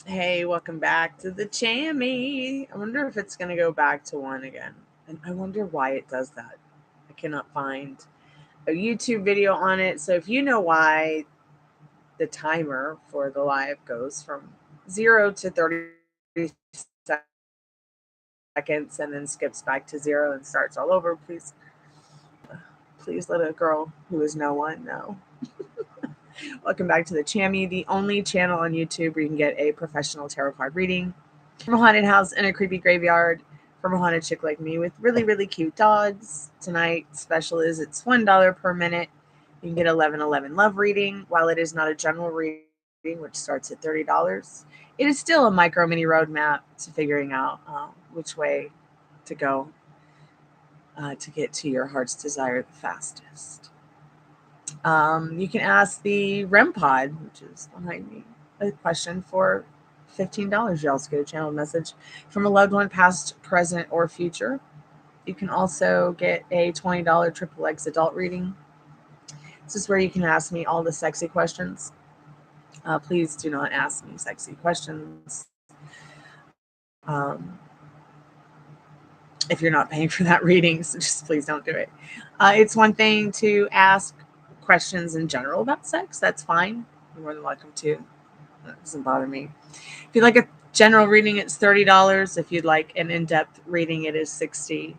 Hey, welcome back to the Chammy. I wonder if it's going to go back to 1 again. And I wonder why it does that. I cannot find a YouTube video on it. So if you know why the timer for the live goes from 0 to 30 seconds and then skips back to 0 and starts all over, please let a girl who is no one know. Welcome back to the Chammy, the only channel on YouTube where you can get a professional tarot card reading from a haunted house in a creepy graveyard from a haunted chick like me with really, really cute dogs. Tonight's special is it's $1 per minute. You can get 1111 love reading. While it is not a general reading, which starts at $30, it is still a micro mini roadmap to figuring out which way to go to get to your heart's desire the fastest. You can ask the REMpod, which is behind me, a question for $15. You also get a channel message from a loved one, past, present, or future. You can also get a $20 xxxAdult reading. This is where you can ask me all the sexy questions. Please do not ask me sexy questions if you're not paying for that reading, so just please don't do it. It's one thing to ask questions in general about sex. That's fine. You're more than welcome to. That doesn't bother me. If you'd like a general reading, it's $30. If you'd like an in-depth reading, it is $60.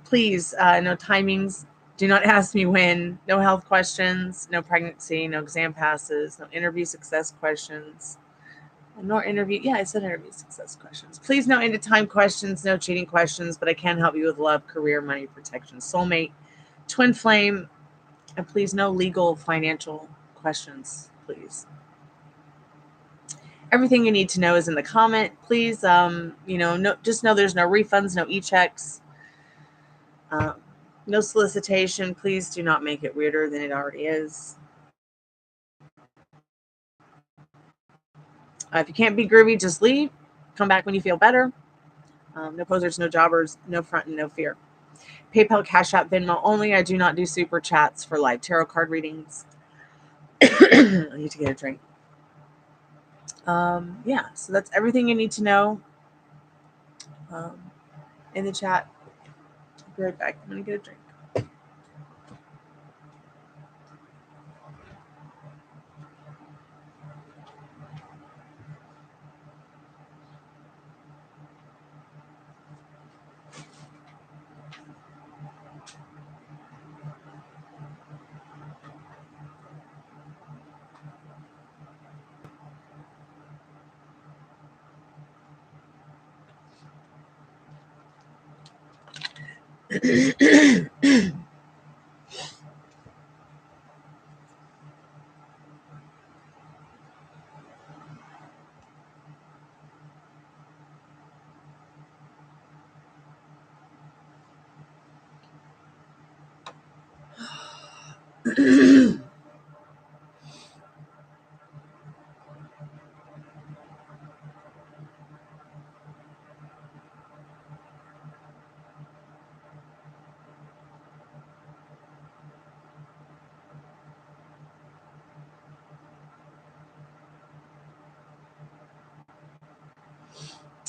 Please, no timings. Do not ask me when. No health questions. No pregnancy. No exam passes. No interview success questions. Nor interview. Yeah, I said interview success questions. Please, no end of time questions. No cheating questions. But I can help you with love, career, money, protection, soulmate, twin flame, and please, no legal, financial questions. Please. Everything you need to know is in the comment. Please, just know there's no refunds, no e-checks, no solicitation. Please do not make it weirder than it already is. If you can't be groovy, just leave. Come back when you feel better. No posers, no jobbers, no front and no fear. PayPal, Cash App, Venmo only. I do not do super chats for live tarot card readings. I need to get a drink. Yeah, so that's everything you need to know in the chat. I'll be right back. I'm going to get a drink.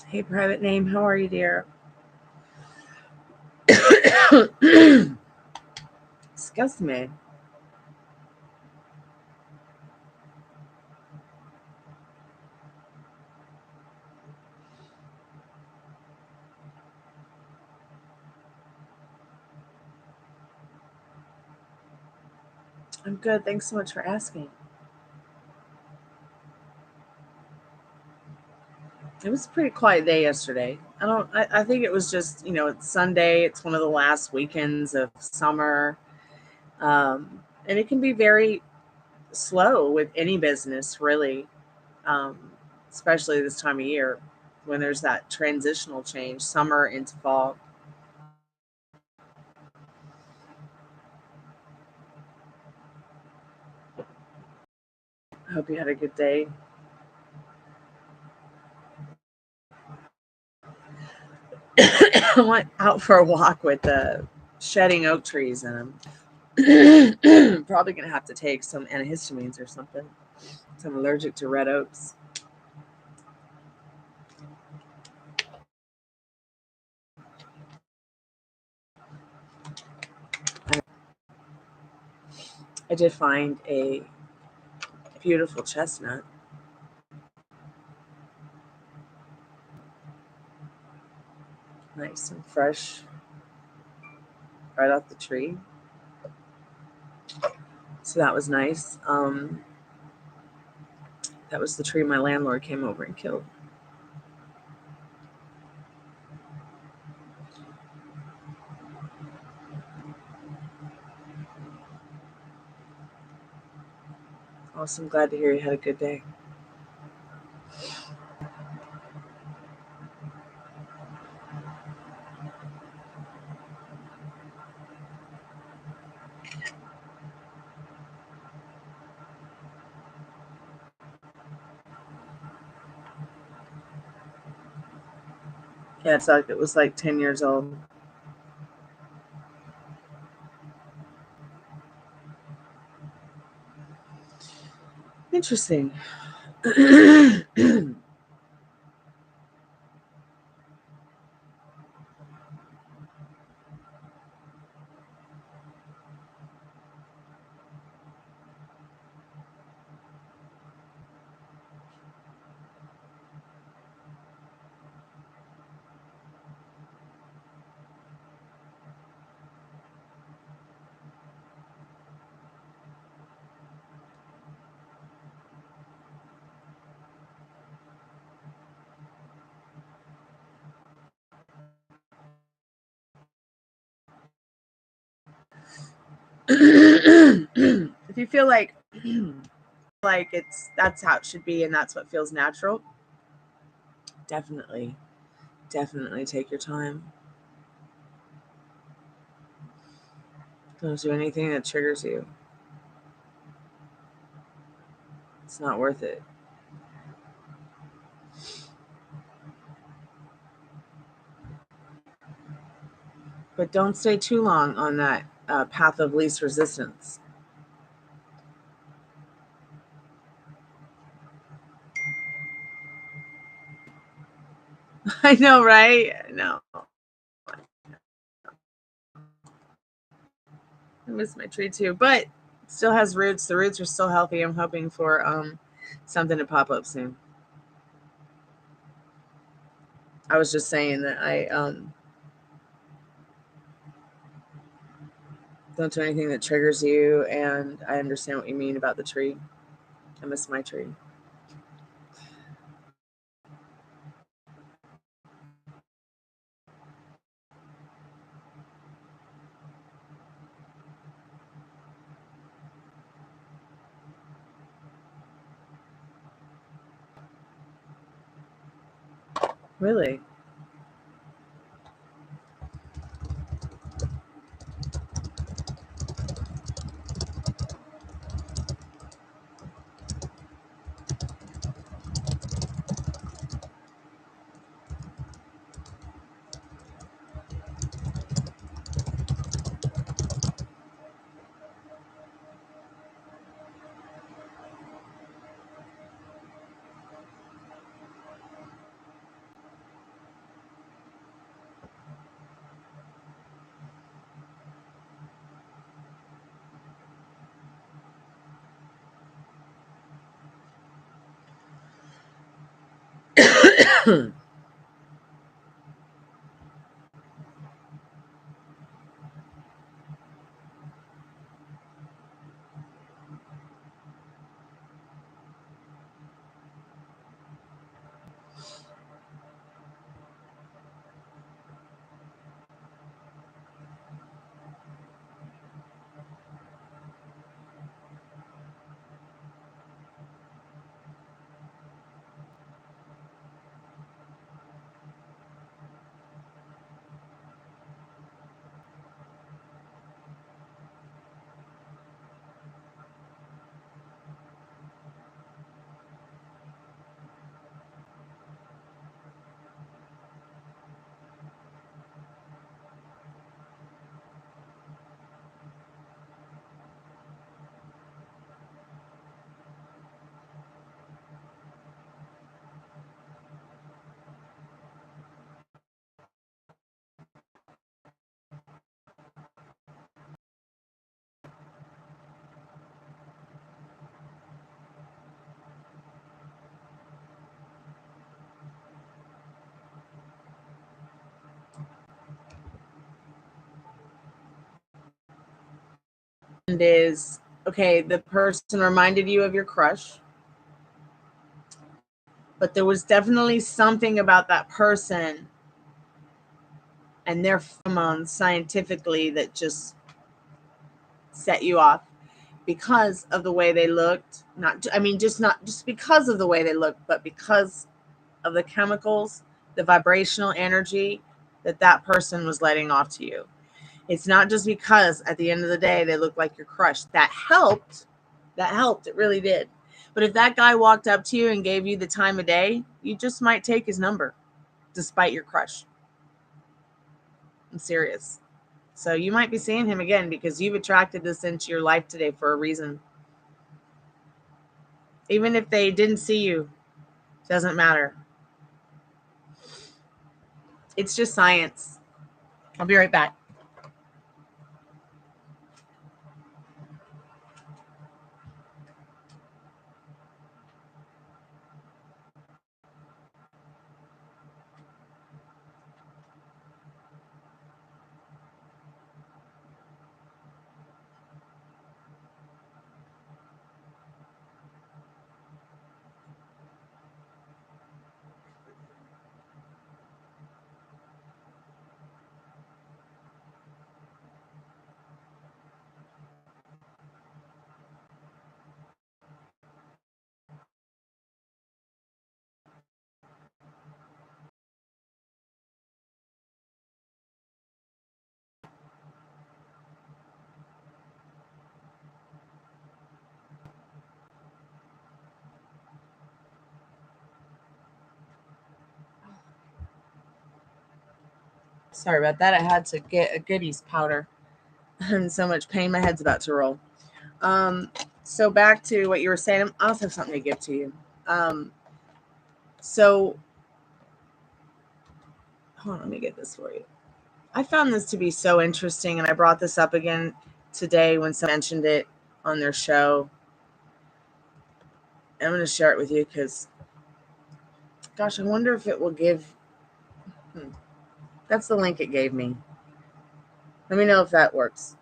Hey, private name, how are you, dear? Excuse me. I'm good. Thanks so much for asking. It was a pretty quiet day yesterday. I think it was just, it's Sunday. It's one of the last weekends of summer. And it can be very slow with any business, really, especially this time of year when there's that transitional change, summer into fall. I hope you had a good day. I went out for a walk with the shedding oak trees in them. Probably going to have to take some antihistamines or something. So I'm allergic to red oaks. I did find a beautiful chestnut. Nice and fresh, right off the tree. So that was nice. That was the tree my landlord came over and killed. Awesome. Glad to hear you had a good day. Yeah, it was like 10 years old. Interesting. If you feel like that's how it should be and that's what feels natural, definitely take your time. Don't do anything that triggers you. It's not worth it. But don't stay too long on that path of least resistance. I know, right? No. I miss my tree too, but it still has roots. The roots are still healthy. I'm hoping for something to pop up soon. I was just saying that I don't do anything that triggers you, and I understand what you mean about the tree. I miss my tree. Really? is, okay, the person reminded you of your crush, but there was definitely something about that person and their pheromones scientifically that just set you off because of the way they looked. Not just because of the way they looked, but because of the chemicals, the vibrational energy that person was letting off to you. It's not just because at the end of the day they look like your crush. That helped. It really did. But if that guy walked up to you and gave you the time of day, you just might take his number despite your crush. I'm serious. So you might be seeing him again because you've attracted this into your life today for a reason. Even if they didn't see you, doesn't matter. It's just science. I'll be right back. Sorry about that. I had to get a goodies powder. I'm in so much pain. My head's about to roll. So back to what you were saying. I also have something to give to you. So hold on, let me get this for you. I found this to be so interesting, and I brought this up again today when someone mentioned it on their show. I'm going to share it with you because, gosh, I wonder if it will give. That's the link it gave me. Let me know if that works.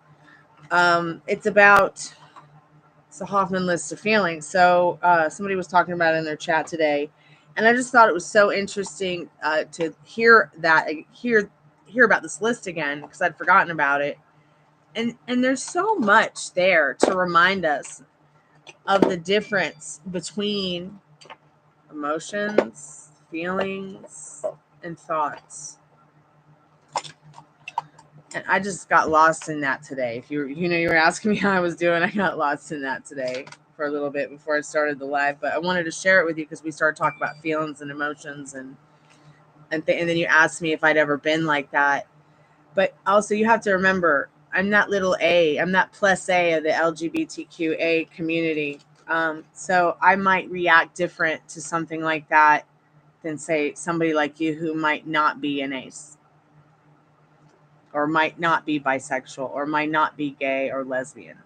It's a Hoffman list of feelings. So somebody was talking about it in their chat today, and I just thought it was so interesting to hear about this list again because I'd forgotten about it. And there's so much there to remind us of the difference between emotions, feelings, and thoughts. And I just got lost in that today. If you were asking me how I was doing, I got lost in that today for a little bit before I started the live. But I wanted to share it with you because we started talking about feelings and emotions, and then you asked me if I'd ever been like that. But also, you have to remember, I'm that little A. I'm that plus A of the LGBTQA community. So I might react different to something like that than, say, somebody like you who might not be an ace, or might not be bisexual, or might not be gay or lesbian.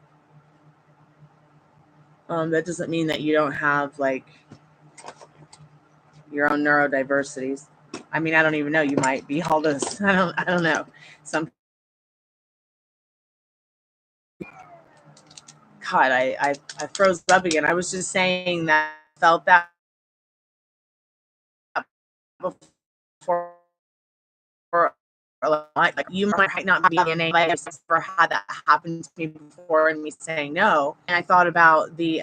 That doesn't mean that you don't have like your own neurodiversities. I mean, I don't even know. You might be all this. I don't know. Some God, I froze up again. I was just saying that I felt that before. Like you might not be in a place for had that happen to me before, and me saying no. And I thought about the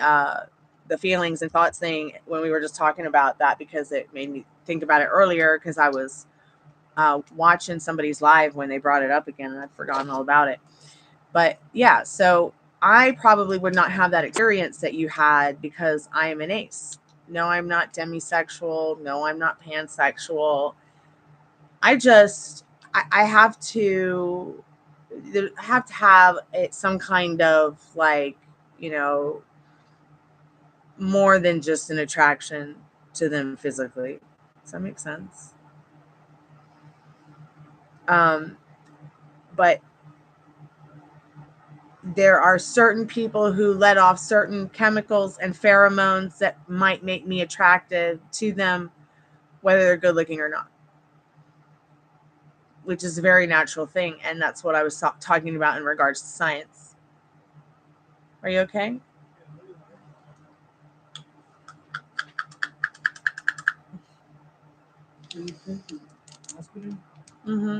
feelings and thoughts thing when we were just talking about that, because it made me think about it earlier, because I was watching somebody's live when they brought it up again, and I'd forgotten all about it. But yeah, so I probably would not have that experience that you had because I am an ace. No, I'm not demisexual. No, I'm not pansexual. I have to have it some kind of like, more than just an attraction to them physically. Does that make sense? But there are certain people who let off certain chemicals and pheromones that might make me attractive to them, whether they're good looking or not, which is a very natural thing. And that's what I was talking about in regards to science. Are you okay? Mm-hmm.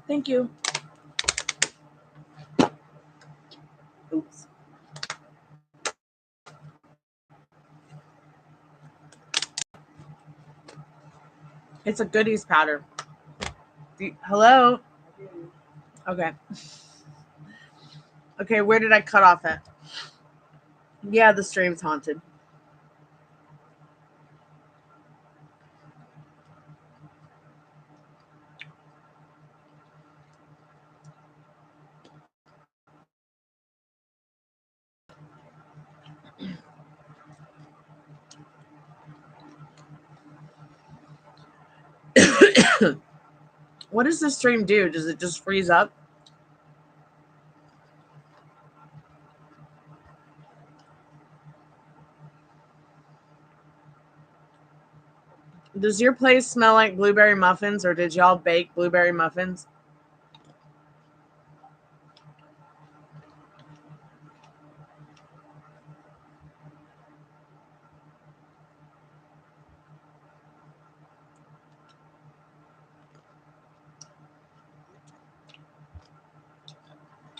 Thank you. Oops. It's a goodies powder. Hello? Okay. Okay, where did I cut off at? Yeah, the stream's haunted. What does the stream do? Does it just freeze up? Does your place smell like blueberry muffins, or did y'all bake blueberry muffins?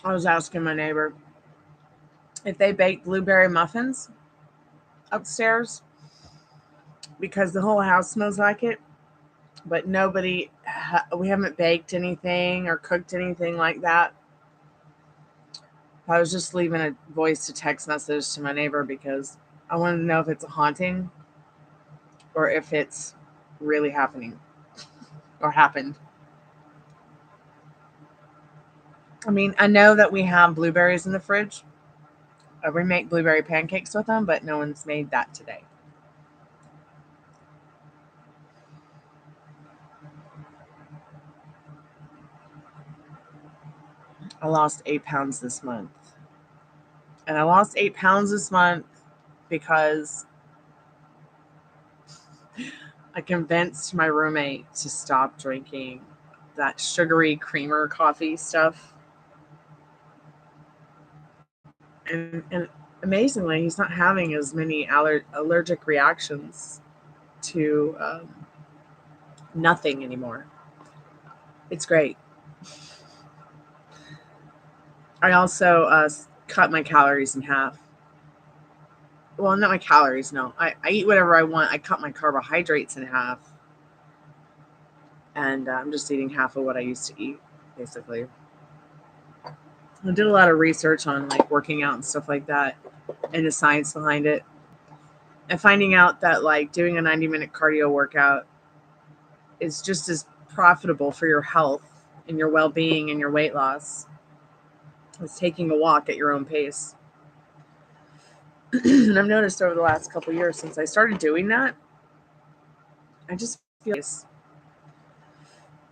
I was asking my neighbor if they baked blueberry muffins upstairs because the whole house smells like it, but we haven't baked anything or cooked anything like that. I was just leaving a voice to text message to my neighbor because I wanted to know if it's a haunting or if it's really happening or happened. I mean, I know that we have blueberries in the fridge. We make blueberry pancakes with them, but no one's made that today. I lost 8 pounds this month. And I lost 8 pounds this month because I convinced my roommate to stop drinking that sugary creamer coffee stuff. And amazingly, he's not having as many allergic reactions to nothing anymore. It's great. I also cut my calories in half. Well, not my calories, no. I eat whatever I want. I cut my carbohydrates in half. And I'm just eating half of what I used to eat, basically. I did a lot of research on like working out and stuff like that and the science behind it. And finding out that like doing a 90-minute cardio workout is just as profitable for your health and your well-being and your weight loss as taking a walk at your own pace. And I've noticed over the last couple of years since I started doing that, I just feel nice.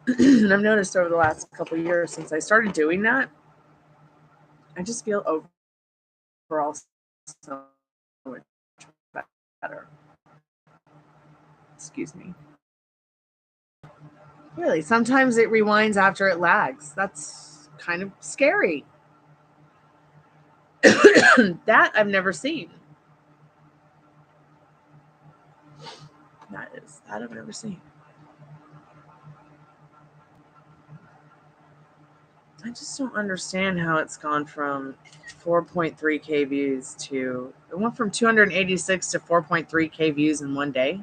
And I've noticed over the last couple of years since I started doing that, I just feel overall so much better. Excuse me. Really, sometimes it rewinds after it lags. That's kind of scary. That I've never seen. That I've never seen. I just don't understand how it's gone from 4.3K views to it went from 286 to 4.3K views in one day.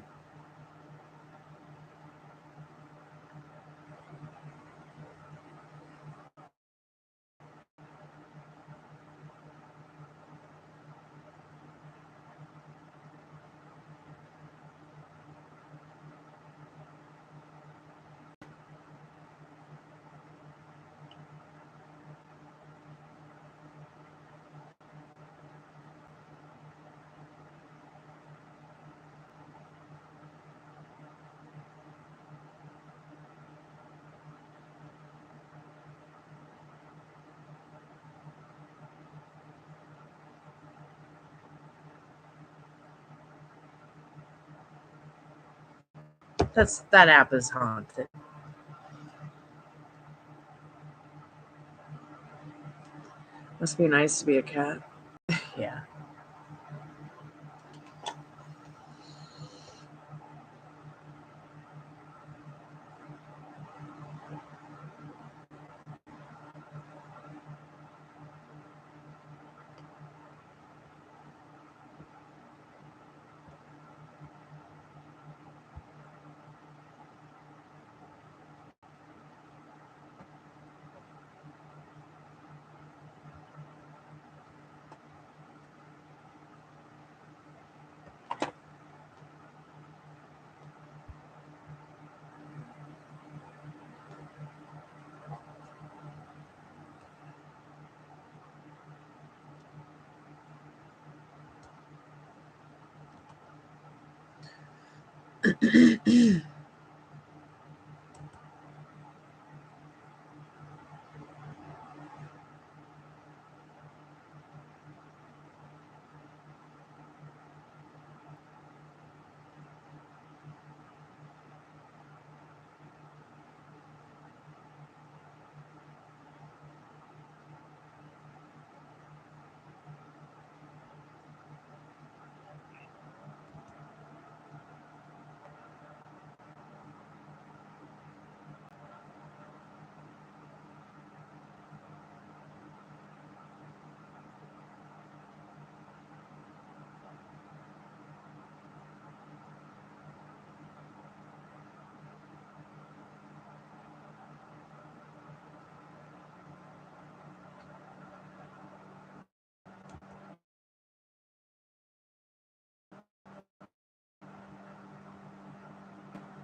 That app is haunted. Must be nice to be a cat. Yeah.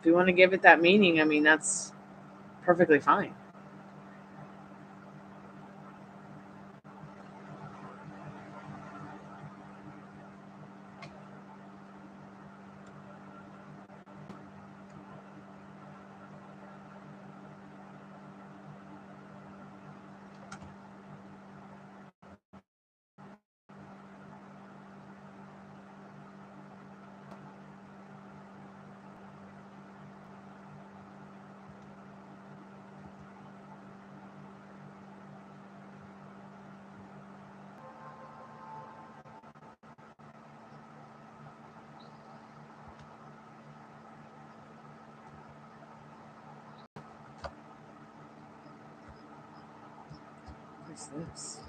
If you want to give it that meaning, I mean, that's perfectly fine. What's this?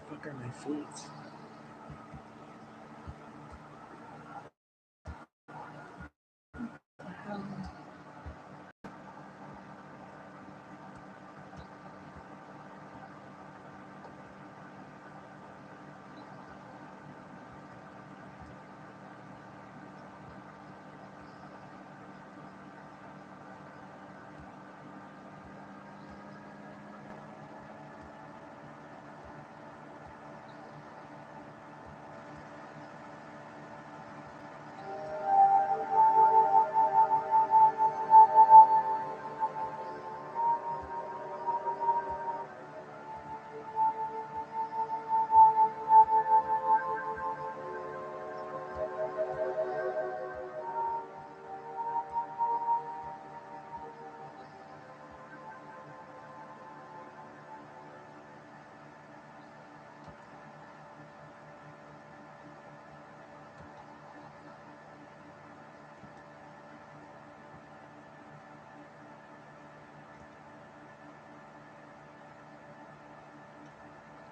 What are my feet?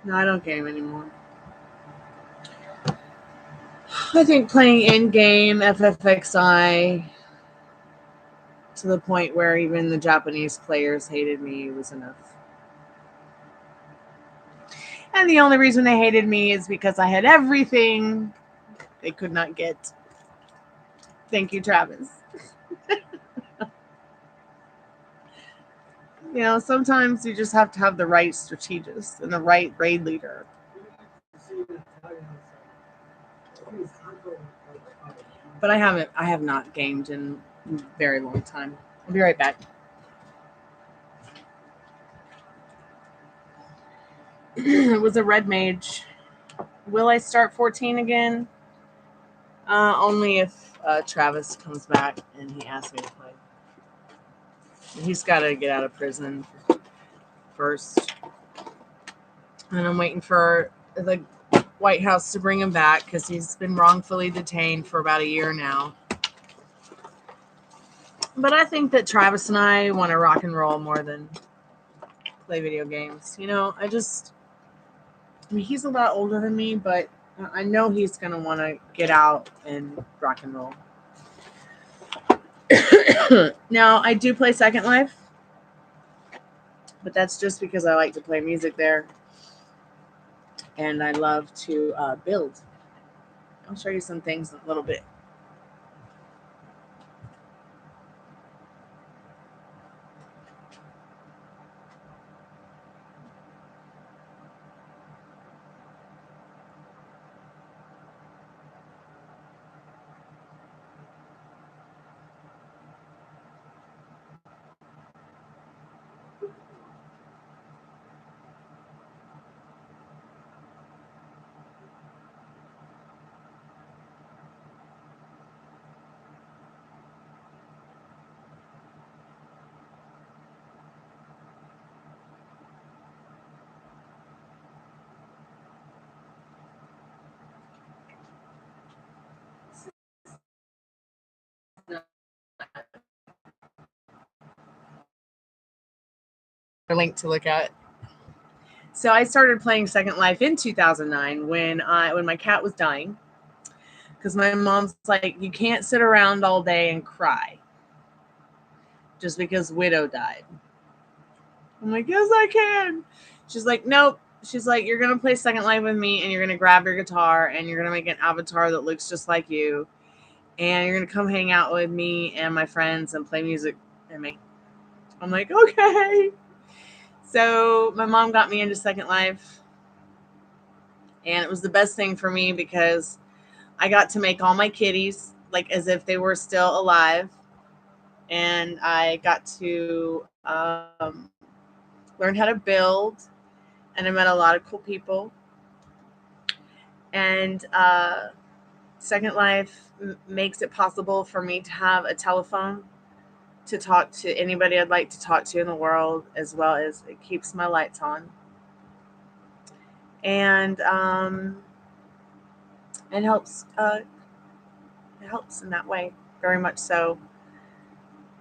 No, I don't game anymore. I think playing in-game FFXI to the point where even the Japanese players hated me was enough. And the only reason they hated me is because I had everything they could not get. Thank you, Travis. You know, sometimes you just have to have the right strategist and the right raid leader. But I have not gamed in a very long time. I'll be right back. It was a red mage. Will I start 14 again? Only if Travis comes back and he asks me to play. He's got to get out of prison first. And I'm waiting for the White House to bring him back because he's been wrongfully detained for about a year now. But I think that Travis and I want to rock and roll more than play video games. You know, I mean, he's a lot older than me, but I know he's going to want to get out and rock and roll. Now, I do play Second Life, but that's just because I like to play music there. And I love to build. I'll show you some things in a little bit. A link to look at. So I started playing Second Life in 2009 when my cat was dying, because my mom's like, you can't sit around all day and cry just because Widow died. I'm like, yes, I can. She's like, nope. She's like, you're going to play Second Life with me, and you're going to grab your guitar, and you're going to make an avatar that looks just like you, and you're going to come hang out with me and my friends and play music and me. I'm like, okay. So my mom got me into Second Life, and it was the best thing for me because I got to make all my kitties like as if they were still alive, and I got to learn how to build, and I met a lot of cool people. And Second Life makes it possible for me to have a telephone to talk to anybody I'd like to talk to in the world, as well as it keeps my lights on. And it helps in that way, very much so.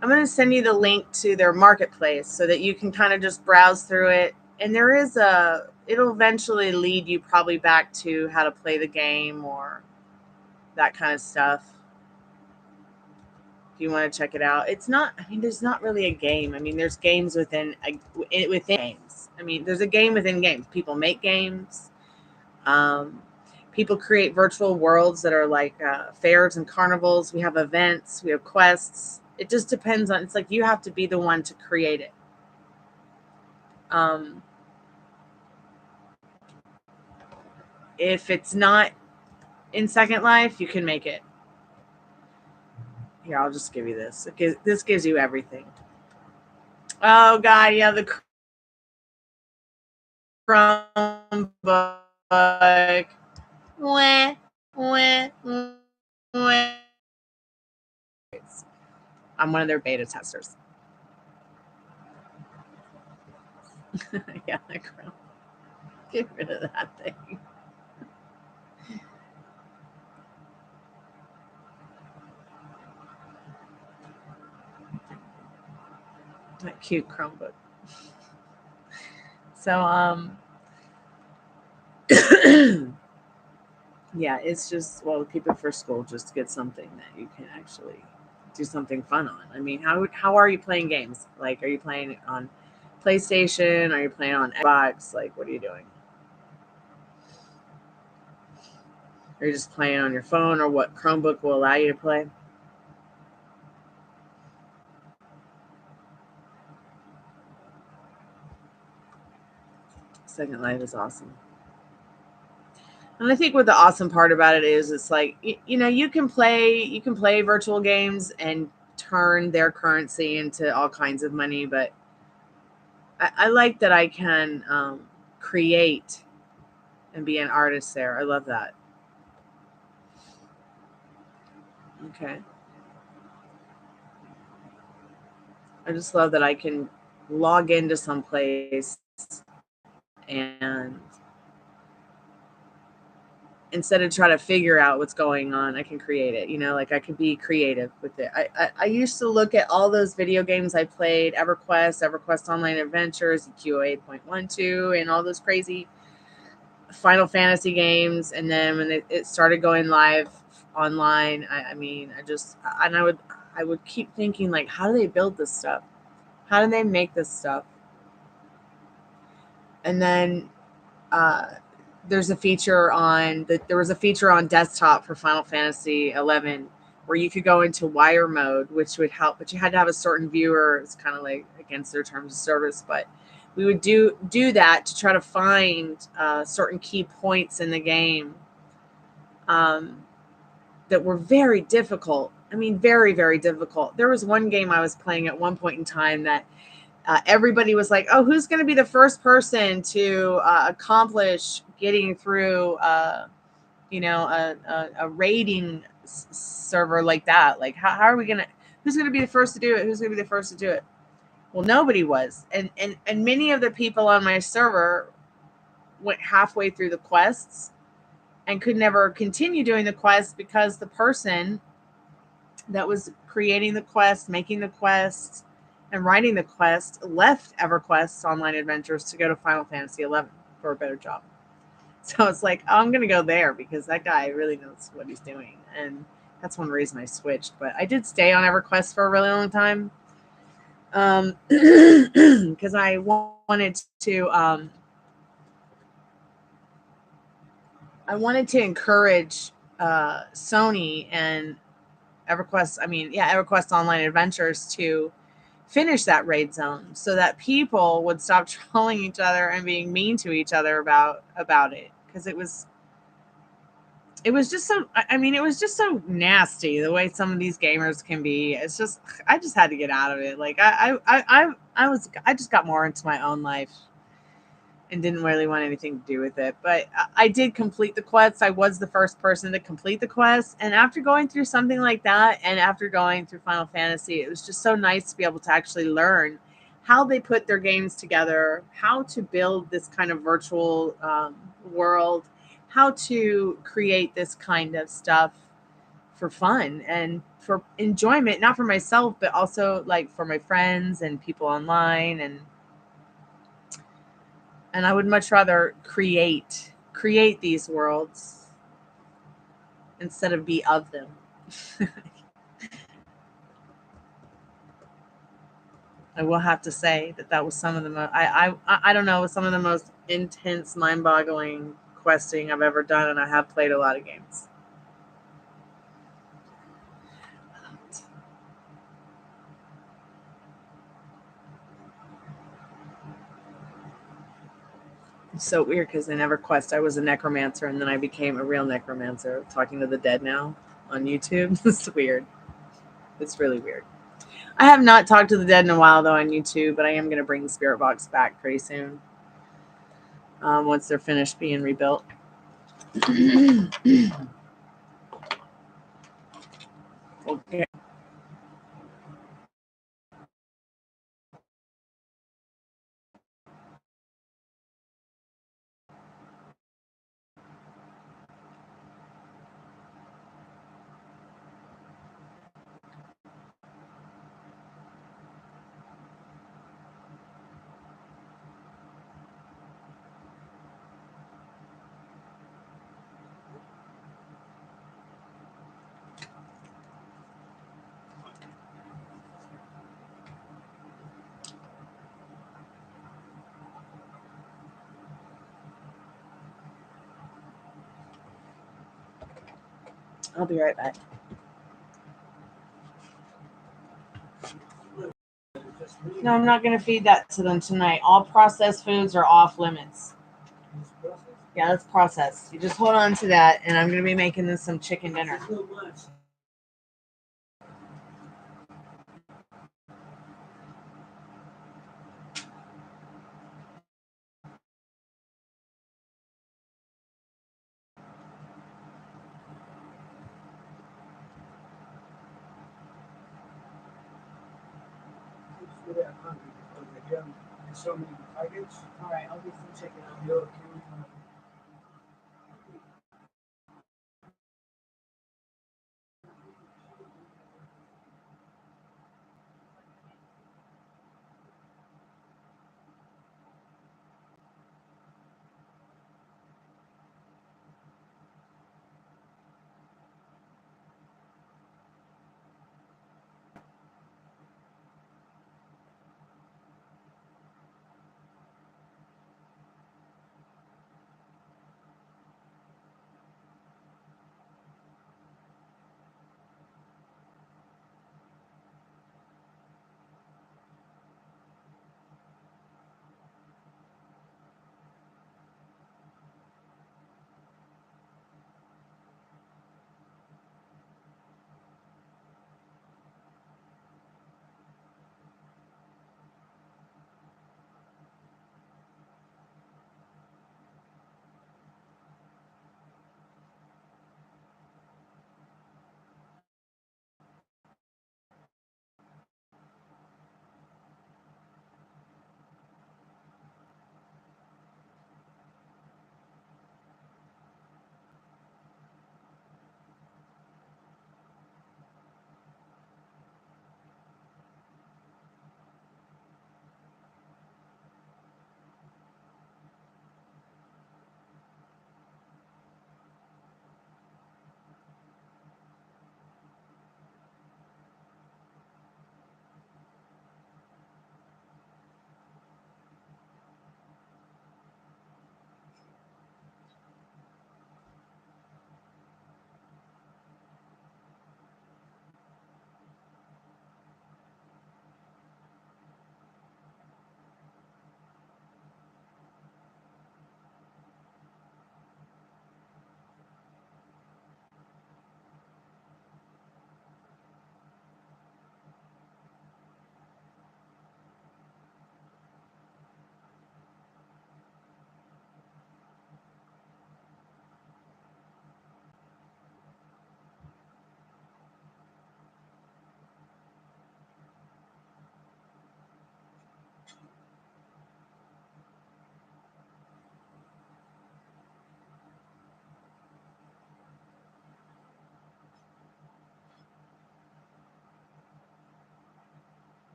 I'm going to send you the link to their marketplace so that you can kind of just browse through it. And it'll eventually lead you probably back to how to play the game or that kind of stuff. If you want to check it out. There's not really a game. I mean, there's games within games. I mean, there's a game within games. People make games. People create virtual worlds that are like fairs and carnivals. We have events. We have quests. It just depends on, it's like you have to be the one to create it. If it's not in Second Life, you can make it. Here, I'll just give you this. This gives you everything. Oh, God, yeah, the Chromebook. Wah, wah, wah. I'm one of their beta testers. Yeah, the Chrome. Get rid of that thing. That cute Chromebook. So, yeah, it's just, well, keep it for school. Just get something that you can actually do something fun on. I mean, how are you playing games? Like, are you playing on PlayStation? Are you playing on Xbox? Like, what are you doing? Are you just playing on your phone, or what Chromebook will allow you to play? Second Life is awesome. And I think what the awesome part about it is, it's like, you can play virtual games and turn their currency into all kinds of money, but I like that I can create and be an artist there. I love that. Okay. I just love that I can log into some place and instead of trying to figure out what's going on, I can create it. You know, like I can be creative with it. I used to look at all those video games I played, EverQuest Online Adventures, QA 8.12, and all those crazy Final Fantasy games. And then when it started going live online, I would keep thinking, like, how do they build this stuff? How do they make this stuff? And then there was a feature on desktop for Final Fantasy 11 where you could go into wire mode, which would help, but you had to have a certain viewer. It's kind of like against their terms of service, but we would do that to try to find certain key points in the game that were very difficult. I mean, very, very difficult. There was one game I was playing at one point in time that everybody was like, oh, who's going to be the first person to accomplish getting through, a raiding server like that? Like, how are we going to, who's going to be the first to do it? Who's going to be the first to do it? Well, nobody was. And many of the people on my server went halfway through the quests and could never continue doing the quest because the person that was creating the quest, making the quest, and writing the quest left EverQuest Online Adventures to go to Final Fantasy 11 for a better job. So it's like, oh, I'm going to go there because that guy really knows what he's doing. And that's one reason I switched. But I did stay on EverQuest for a really long time because I wanted to encourage Sony and EverQuest Online Adventures to finish that raid zone so that people would stop trolling each other and being mean to each other about it, because it was just so nasty the way some of these gamers can be. It's just, I just had to get out of it. Like I just got more into my own life and didn't really want anything to do with it. But I did complete the quest. I was the first person to complete the quest. And after going through something like that, and after going through Final Fantasy, it was just so nice to be able to actually learn how they put their games together, how to build this kind of virtual world, how to create this kind of stuff for fun and for enjoyment, not for myself, but also like for my friends and people online. And I would much rather create these worlds instead of be of them. I will have to say that was some of the most, I don't know, some of the most intense, mind-boggling questing I've ever done, and I have played a lot of games. It's so weird because in EverQuest I was a necromancer, and then I became a real necromancer, talking to the dead now on YouTube. It's weird. It's really weird. I have not talked to the dead in a while though on YouTube, but I am going to bring the spirit box back pretty soon. Once they're finished being rebuilt. Okay. I'll be right back. No, I'm not going to feed that to them tonight. All processed foods are off limits. Yeah, that's processed. You just hold on to that, and I'm going to be making them some chicken dinner. Yeah, there's so many packets. All right, I'll do some chicken. Yeah,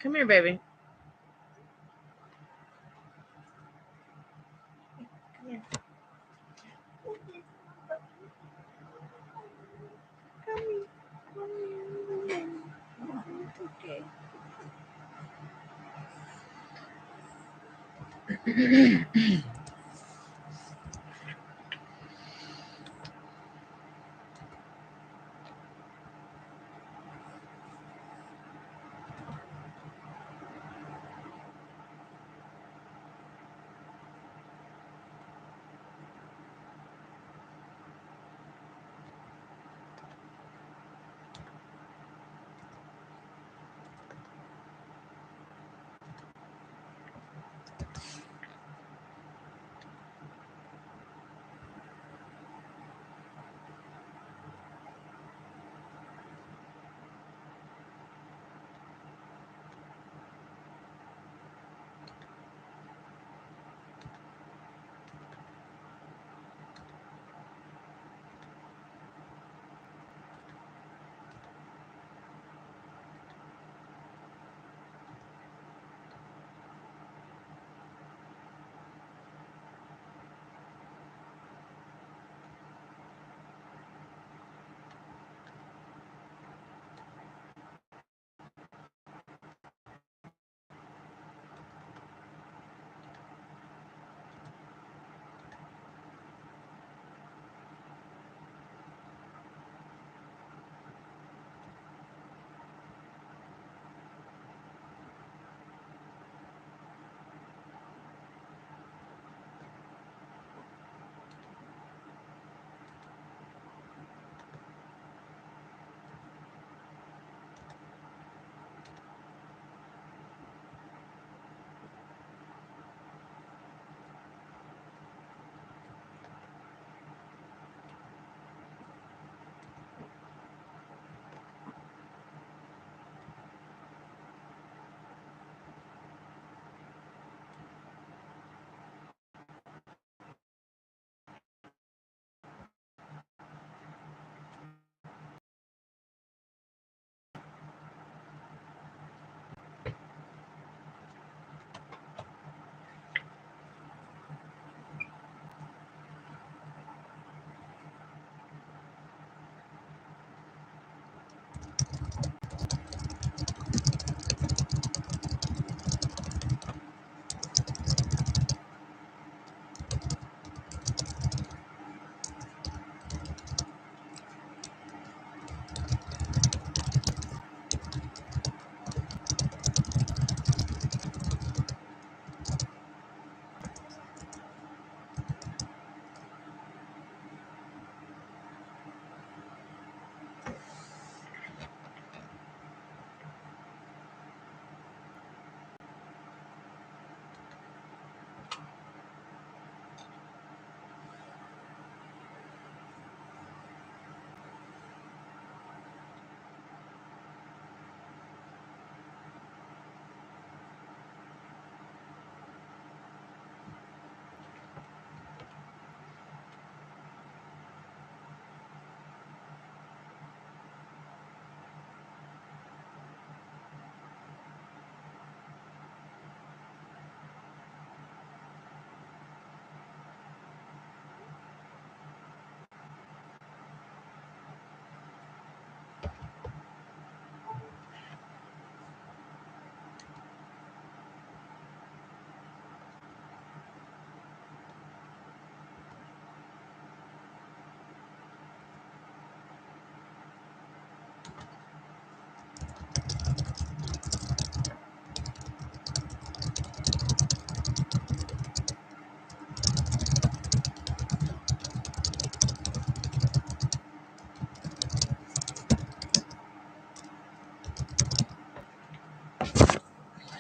Come here, baby. Come here. Come here. Okay.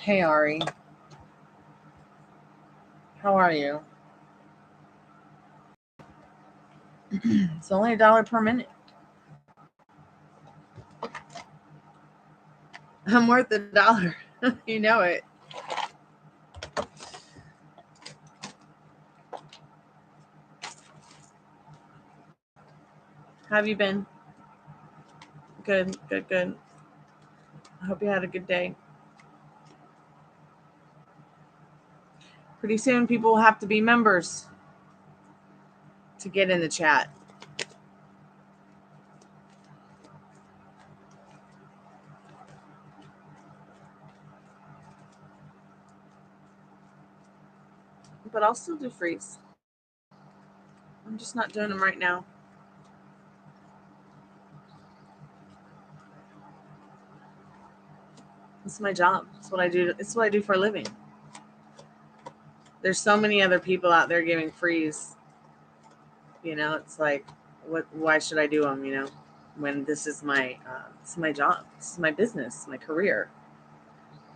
Hey, Ari. How are you? It's only $1 per minute. I'm worth $1. You know it. How have you been? Good, good, good. I hope you had a good day. Pretty soon people will have to be members to get in the chat. But I'll still do freeze. I'm just not doing them right now. It's my job. It's what I do. It's what I do for a living. There's so many other people out there giving freeze. You know, it's like, why should I do them? You know, when this is my job. This is my business, my career.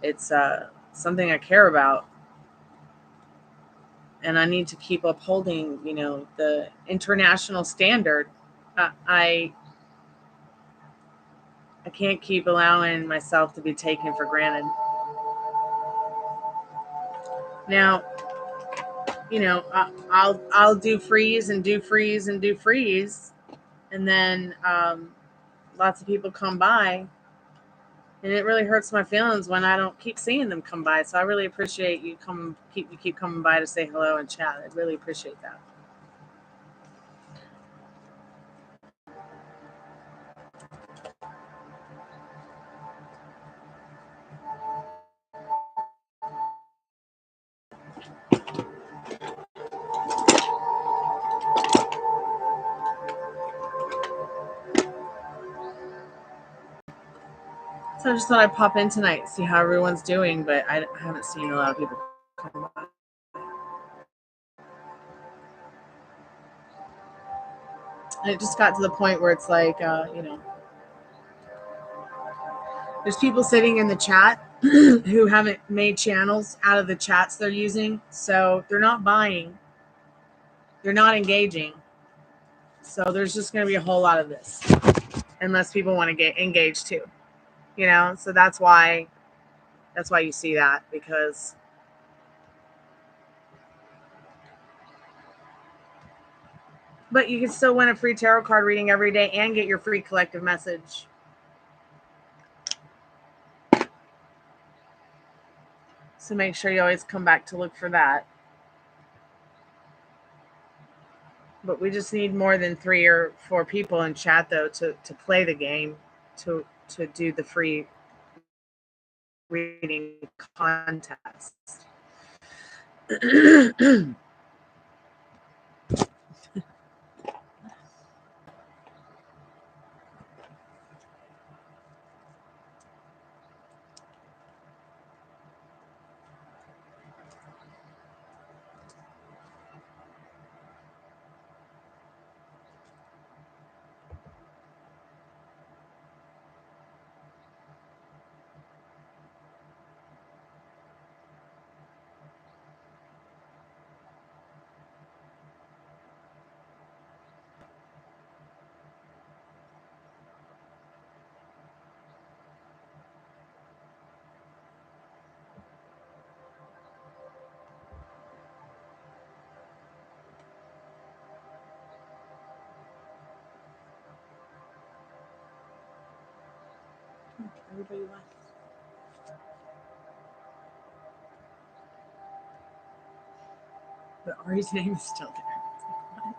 It's something I care about, and I need to keep upholding, you know, the international standard. I can't keep allowing myself to be taken for granted. Now, you know, I'll do freeze and do freeze and do freeze, and then lots of people come by, and it really hurts my feelings when I don't keep seeing them come by. So I really appreciate you keep coming by to say hello and chat. I really appreciate that. So I just thought I'd pop in tonight, see how everyone's doing, but I haven't seen a lot of people come by. And it just got to the point where it's like, you know, there's people sitting in the chat who haven't made channels out of the chats they're using. So they're not buying. They're not engaging. So there's just going to be a whole lot of this unless people want to get engaged too, you know? So that's why you see that, because but you can still win a free tarot card reading every day and get your free collective message. So make sure you always come back to look for that. But we just need more than 3 or 4 people in chat, though, to play the game, to do the free reading contest. Everybody left. But Ari's name is still there. What?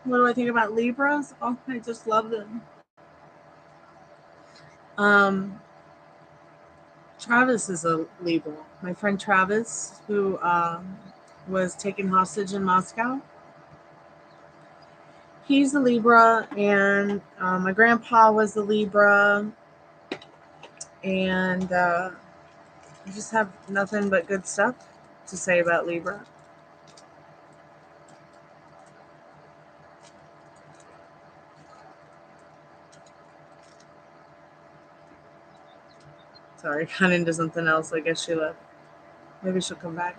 What do I think about Libras? Oh, I just love them. Travis is a Libra. My friend Travis, who was taken hostage in Moscow. He's a Libra, and my grandpa was a Libra, and I just have nothing but good stuff to say about Libra. Sorry, I got into something else. I guess she left. Maybe she'll come back.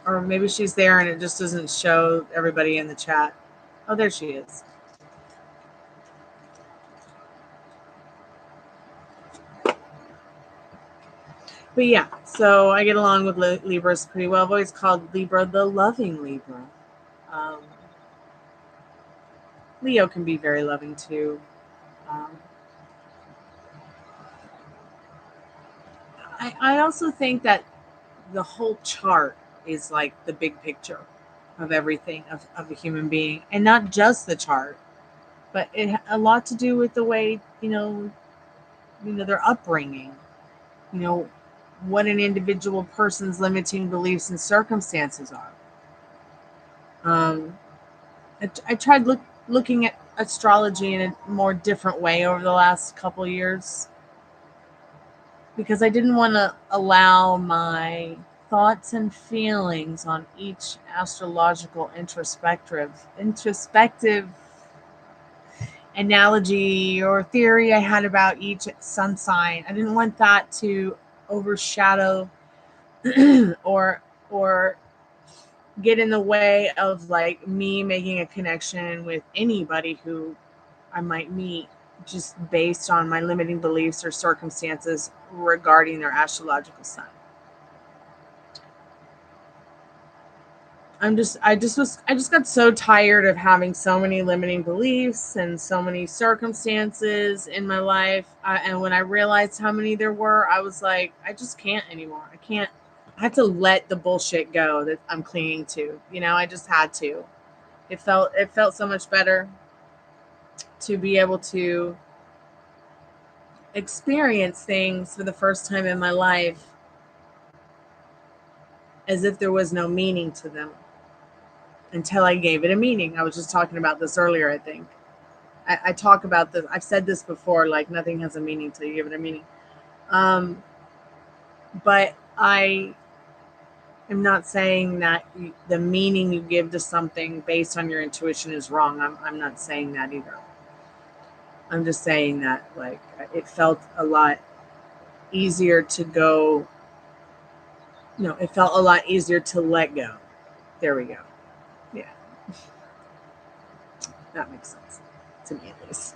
Or maybe she's there and it just doesn't show everybody in the chat. Oh, there she is. But yeah, so I get along with Libras pretty well. I've always called Libra the loving Libra. Leo can be very loving too. I also think that the whole chart is like the big picture of everything of a human being, and not just the chart, but it a lot to do with the way their upbringing, what an individual person's limiting beliefs and circumstances are. I tried looking at astrology in a more different way over the last couple of years, because I didn't want to allow my thoughts and feelings on each astrological introspective analogy or theory I had about each sun sign. I didn't want that to overshadow or get in the way of like me making a connection with anybody who I might meet, just based on my limiting beliefs or circumstances regarding their astrological sign. I just got so tired of having so many limiting beliefs and so many circumstances in my life. And when I realized how many there were, I was like, I just can't anymore. I had to let the bullshit go that I'm clinging to. I just had to. It felt so much better to be able to experience things for the first time in my life as if there was no meaning to them, until I gave it a meaning. I was just talking about this earlier, I think. I talk about this. I've said this before, like nothing has a meaning till you give it a meaning. But I am not saying that the meaning you give to something based on your intuition is wrong. I'm not saying that either. I'm just saying that like it felt a lot easier to go. It felt a lot easier to let go. There we go. Yeah. That makes sense to me, at least.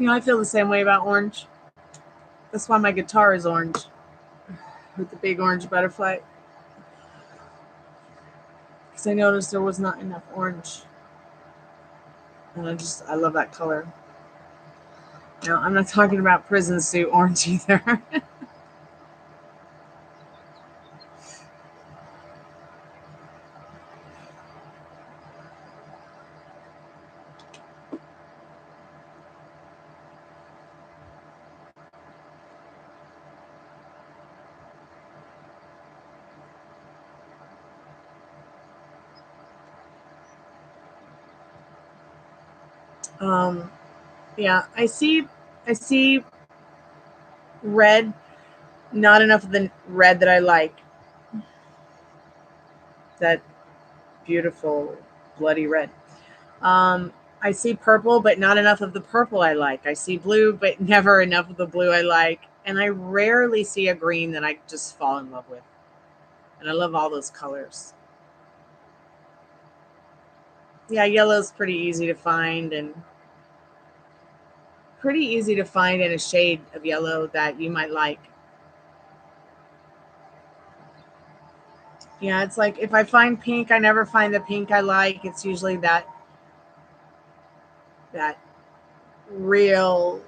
I feel the same way about orange. That's why my guitar is orange, with the big orange butterfly. Because I noticed there was not enough orange. And I love that color. No, I'm not talking about prison suit orange either. Yeah, I see red, not enough of the red that I like. That beautiful bloody red. I see purple, but not enough of the purple I like. I see blue, but never enough of the blue I like. And I rarely see a green that I just fall in love with. And I love all those colors. Yeah, yellow's pretty easy to find, and pretty easy to find in a shade of yellow that you might like. Yeah, it's like if I find pink, I never find the pink I like. It's usually that real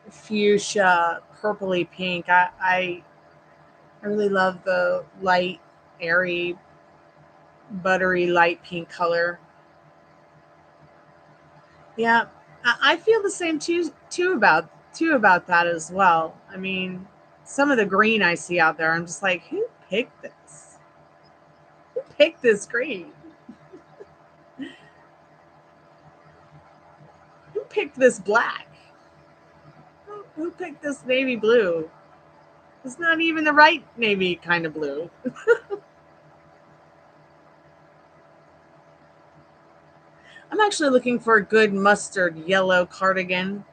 fuchsia, purpley pink. I really love the light, airy, buttery, light pink color. Yeah, I feel the same too about that as well. I mean, some of the green I see out there, I'm just like, who picked this? Who picked this green? Who picked this black? Who picked this navy blue? It's not even the right navy kind of blue. I'm actually looking for a good mustard yellow cardigan,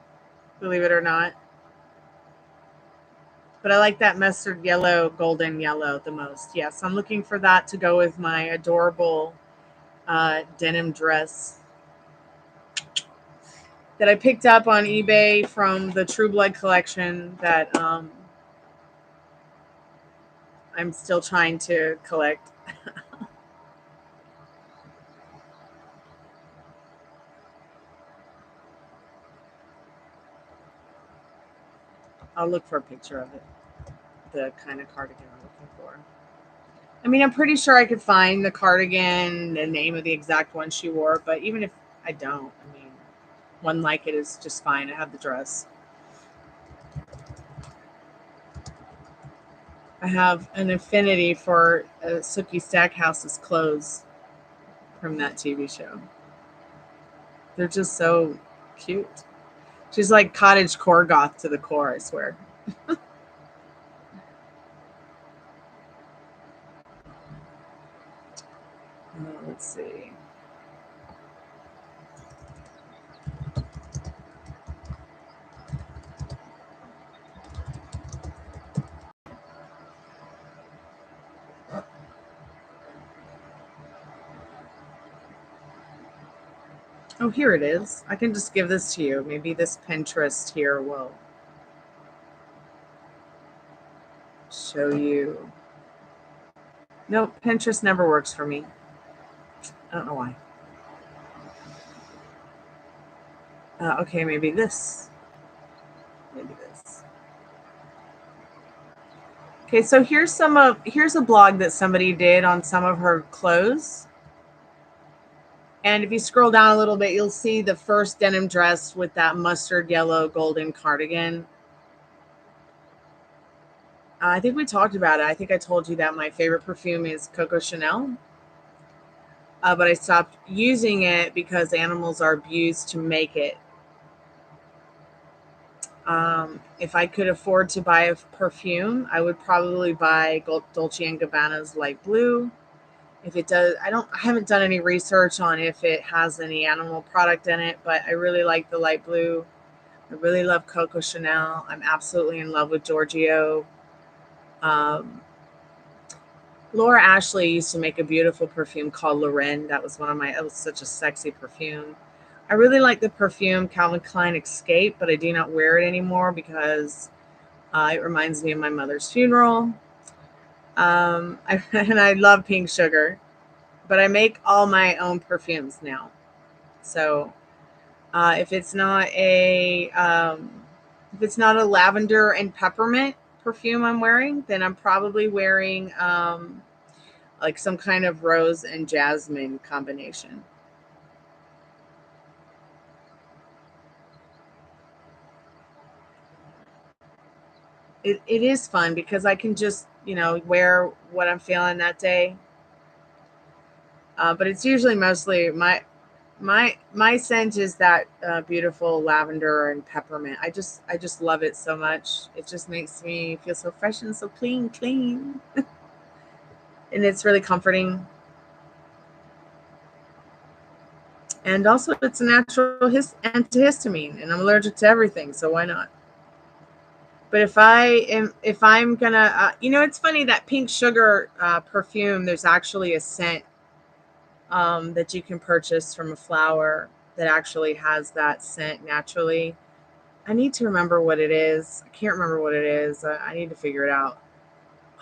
believe it or not. But I like that mustard yellow, golden yellow the most. Yes, I'm looking for that to go with my adorable denim dress that I picked up on eBay from the True Blood collection that I'm still trying to collect. I'll look for a picture of it, the kind of cardigan I'm looking for. I mean, I'm pretty sure I could find the cardigan, the name of the exact one she wore, but even if I don't, I mean, one like it is just fine. I have the dress. I have an affinity for Sookie Stackhouse's clothes from that TV show. They're just so cute. She's like cottage core goth to the core, I swear. Let's see. Oh, here it is. I can just give this to you. Maybe this Pinterest here will show you. Nope, Pinterest never works for me. I don't know why. Okay, maybe this. Maybe this. Okay, so here's a blog that somebody did on some of her clothes. And if you scroll down a little bit, you'll see the first denim dress with that mustard yellow golden cardigan. I think we talked about it. I think I told you that my favorite perfume is Coco Chanel. But I stopped using it because animals are abused to make it. If I could afford to buy a perfume, I would probably buy Dolce & Gabbana's light blue. If it does, I haven't done any research on if it has any animal product in it, but I really like the light blue. I really love Coco Chanel. I'm absolutely in love with Giorgio. Laura Ashley used to make a beautiful perfume called Lorraine. That was it was such a sexy perfume. I really like the perfume Calvin Klein Escape, but I do not wear it anymore because it reminds me of my mother's funeral. And I love Pink Sugar, but I make all my own perfumes now. So if it's not a lavender and peppermint perfume I'm wearing, then I'm probably wearing like some kind of rose and jasmine combination. It is fun because I can just, wear what I'm feeling that day. But it's usually mostly my My scent is that beautiful lavender and peppermint. I just love it so much. It just makes me feel so fresh and so clean. And it's really comforting. And also it's a natural antihistamine, and I'm allergic to everything, so why not? But if I'm gonna, it's funny that pink sugar perfume. There's actually a scent that you can purchase from a flower that actually has that scent naturally. I need to remember what it is. I can't remember what it is. I need to figure it out.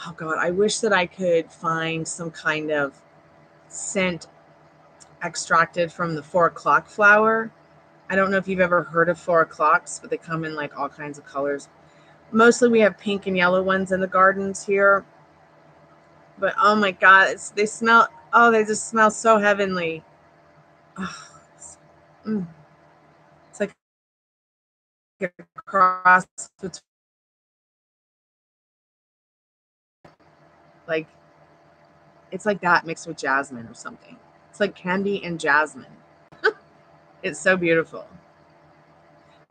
Oh God, I wish that I could find some kind of scent extracted from the 4 o'clock flower. I don't know if you've ever heard of 4 o'clocks, but they come in like all kinds of colors. Mostly we have pink and yellow ones in the gardens here. But oh my God, they just smell so heavenly. Oh, it's like a cross between, like, it's like that mixed with jasmine or something. It's like candy and jasmine. It's so beautiful.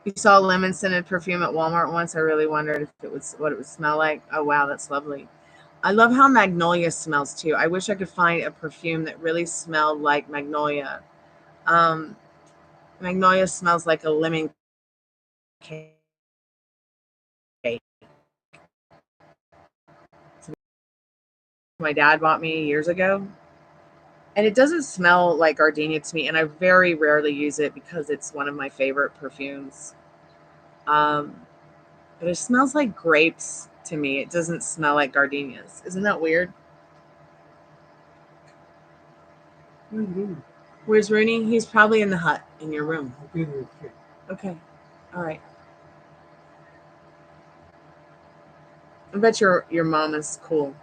We saw a lemon scented perfume at Walmart once. I really wondered if it was what it would smell like. Oh wow, that's lovely. I love how magnolia smells too. I wish I could find a perfume that really smelled like magnolia. Um, Magnolia smells like a lemon cake. My dad bought me years ago, and it doesn't smell like gardenia to me. And I very rarely use it because it's one of my favorite perfumes. Um, but it smells like grapes to me. It doesn't smell like gardenias. Isn't that weird? Mm-hmm. Where's Rooney? He's probably in the hut in your room. Okay. All right. I bet your mom is cool.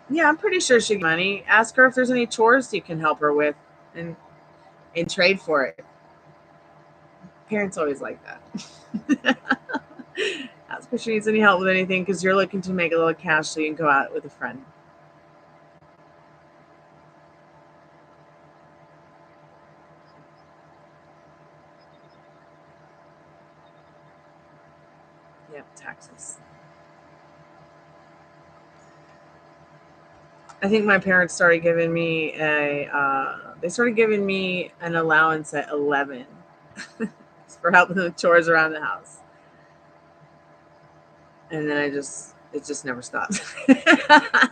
Yeah, I'm pretty sure she can money. Ask her if there's any chores you can help her with, and trade for it. Parents always like that. Ask if she needs any help with anything because you're looking to make a little cash so you can go out with a friend. Yep, taxes. I think my parents started giving me they started giving me an allowance at 11 for helping with chores around the house. And then it just never stopped. I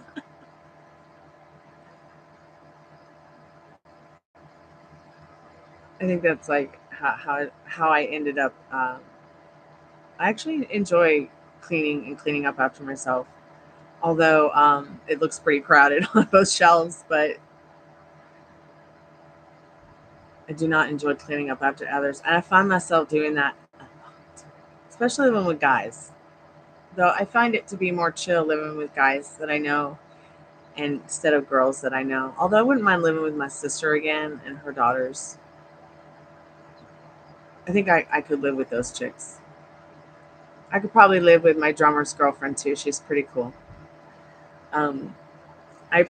think that's like how I ended up. I actually enjoy cleaning up after myself, although it looks pretty crowded on both shelves. But I do not enjoy cleaning up after others, and I find myself doing that, especially when with guys. Though I find it to be more chill living with guys that I know, and instead of girls that I know. Although I wouldn't mind living with my sister again and her daughters. I think I could live with those chicks. I could probably live with my drummer's girlfriend too. She's pretty cool. Um, I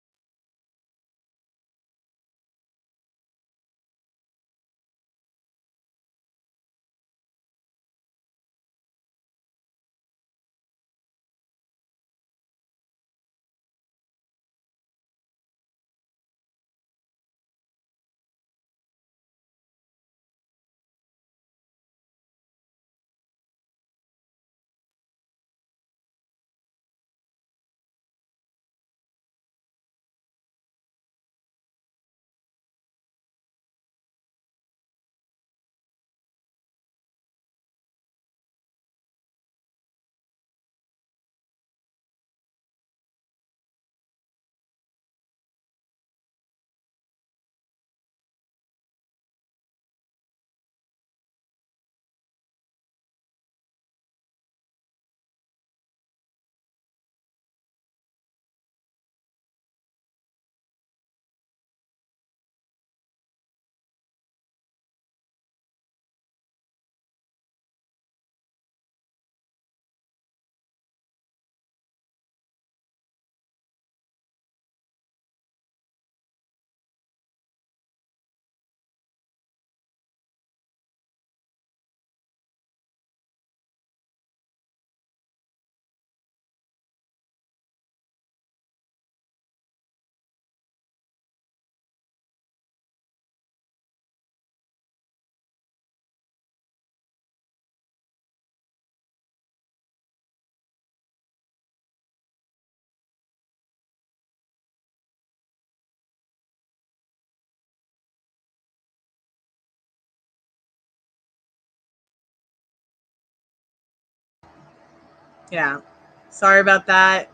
Yeah. Sorry about that.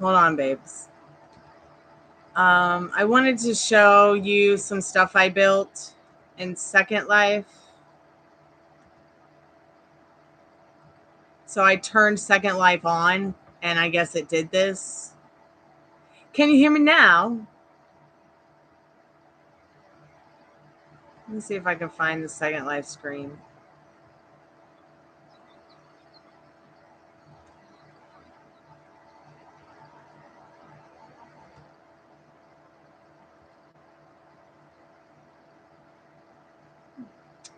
Hold on, babes. I wanted to show you some stuff I built in Second Life. So I turned Second Life on, and I guess it did this. Can you hear me now? Let me see if I can find the Second Life screen.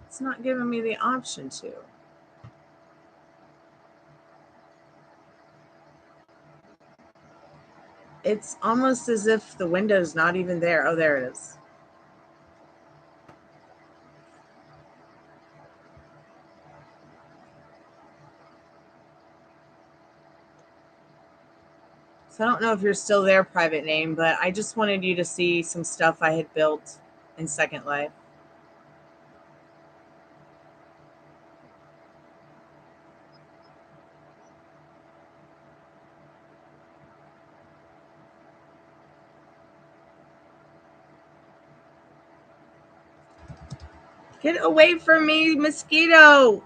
It's not giving me the option to. It's almost as if the window's not even there. Oh, there it is. So I don't know if you're still there, private name, but I just wanted you to see some stuff I had built in Second Life. Get away from me, mosquito!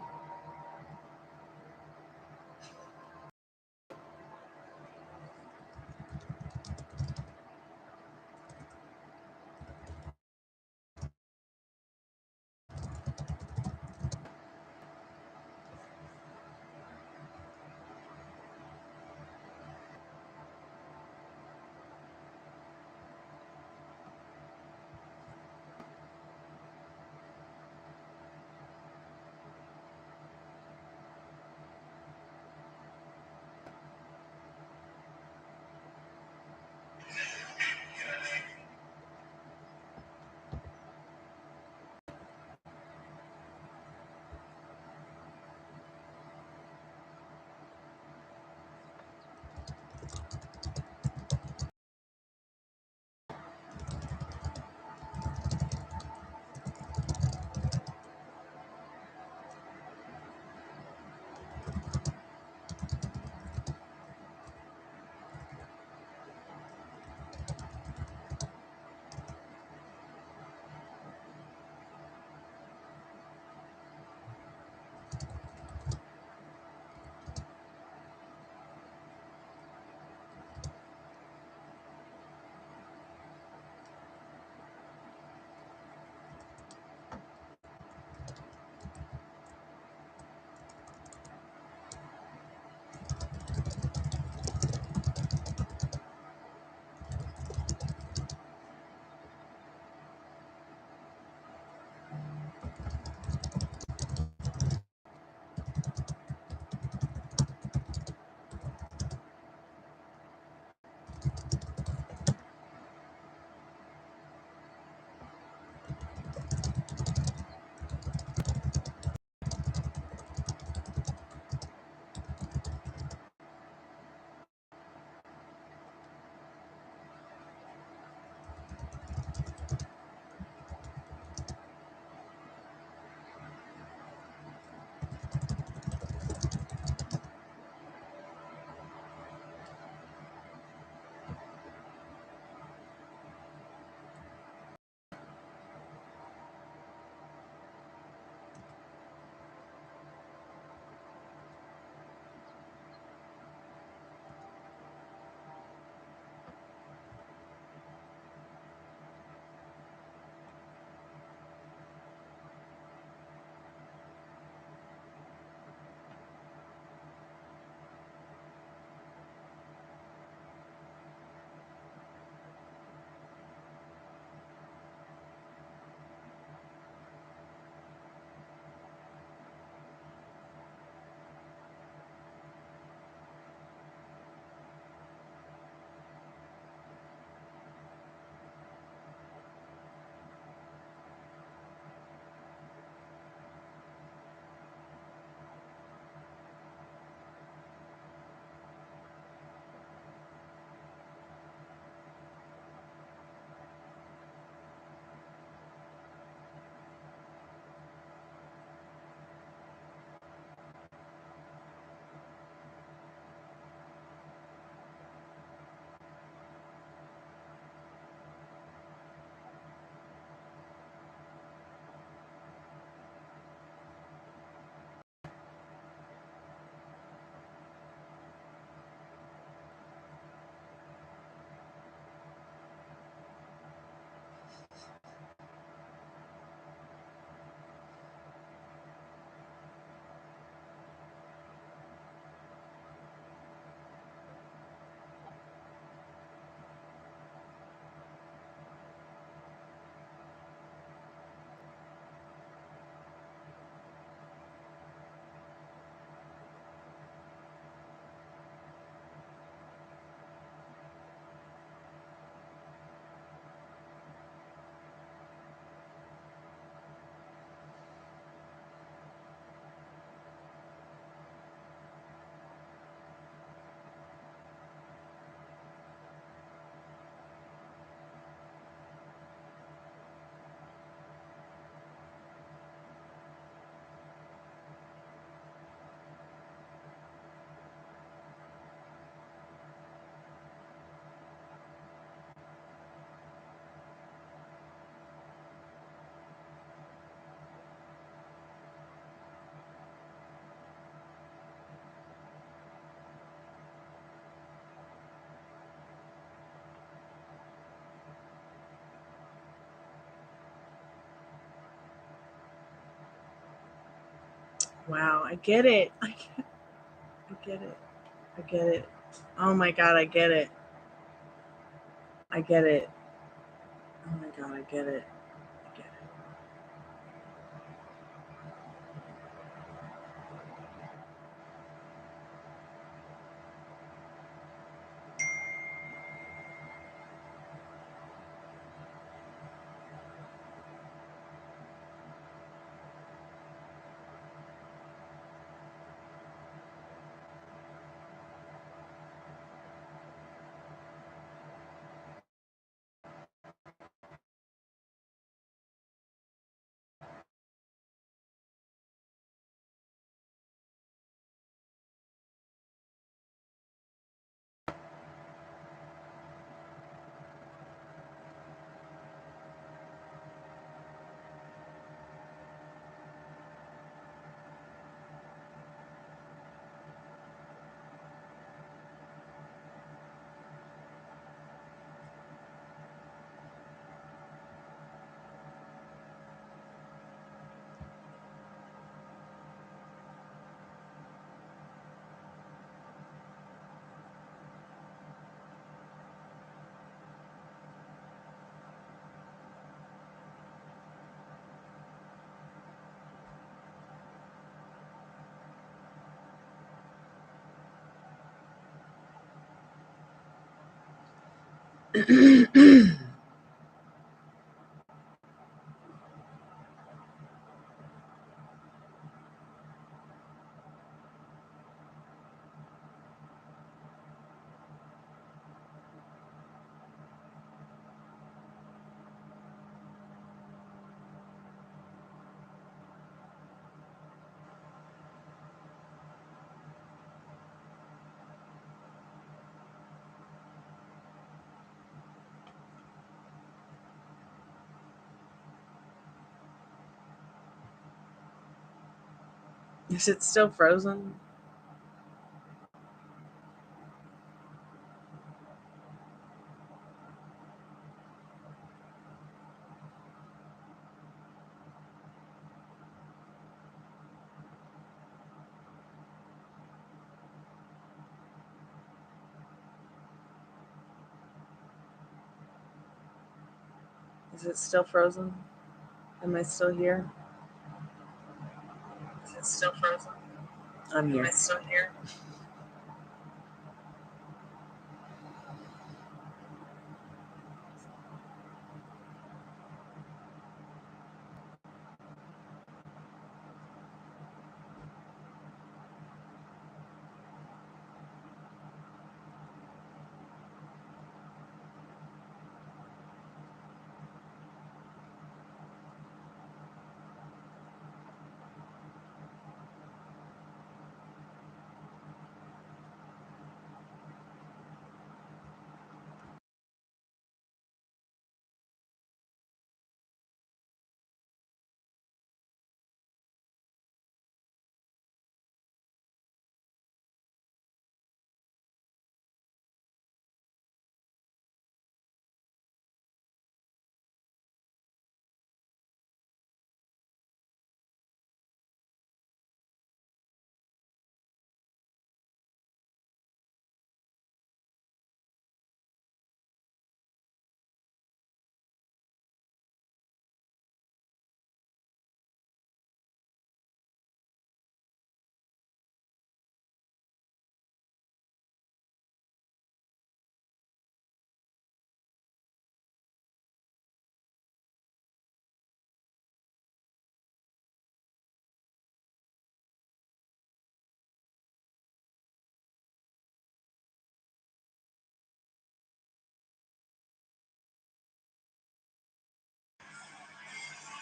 Wow, I get it. I get it. I get it. Oh my God, I get it. I get it. Oh my God, I get it. I get it. Is it still frozen? Is it still frozen? Am I still here? Is it still frozen? I'm here. Am I still here?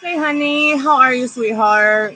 Hey, honey. How are you, sweetheart?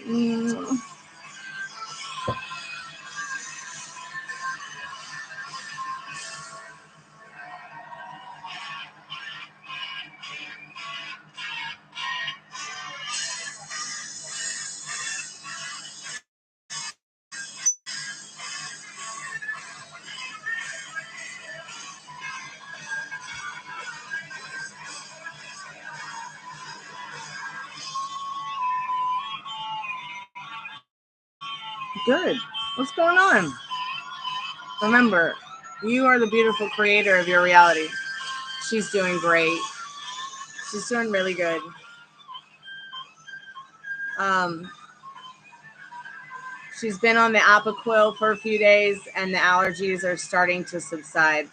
Good. What's going on? Remember, you are the beautiful creator of your reality. She's doing great. She's doing really good. She's been on the Apoquil for a few days, and the allergies are starting to subside.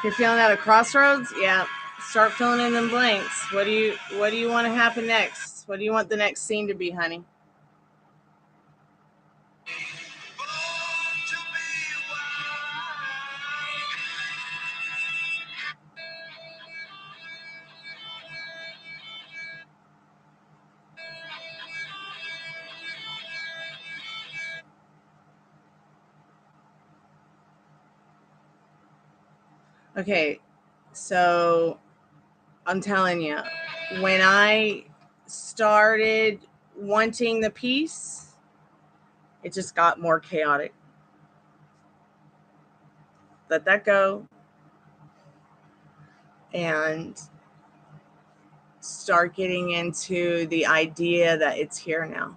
You're feeling at a crossroads? Yeah. Start filling in them blanks. What do you want to happen next? What do you want the next scene to be, honey? Okay, so I'm telling you, when I started wanting the peace, it just got more chaotic. Let that go and start getting into the idea that it's here now.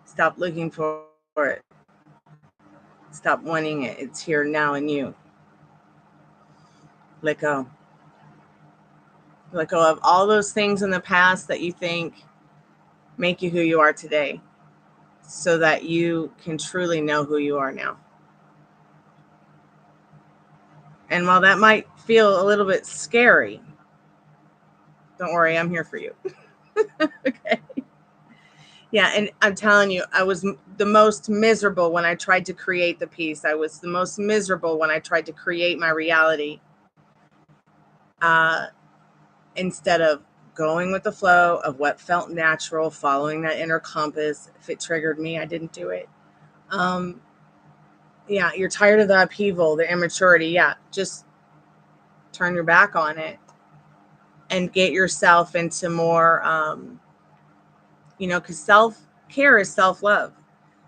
Stop looking for it. Stop wanting it. It's here now in you. Let go. Let go of all those things in the past that you think make you who you are today, so that you can truly know who you are now. And while that might feel a little bit scary, don't worry, I'm here for you. Okay. Yeah, and I'm telling you, I was the most miserable when I tried to create the peace. I was the most miserable when I tried to create my reality. Instead of going with the flow of what felt natural, following that inner compass. If it triggered me, I didn't do it. Yeah, you're tired of the upheaval, the immaturity. Yeah, just turn your back on it and get yourself into more, because self-care is self-love.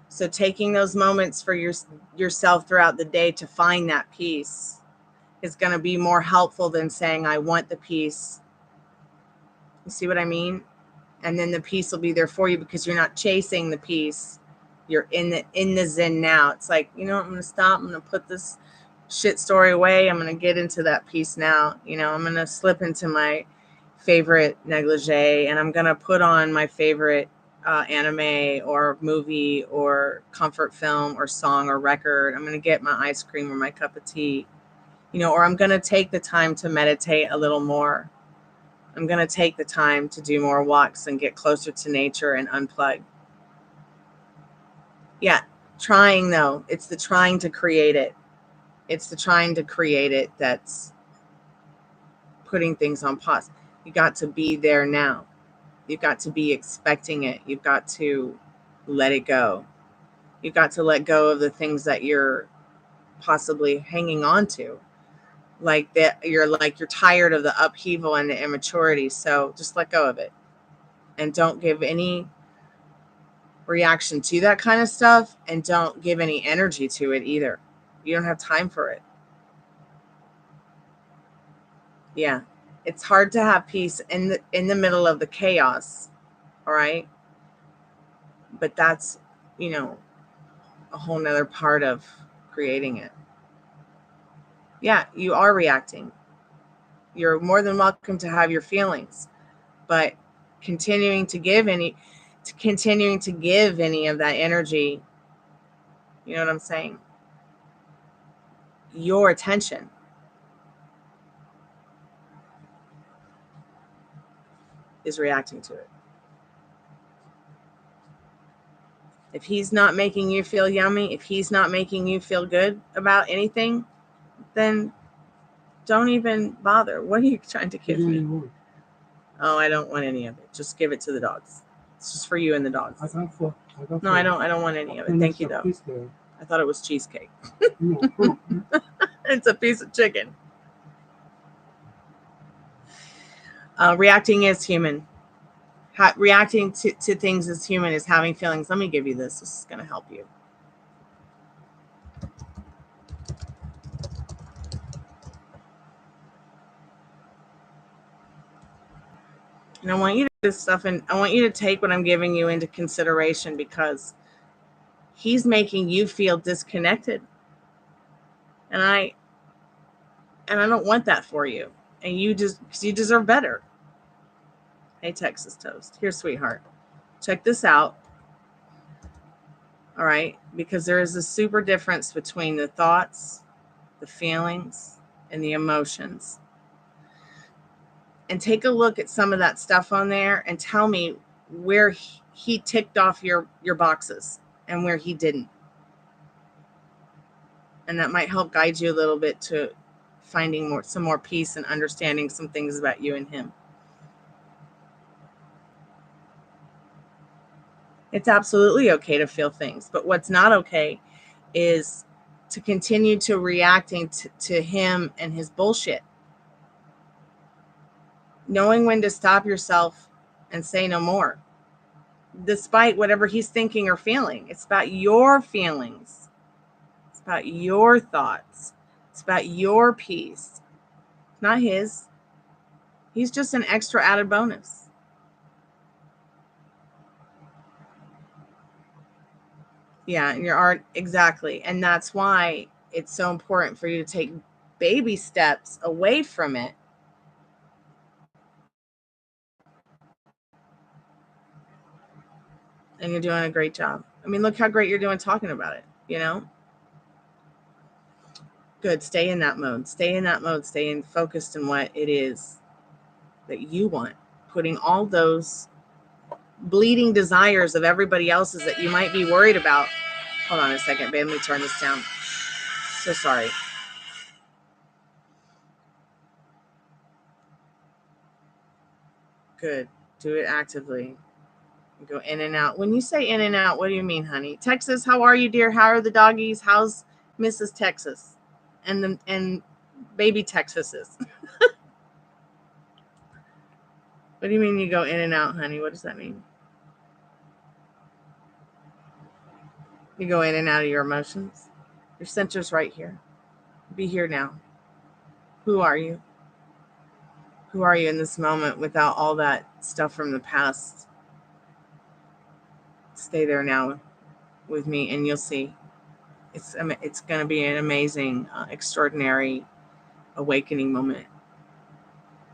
So taking those moments for yourself throughout the day to find that peace is going to be more helpful than saying, I want the peace. You see what I mean? And then the peace will be there for you because you're not chasing the peace. You're in the zen now. It's like, I'm going to stop. I'm going to put this shit story away. I'm going to get into that peace now. I'm going to slip into my favorite negligee, and I'm going to put on my favorite anime or movie or comfort film or song or record. I'm going to get my ice cream or my cup of tea, or I'm going to take the time to meditate a little more. I'm going to take the time to do more walks and get closer to nature and unplug. Yeah, trying though. It's the trying to create it. It's the trying to create it that's putting things on pause. You got to be there now. You've got to be expecting it. You've got to let it go. You've got to let go of the things that you're possibly hanging on to. Like that, you're tired of the upheaval and the immaturity. So just let go of it. And don't give any reaction to that kind of stuff, and don't give any energy to it either. You don't have time for it. Yeah. It's hard to have peace in the middle of the chaos. All right. But that's, a whole nother part of creating it. Yeah, you are reacting. You're more than welcome to have your feelings, but continuing to give any of that energy, you know what I'm saying? your attention. Is reacting to it. If he's not making you feel yummy, if he's not making you feel good about anything, then don't even bother. What are you trying to give me? Oh, I don't want any of it. Just give it to the dogs. It's just for you and the dogs. No, I don't want any of it. Thank you, though. I thought it was cheesecake. It's a piece of chicken. Reacting is human. Reacting to things as human is having feelings. Let me give you this. This is going to help you. And I want you to do this stuff, and I want you to take what I'm giving you into consideration, because he's making you feel disconnected. And I don't want that for you. And you deserve better. Hey, Texas Toast. Here, sweetheart. Check this out. All right. Because there is a super difference between the thoughts, the feelings, and the emotions. And take a look at some of that stuff on there and tell me where he ticked off your boxes and where he didn't. And that might help guide you a little bit to finding some more peace and understanding some things about you and him. It's absolutely okay to feel things, but what's not okay is to continue to reacting to him and his bullshit. Knowing when to stop yourself and say no more, despite whatever he's thinking or feeling. It's about your feelings. It's about your thoughts. It's about your peace, not his. He's just an extra added bonus. Yeah, and your art, exactly. And that's why it's so important for you to take baby steps away from it. And you're doing a great job. I mean, look how great you're doing talking about it, you know? Good. Stay in that mode. Stay in that mode. Stay in focused on what it is that you want. Putting all those bleeding desires of everybody else's that you might be worried about. Hold on a second, babe. Let me turn this down. So sorry. Good. Do it actively. Go in and out. When you say in and out, what do you mean, honey? Texas, how are you, dear? How are the doggies? How's Mrs. Texas? And baby Texases. What do you mean you go in and out, honey? What does that mean? You go in and out of your emotions. Your center's right here. Be here now. Who are you? Who are you in this moment without all that stuff from the past? Stay there now with me, and you'll see. It's going to be an amazing, extraordinary awakening moment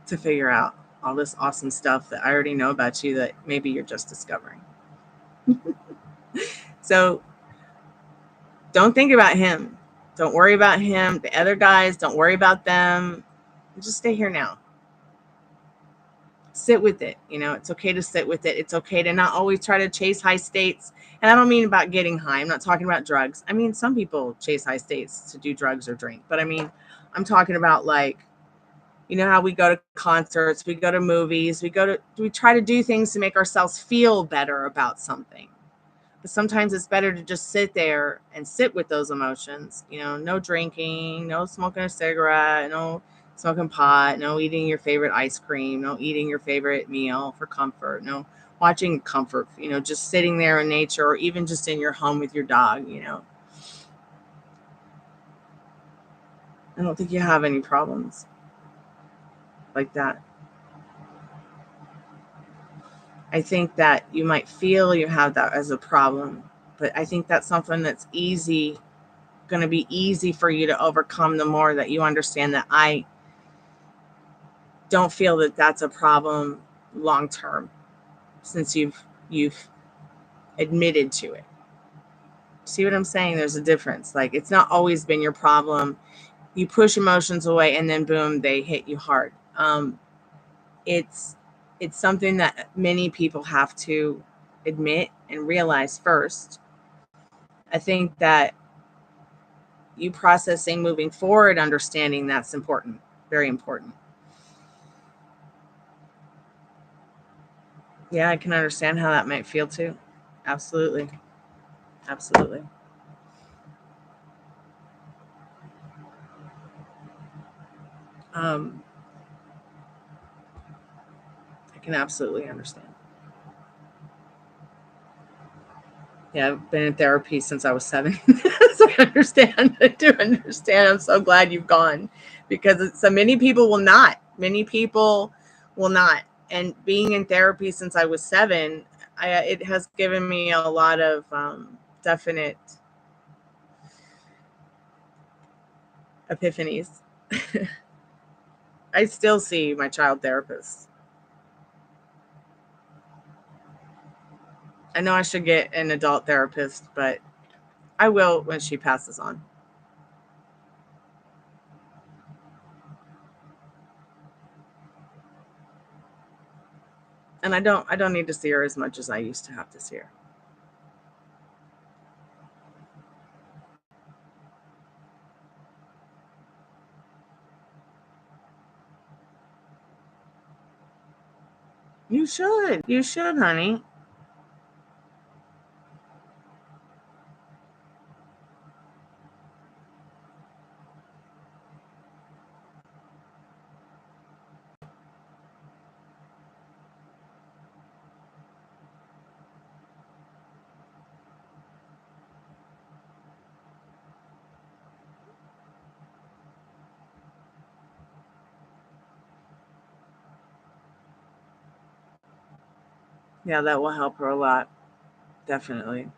to figure out all this awesome stuff that I already know about you that maybe you're just discovering. So don't think about him. Don't worry about him. The other guys, don't worry about them. Just stay here now. Sit with it. You know, it's okay to sit with it. It's okay to not always try to chase high states. And I don't mean about getting high. I'm not talking about drugs. I mean, some people chase high states to do drugs or drink. But I mean, I'm talking about, like, you know how we go to concerts, we go to movies, we try to do things to make ourselves feel better about something. But sometimes it's better to just sit there and sit with those emotions. You know, no drinking, no smoking a cigarette, no smoking pot, no eating your favorite ice cream, no eating your favorite meal for comfort, no watching comfort, you know, just sitting there in nature, or even just in your home with your dog, you know. I don't think you have any problems like that. I think that you might feel you have that as a problem, but I think that's something that's going to be easy for you to overcome the more that you understand that I don't feel that that's a problem long term, since you've admitted to it. See what I'm saying? There's a difference. Like, it's not always been your problem. you push emotions away and then boom, they hit you hard. It's something that many people have to admit and realize first. I think that you processing moving forward, understanding that's important, very important. Yeah, I can understand how that might feel too. Absolutely. Absolutely. I can absolutely understand. Yeah, I've been in therapy since I was 7. So I understand. I do understand. I'm so glad you've gone, because so many people will not. Many people will not. And being in therapy since I was 7, it has given me a lot of definite epiphanies. I still see my child therapist. I know I should get an adult therapist, but I will when she passes on. And I don't need to see her as much as I used to have to see her. You should. You should, honey. Yeah, that will help her a lot. Definitely.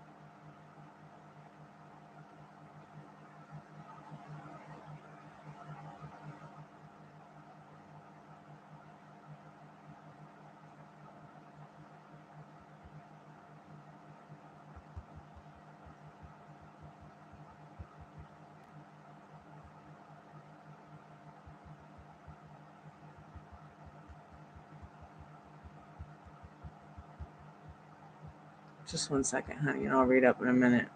Just one second, honey, and I'll read up in a minute.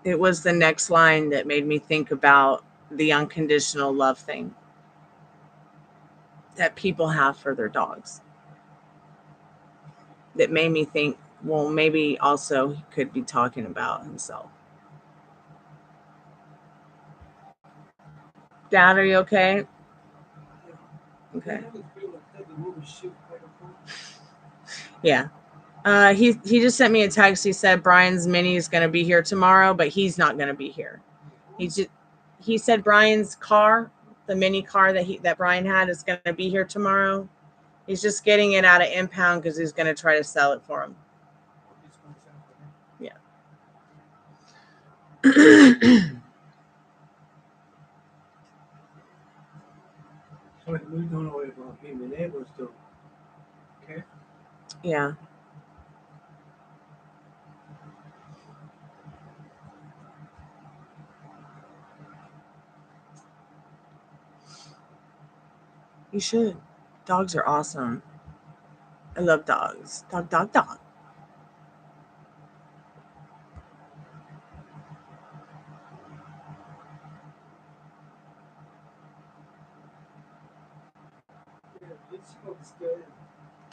It was the next line that made me think about the unconditional love thing that people have for their dogs. That made me think, well, maybe also he could be talking about himself. Dad, are you okay? Okay. Yeah. He just sent me a text. He said Brian's mini is going to be here tomorrow, but he's not going to be here. He said Brian's car, the mini car that Brian had, is going to be here tomorrow. He's just getting it out of impound because he's going to try to sell it for him. Yeah. So we don't know about him and able to. Okay. Yeah. You should. Dogs are awesome. I love dogs. Dog, dog, dog.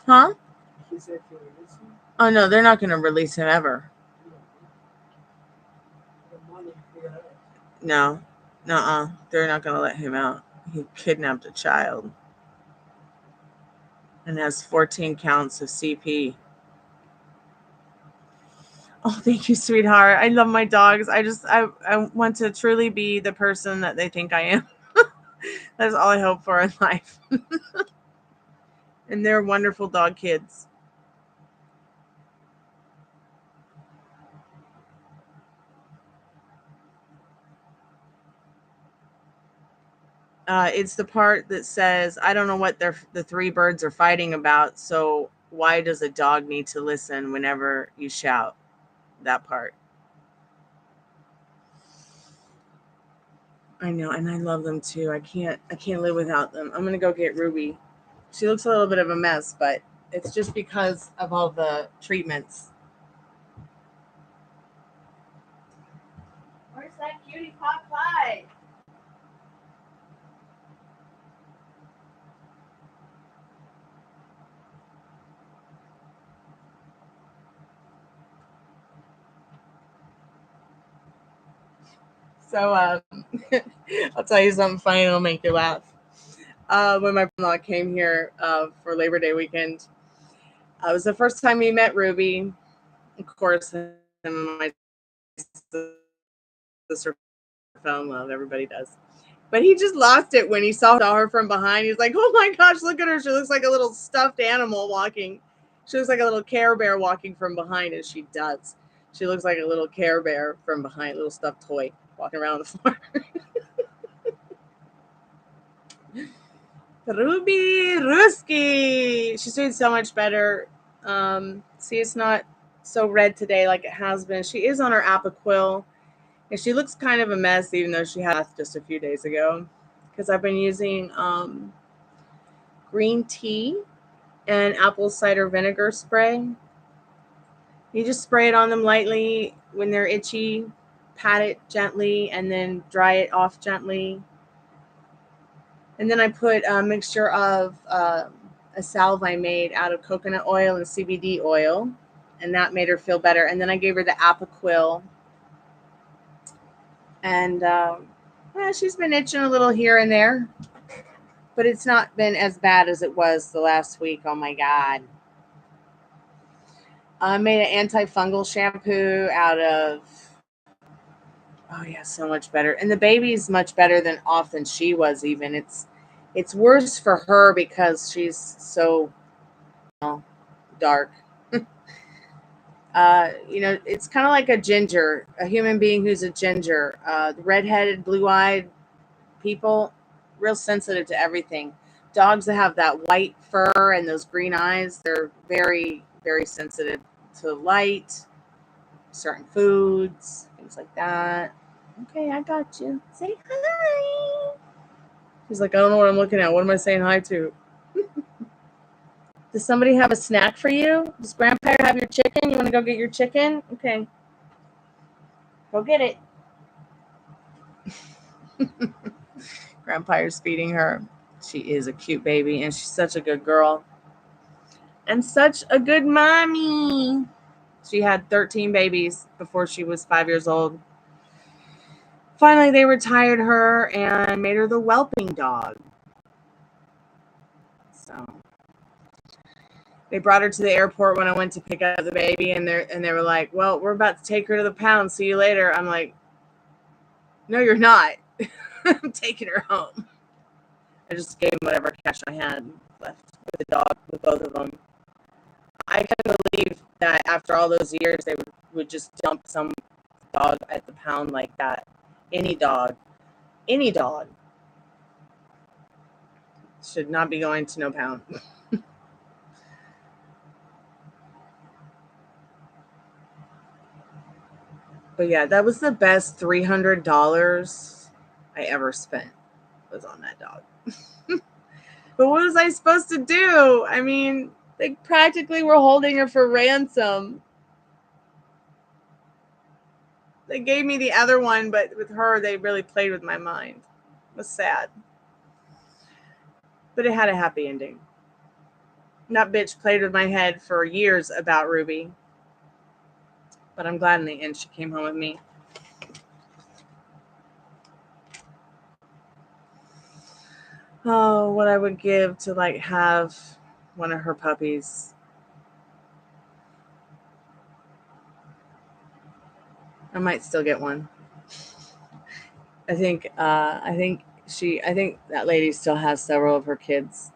Huh? Oh, no, they're not going to release him ever. No. Nuh-uh. They're not going to let him out. He kidnapped a child and has 14 counts of CP. Oh, thank you, sweetheart. I love my dogs. I want to truly be the person that they think I am. That's all I hope for in life. And they're wonderful dog kids. It's the part that says, I don't know what the three birds are fighting about, so why does a dog need to listen whenever you shout? That part. I know, and I love them too. I can't live without them. I'm gonna go get Ruby. She looks a little bit of a mess, but it's just because of all the treatments. Where's that cutie pot pie? So I'll tell you something funny that'll make you laugh. When my brother-in-law came here for Labor Day weekend, it was the first time he met Ruby. Of course, him and my sister fell in love. Everybody does. But he just lost it when he saw her from behind. He's like, oh my gosh, look at her. She looks like a little stuffed animal walking. She looks like a little Care Bear walking from behind, and she does. She looks like a little Care Bear from behind, a little stuffed toy walking around the floor. Ruby Ruski. She's doing so much better. See, it's not so red today like it has been. She is on her Apoquil, and she looks kind of a mess, even though she had just a few days ago. Because I've been using green tea and apple cider vinegar spray. You just spray it on them lightly when they're itchy, pat it gently, and then dry it off gently. And then I put a mixture of a salve I made out of coconut oil and CBD oil, and that made her feel better. And then I gave her the Apoquil, and she's been itching a little here and there, but it's not been as bad as it was the last week. Oh my God. I made an antifungal shampoo out of, oh yeah, so much better. And the baby's much better than off than she was even. It's worse for her because she's so dark. It's kind of like a ginger, a human being who's a ginger. Redheaded, blue-eyed people, real sensitive to everything. Dogs that have that white fur and those green eyes, they're very, very sensitive to light, certain foods, things like that. Okay, I got you. Say hi. She's like, I don't know what I'm looking at. What am I saying hi to? Does somebody have a snack for you? Does Grandpa have your chicken? You want to go get your chicken? Okay. Go get it. Grandpa's feeding her. She is a cute baby, and she's such a good girl. And such a good mommy. She had 13 babies before she was 5 years old. Finally, they retired her and made her the whelping dog. So they brought her to the airport when I went to pick up the baby, and they were like, well, we're about to take her to the pound. See you later. I'm like, no, you're not. I'm taking her home. I just gave them whatever cash I had left with the dog, with both of them. I couldn't believe that after all those years, they would just dump some dog at the pound like that. Any dog should not be going to no pound. But yeah, that was the best $300 I ever spent, was on that dog. But what was I supposed to do? I mean, they practically were holding her for ransom. They gave me the other one, but with her, they really played with my mind. It was sad. But it had a happy ending. That bitch played with my head for years about Ruby. But I'm glad in the end she came home with me. Oh, what I would give to like have one of her puppies. I might still get one. I think that lady still has several of her kids.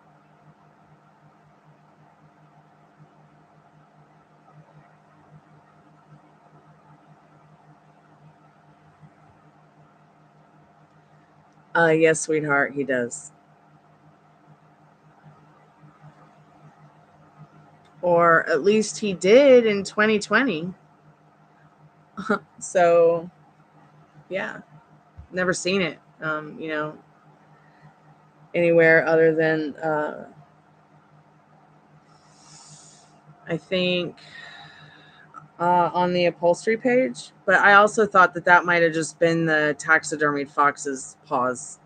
Yes, sweetheart, he does. Or at least he did in 2020. So, yeah, never seen it, anywhere other than, I think, on the upholstery page. But I also thought that might have just been the taxidermied fox's paws.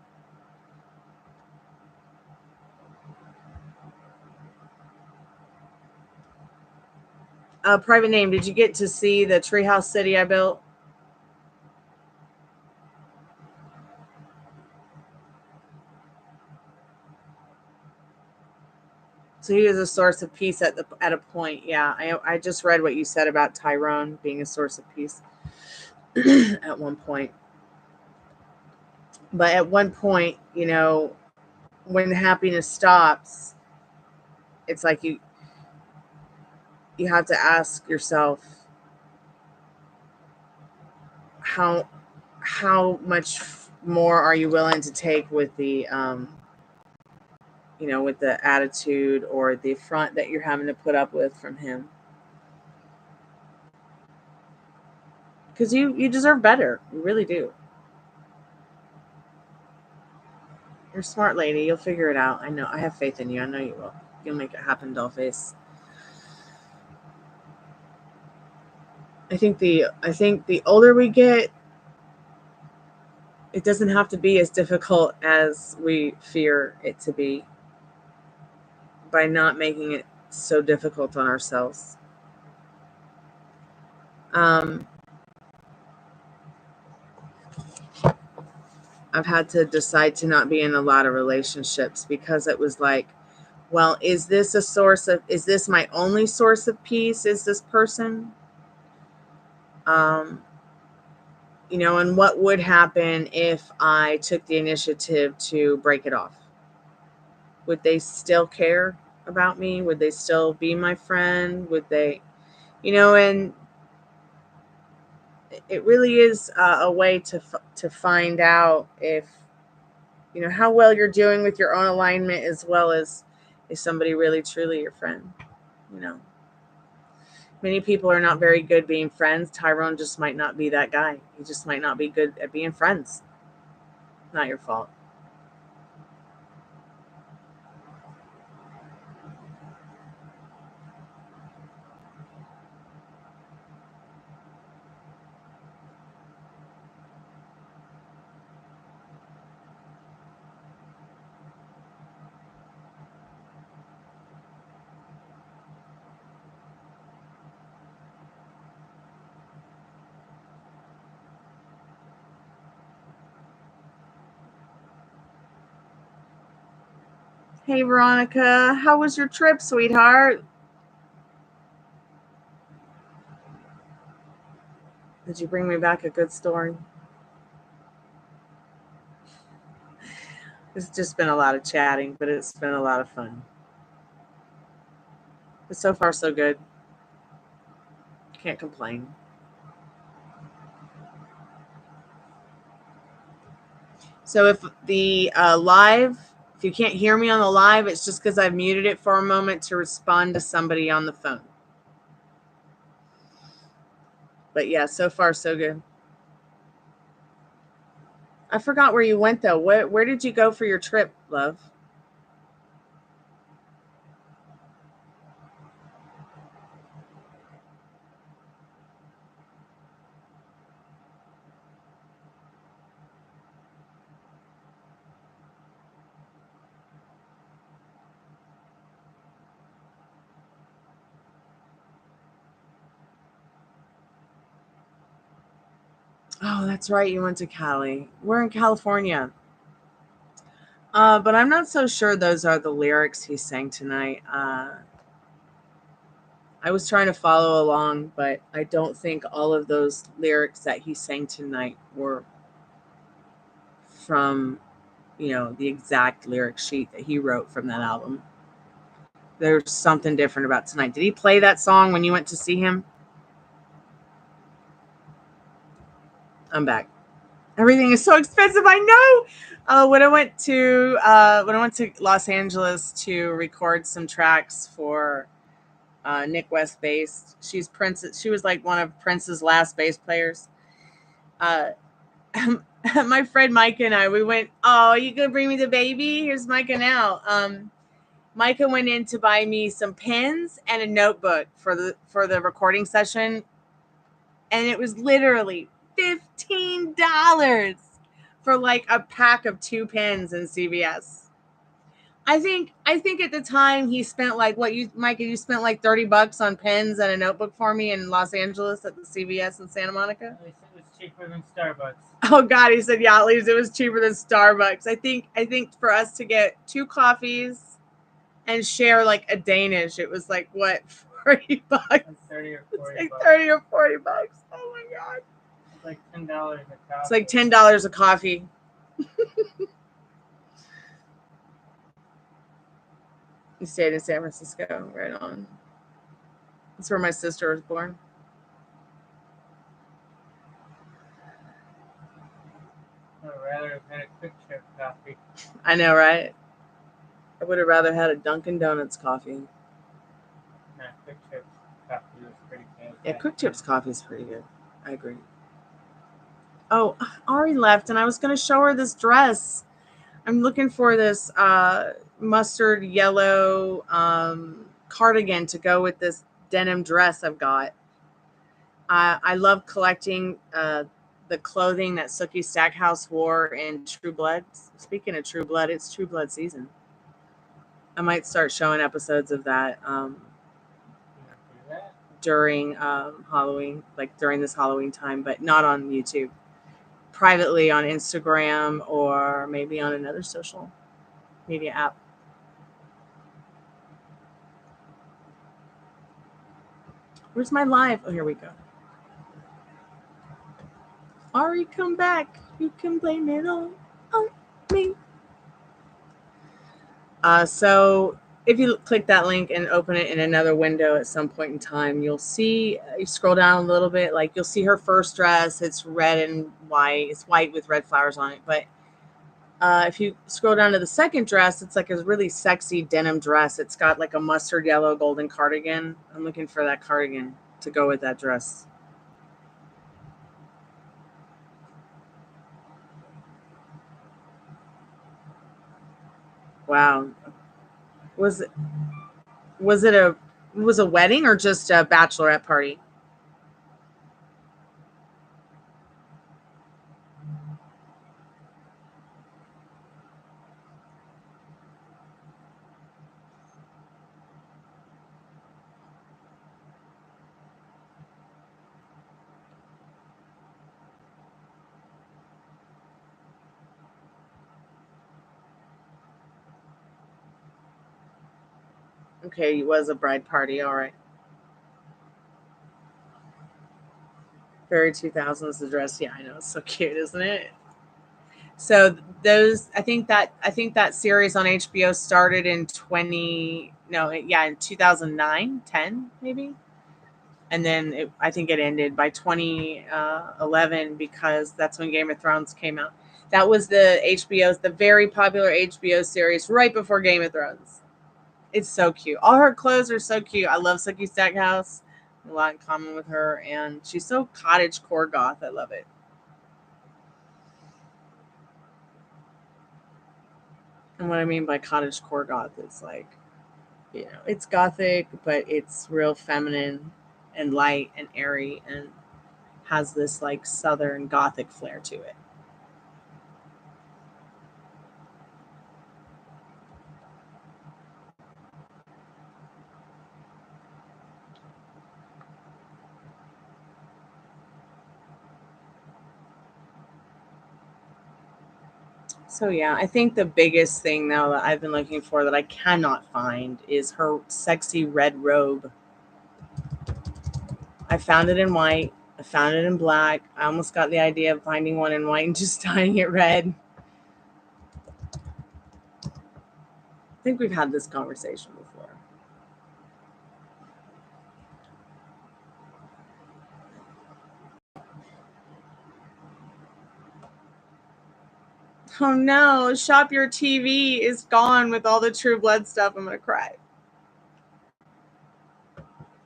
Private name, did you get to see the treehouse city I built? So he was a source of peace at a point. Yeah, I just read what you said about Tyrone being a source of peace at one point. But at one point, when happiness stops, it's like you have to ask yourself how much more are you willing to take with the with the attitude or the affront that you're having to put up with from him. Because you deserve better. You really do. You're a smart lady. You'll figure it out. I know. I have faith in you. I know you will. You'll make it happen, dollface. I think the older we get, it doesn't have to be as difficult as we fear it to be by not making it so difficult on ourselves. I've had to decide to not be in a lot of relationships because it was like, well, is this my only source of peace? Is this person? And what would happen if I took the initiative to break it off? Would they still care about me? Would they still be my friend? Would they, and it really is a way to find out if, how well you're doing with your own alignment, as well as is somebody really truly your friend. Many people are not very good being friends. Tyrone just might not be that guy. He just might not be good at being friends. Not your fault. Hey, Veronica, how was your trip, sweetheart? Did you bring me back a good story? It's just been a lot of chatting, but it's been a lot of fun. But so far, so good. Can't complain. So if the if you can't hear me on the live, it's just because I've muted it for a moment to respond to somebody on the phone. But yeah, so far, so good. I forgot where you went, though. Where did you go for your trip, love? Oh, that's right. You went to Cali. We're in California. But I'm not so sure those are the lyrics he sang tonight. I was trying to follow along, but I don't think all of those lyrics that he sang tonight were from, the exact lyric sheet that he wrote from that album. There's something different about tonight. Did he play that song when you went to see him? I'm back. Everything is so expensive. I know. When I went to Los Angeles to record some tracks for Nick West bass, she's Prince's. She was like one of Prince's last bass players. My friend Micah and I, we went. Oh, you gonna bring me the baby? Here's Micah now. Micah went in to buy me some pens and a notebook for the recording session, and it was literally $15 for like a pack of 2 pens in CVS. I think at the time he spent like what you, Micah, you spent like $30 on pens and a notebook for me in Los Angeles at the CVS in Santa Monica. At least it was cheaper than Starbucks. Oh God, he said, yeah, at least it was cheaper than Starbucks. I think for us to get 2 coffees and share like a Danish, it was like what, $40? Like 30 or 40 It's like bucks. 30 or 40 bucks. Oh my God. It's like $10 a coffee. It's like $10 a coffee. You stayed in San Francisco, right on. That's where my sister was born. I'd rather have had a quick trip coffee. I know, right? I would have rather had a Dunkin' Donuts coffee. Nah, quick trip coffee was pretty good. Yeah, Quick Trip's coffee is pretty good. I agree. Oh, Ari left, and I was going to show her this dress. I'm looking for this mustard yellow cardigan to go with this denim dress I've got. I love collecting the clothing that Sookie Stackhouse wore in True Blood. Speaking of True Blood, it's True Blood season. I might start showing episodes of that during Halloween, like during this Halloween time, but not on YouTube. Privately on Instagram or maybe on another social media app. Where's my live? Oh, here we go. Ari, come back. You can blame it all on me. So if you click that link and open it in another window at some point in time, you'll see, you scroll down a little bit, like you'll see her first dress. It's red and white. It's white with red flowers on it. But if you scroll down to the second dress, it's like a really sexy denim dress. It's got like a mustard yellow golden cardigan. I'm looking for that cardigan to go with that dress. Wow. Was it a wedding or just a bachelorette party? Okay, it was a bride party. All right. Very 2000s dress. Yeah, I know. It's so cute, isn't it? So those, I think that series on HBO started in 2009, 10 maybe. And then I think it ended by 2011 because that's when Game of Thrones came out. That was the very popular HBO series right before Game of Thrones. It's so cute. All her clothes are so cute. I love Sookie Stackhouse. A lot in common with her. And she's so cottagecore goth. I love it. And what I mean by cottagecore goth is like, it's gothic, but it's real feminine and light and airy and has this like southern gothic flair to it. So yeah, I think the biggest thing now that I've been looking for that I cannot find is her sexy red robe. I found it in white. I found it in black. I almost got the idea of finding one in white and just dyeing it red. I think we've had this conversation before. Oh no, Shop Your TV is gone with all the True Blood stuff. I'm gonna cry.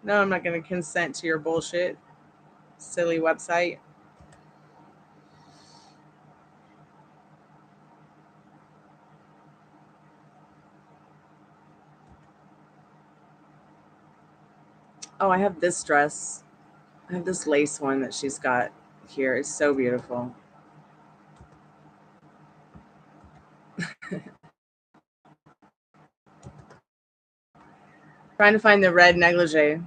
No, I'm not gonna consent to your bullshit. Silly website. Oh, I have this dress. I have this lace one that she's got here. It's so beautiful. Trying to find the red negligee.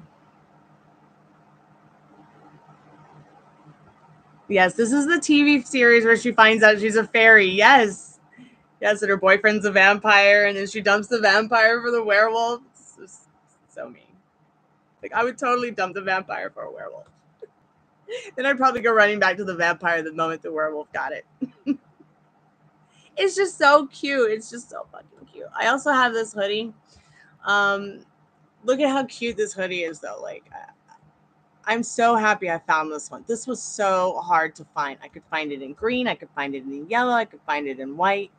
Yes, this is the TV series where she finds out she's a fairy. Yes. Yes, and her boyfriend's a vampire, and then she dumps the vampire for the werewolf. It's just so mean. Like, I would totally dump the vampire for a werewolf. Then I'd probably go running back to the vampire the moment the werewolf got it. It's just so cute. It's just so fucking cute. I also have this hoodie. Look at how cute this hoodie is, though. Like, I'm so happy I found this one. This was so hard to find. I could find it in green. I could find it in yellow. I could find it in white.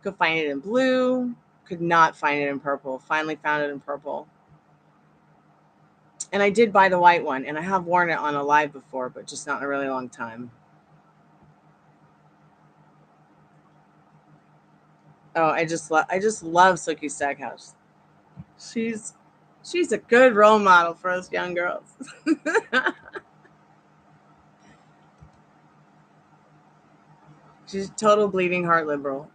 Could find it in blue. Could not find it in purple. Finally found it in purple. And I did buy the white one, and I have worn it on a live before, but just not in a really long time. Oh, I just love Sookie Stackhouse. She's a good role model for us young girls. She's a total bleeding heart liberal.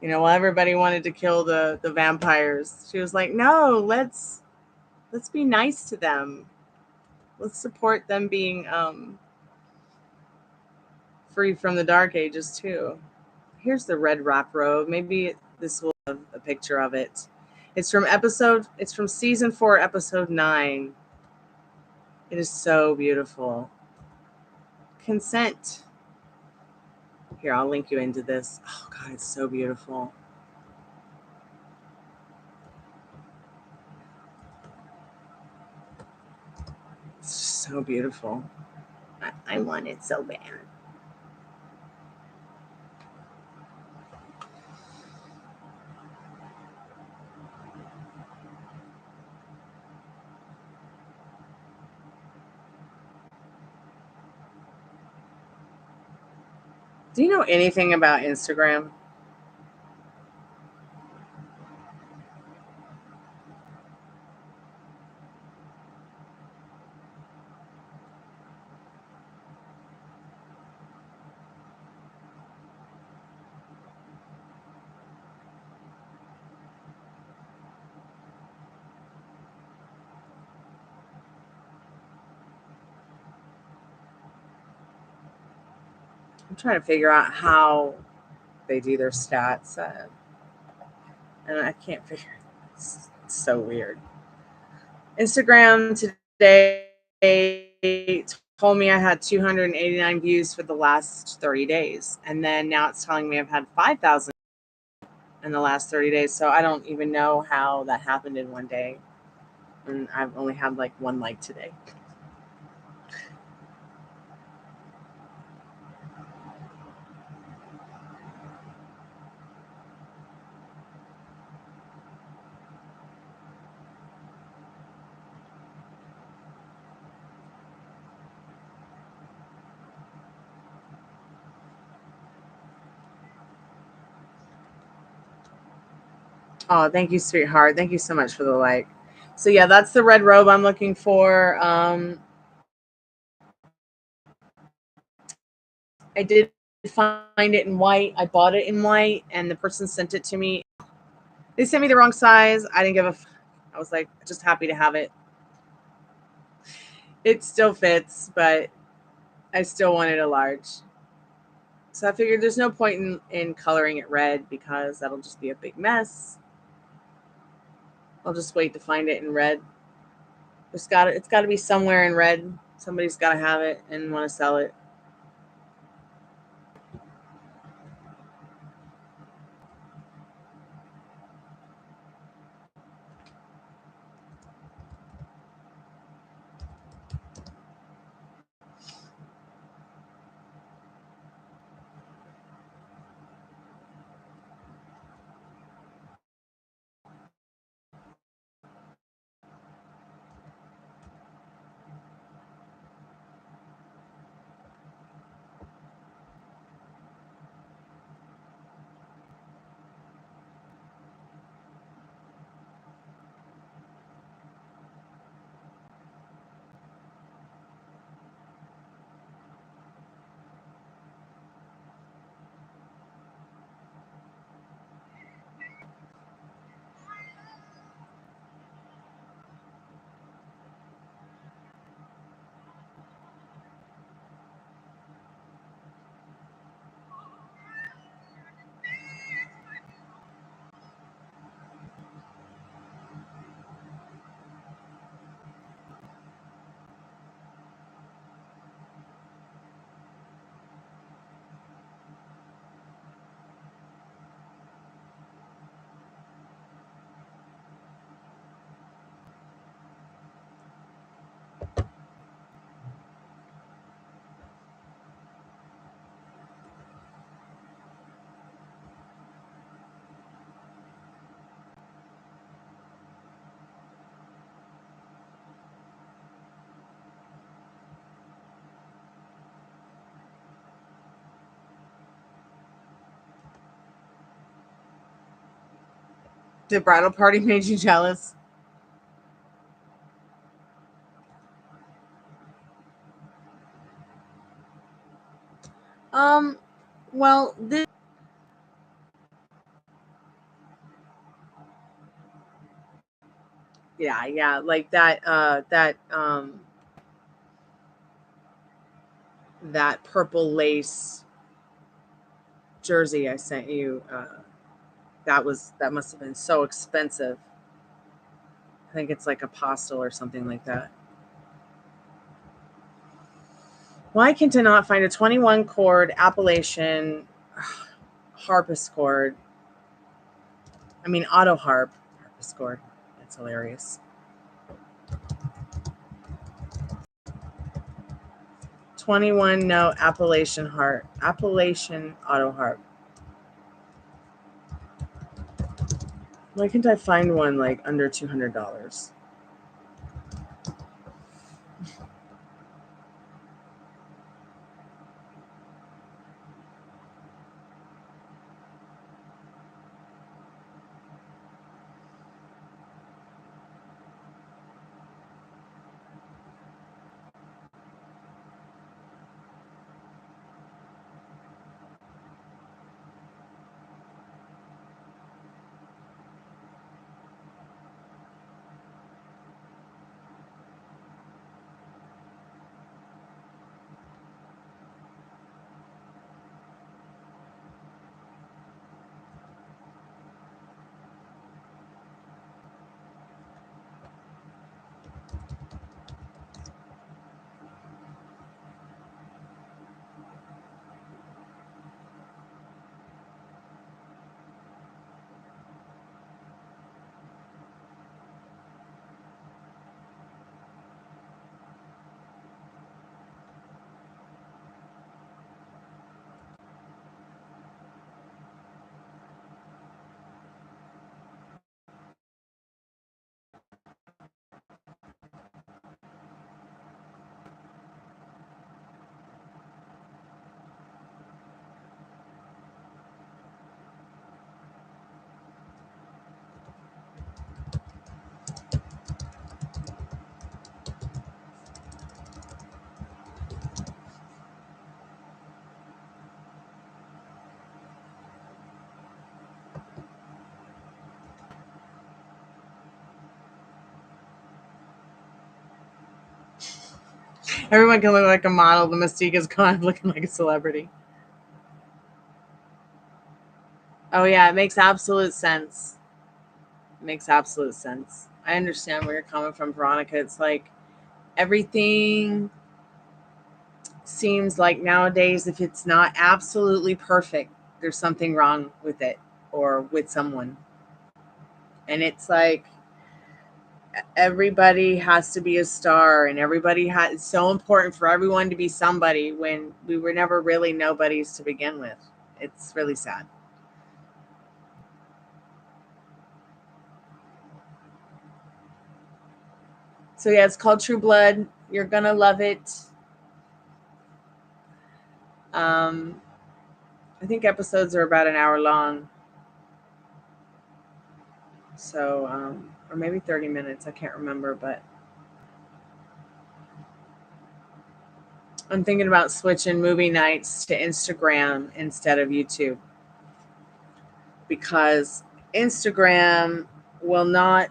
You know, while everybody wanted to kill the vampires, she was like, no, let's be nice to them. Let's support them being free from the dark ages too. Here's the red wrap robe. Maybe this will have a picture of it. It's from season 4, episode 9. It is so beautiful. Consent. Here, I'll link you into this. Oh God, it's so beautiful. It's so beautiful. I want it so bad. Do you know anything about Instagram? I'm trying to figure out how they do their stats. And I can't figure it. It's so weird. Instagram today told me I had 289 views for the last 30 days. And then now it's telling me I've had 5,000 in the last 30 days. So I don't even know how that happened in one day. And I've only had like one like today. Oh, thank you, sweetheart. Thank you so much for the like. So yeah, that's the red robe I'm looking for. I did find it in white. I bought it in white, and the person sent it to me. They sent me the wrong size. I didn't give a. I was like, just happy to have it. It still fits, but I still wanted a large. So I figured there's no point in coloring it red because that'll just be a big mess. I'll just wait to find it in red. It's got to be somewhere in red. Somebody's got to have it and want to sell it. The bridal party made you jealous? Well, this. Yeah, like that, that purple lace jersey I sent you, that must have been so expensive. I think it's like Apostle or something like that. Why can't I not find a 21 chord Appalachian harpsichord? I mean, auto harpsichord. That's hilarious. 21 note Appalachian auto harp. Why can't I find one like under $200? Everyone can look like a model. The mystique is gone, looking like a celebrity. Oh yeah, it makes absolute sense. It makes absolute sense. I understand where you're coming from, Veronica. It's like everything seems like nowadays, if it's not absolutely perfect, there's something wrong with it or with someone. And it's like everybody has to be a star, and it's so important for everyone to be somebody when we were never really nobodies to begin with. It's really sad. So yeah, it's called True Blood. You're gonna love it. I think episodes are about an hour long. So, or maybe 30 minutes. I can't remember, but I'm thinking about switching movie nights to Instagram instead of YouTube, because Instagram will not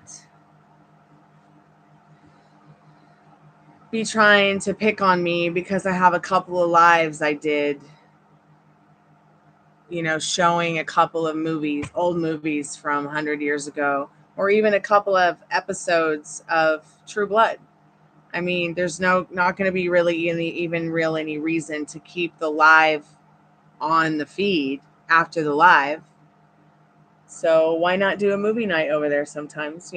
be trying to pick on me because I have a couple of lives I did, showing a couple of movies, old movies from 100 years ago, or even a couple of episodes of True Blood. I mean, there's not going to be really any reason to keep the live on the feed after the live. So why not do a movie night over there sometimes,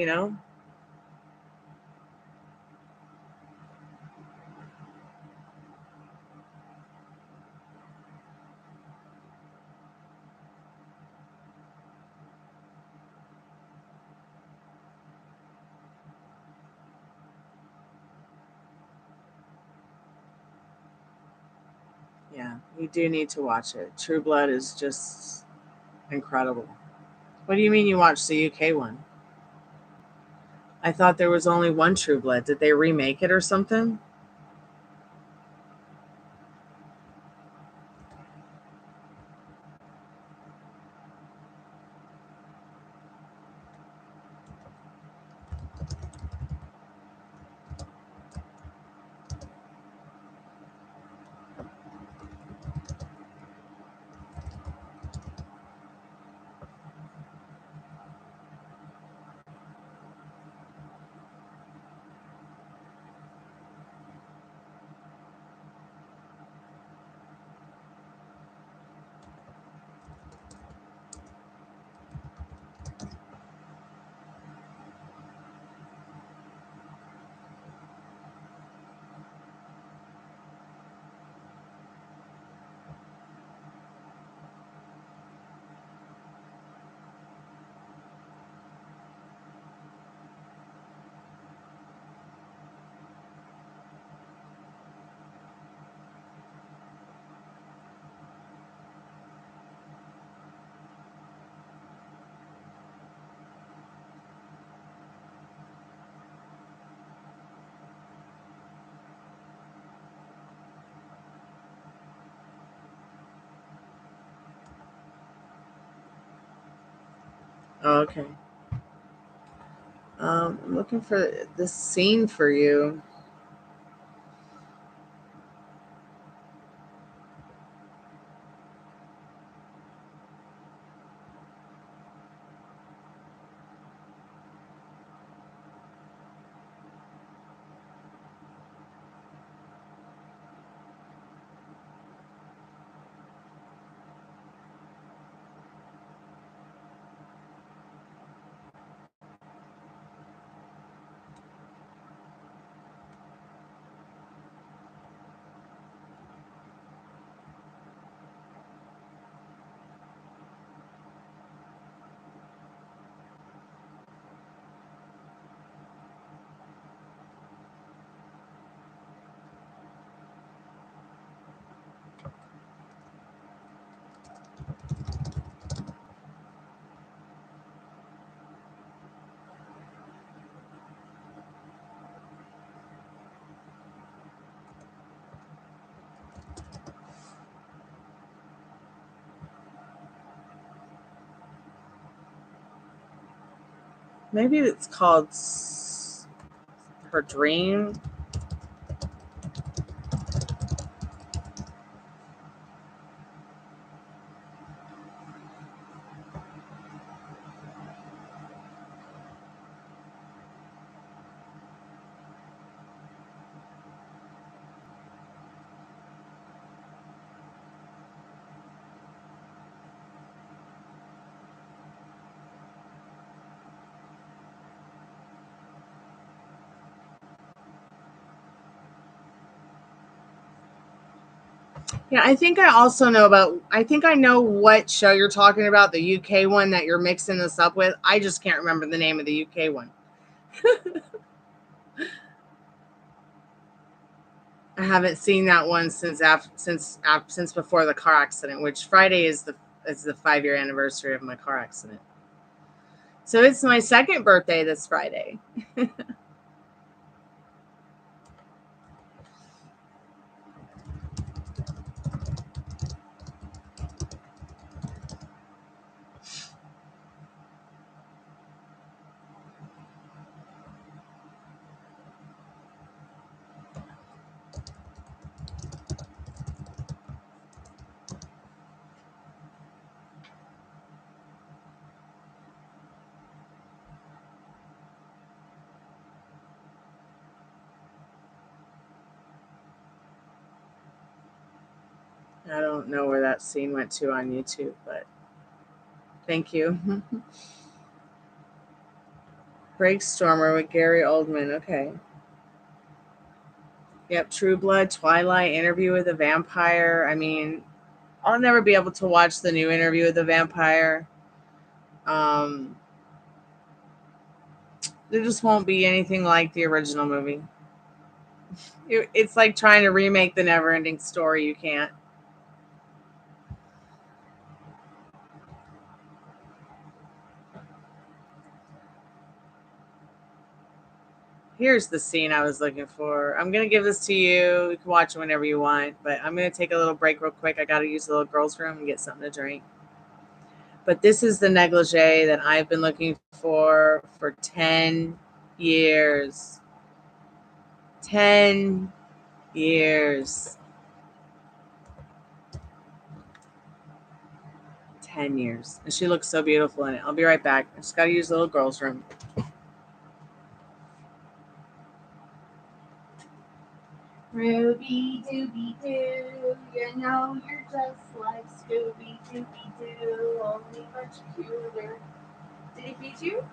Yeah, you do need to watch it. True Blood is just incredible. What do you mean you watched the UK one? I thought there was only one True Blood. Did they remake it or something? Oh, okay. I'm looking for this scene for you. Maybe it's called Her Dream. Yeah, I think I also know about, I think I know what show you're talking about, the UK one that you're mixing this up with. I just can't remember the name of the UK one. I haven't seen that one since before the car accident, which Friday is the 5-year anniversary of my car accident. So it's my second birthday this Friday. I don't know where that scene went to on YouTube, but thank you. Breakstormer with Gary Oldman. Okay. Yep. True Blood, Twilight, Interview with a Vampire. I mean, I'll never be able to watch the new Interview with the Vampire. There just won't be anything like the original movie. It's like trying to remake the Never-Ending Story. You can't. Here's the scene I was looking for. I'm going to give this to you. You can watch it whenever you want, but I'm going to take a little break real quick. I got to use the little girl's room and get something to drink. But this is the negligee that I've been looking for 10 years. 10 years. 10 years. And she looks so beautiful in it. I'll be right back. I just got to use the little girl's room. Ruby Dooby Doo, you know you're just like Scooby Dooby Doo, only much cuter. Did he feed you?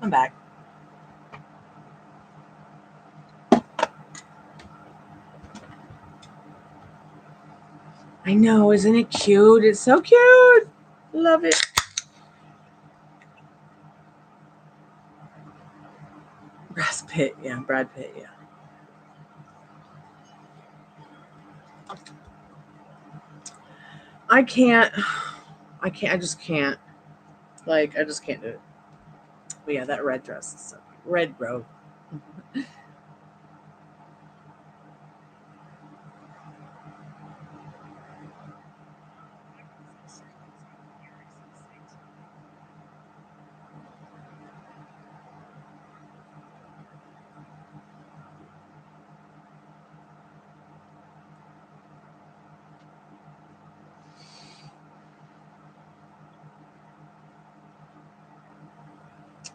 I'm back. I know, isn't it cute? It's so cute. Love it. Brad Pitt, yeah, Brad Pitt, yeah. I just can't. Like, I just can't do it. But yeah, that red dress is so cute. Red robe.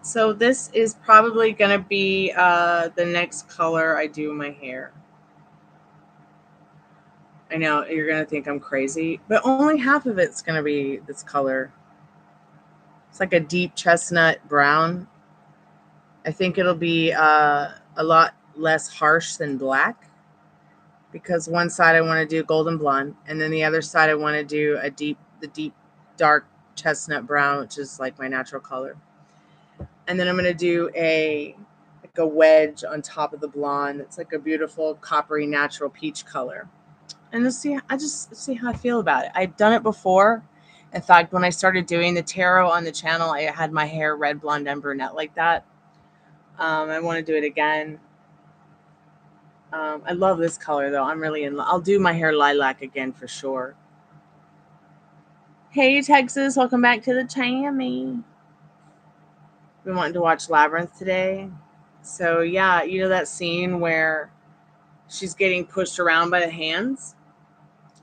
So this is probably going to be the next color I do my hair. I know you're going to think I'm crazy, but only half of it's going to be this color. It's like a deep chestnut brown. I think it'll be a lot less harsh than black, because one side I want to do golden blonde, and then the other side I want to do the deep dark chestnut brown, which is like my natural color. And then I'm going to do a wedge on top of the blonde. It's like a beautiful coppery natural peach color. And just see how I feel about it. I've done it before. In fact, when I started doing the tarot on the channel, I had my hair red, blonde, and brunette like that. I want to do it again. I love this color though. I'm really in love. I'll do my hair lilac again for sure. Hey Texas, welcome back to the Tammy. We wanted to watch Labyrinth today. So yeah, you know that scene where she's getting pushed around by the hands?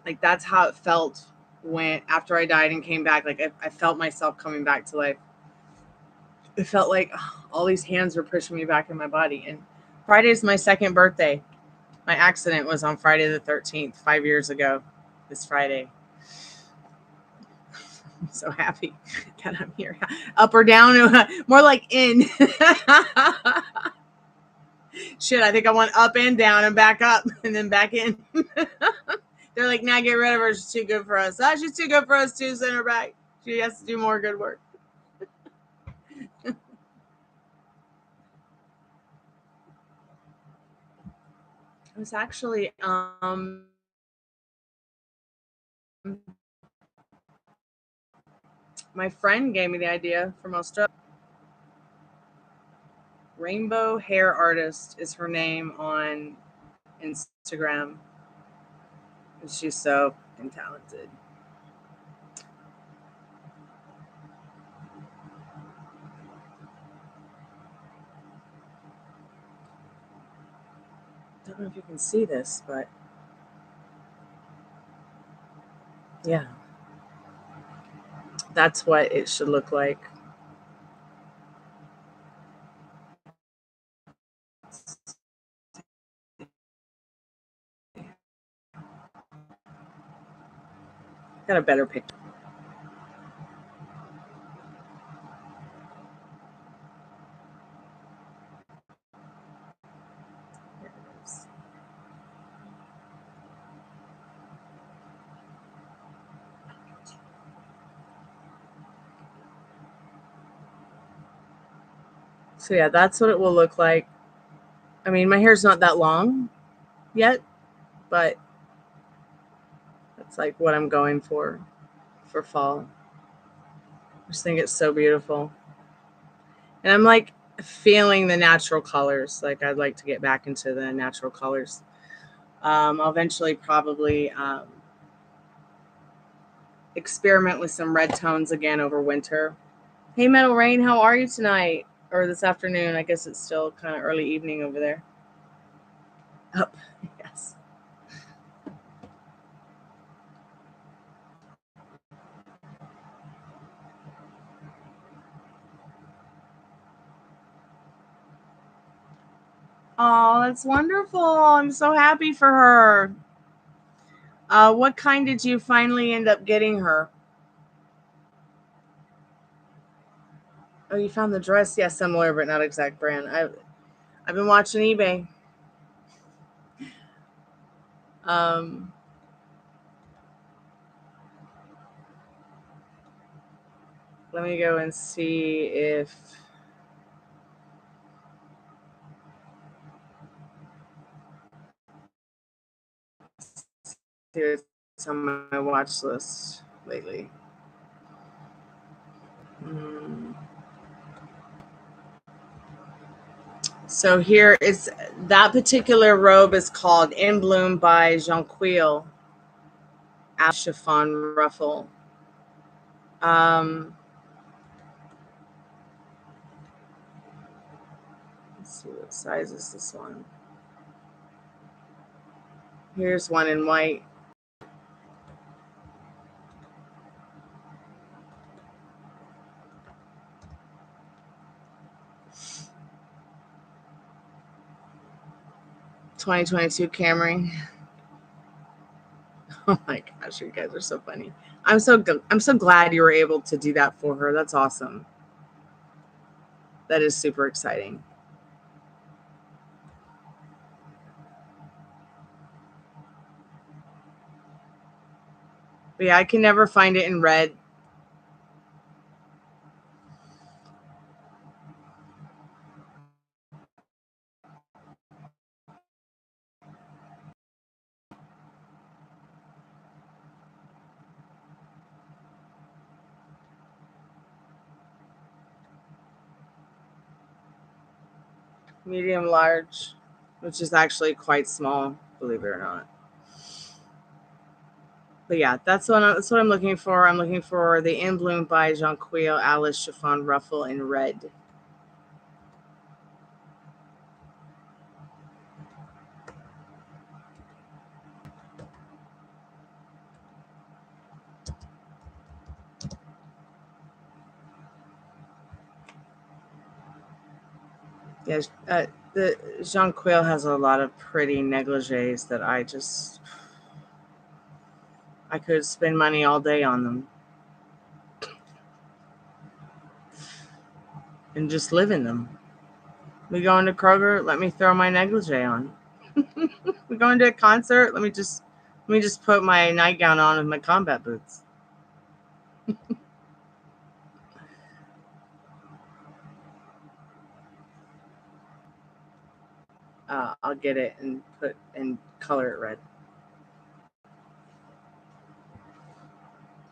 Like, that's how it felt when after I died and came back. Like, I felt myself coming back to life. It felt like all these hands were pushing me back in my body. And Friday's my second birthday. My accident was on Friday the 13th, 5 years ago, this Friday. I'm so happy that I'm here. Up or down? More like in. Shit, I think I went up and down and back up and then back in. They're like, nah, get rid of her. She's too good for us. Ah, she's too good for us too. Send her back. She has to do more good work. It was actually my friend gave me the idea for most of. Rainbow Hair Artist is her name on Instagram. And she's so fucking talented. I don't know if you can see this, but yeah, that's what it should look like. Got a better picture. There it is. So yeah, that's what it will look like. I mean, my hair's not that long yet, but that's like what I'm going for fall. I just think it's so beautiful. And I'm like feeling the natural colors. Like, I'd like to get back into the natural colors. I'll eventually probably experiment with some red tones again over winter. Hey, Metal Rain, how are you tonight? Or this afternoon? I guess it's still kind of early evening over there. Up, yes. Oh, that's wonderful. I'm so happy for her. What kind did you finally end up getting her? Oh, you found the dress? Yeah, similar but not exact brand. I've been watching eBay. Let me go and see if it's on my watch list lately. So here is that particular robe is called In Bloom by Jonquil chiffon ruffle. Let's see what size is this one. Here's one in white. (2022) Camry. Oh my gosh, you guys are so funny. I'm so glad you were able to do that for her. That's awesome. That is super exciting. But yeah, I can never find it in red. Medium large, which is actually quite small, believe it or not. But yeah, that's what I'm looking for. I'm looking for the In Bloom by Jonquil Alice chiffon ruffle in red. Yes, the Jonquil has a lot of pretty negligees that I could spend money all day on them and just live in them. We go into Kroger, let me throw my negligee on. We go into a concert, let me just put my nightgown on with my combat boots. I'll get it and color it red.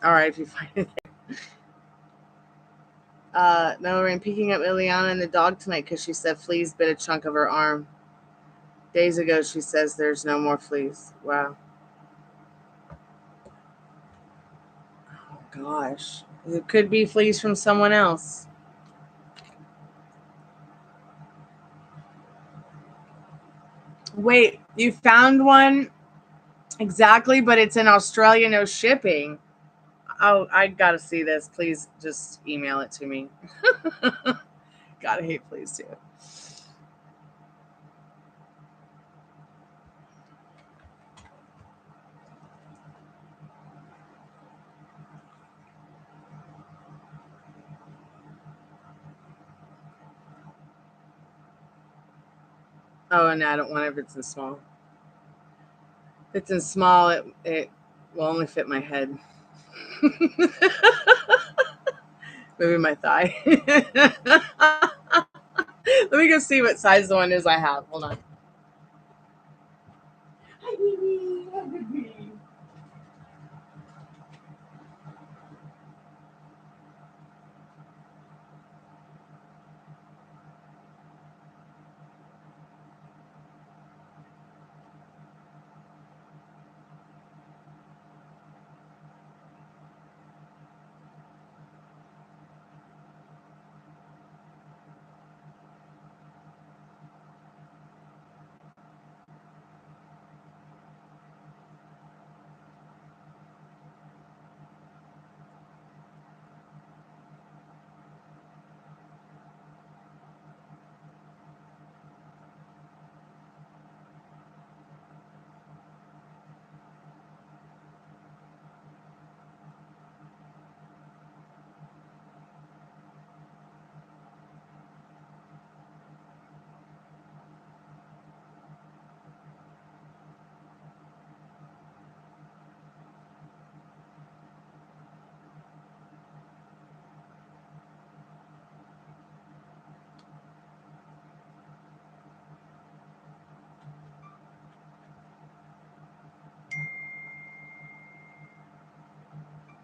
All right, if you find it there. No, we're picking up Ileana and the dog tonight because she said fleas bit a chunk of her arm. Days ago, she says there's no more fleas. Wow. Oh, gosh. It could be fleas from someone else. Wait, you found one? Exactly, but it's in Australia, no shipping. Oh, I gotta see this. Please just email it to me. Gotta hate please too. Oh, and I don't want it if it's in small. If it's in small, it will only fit my head. Maybe my thigh. Let me go see what size the one is I have. Hold on. Hi, baby. Hi, baby.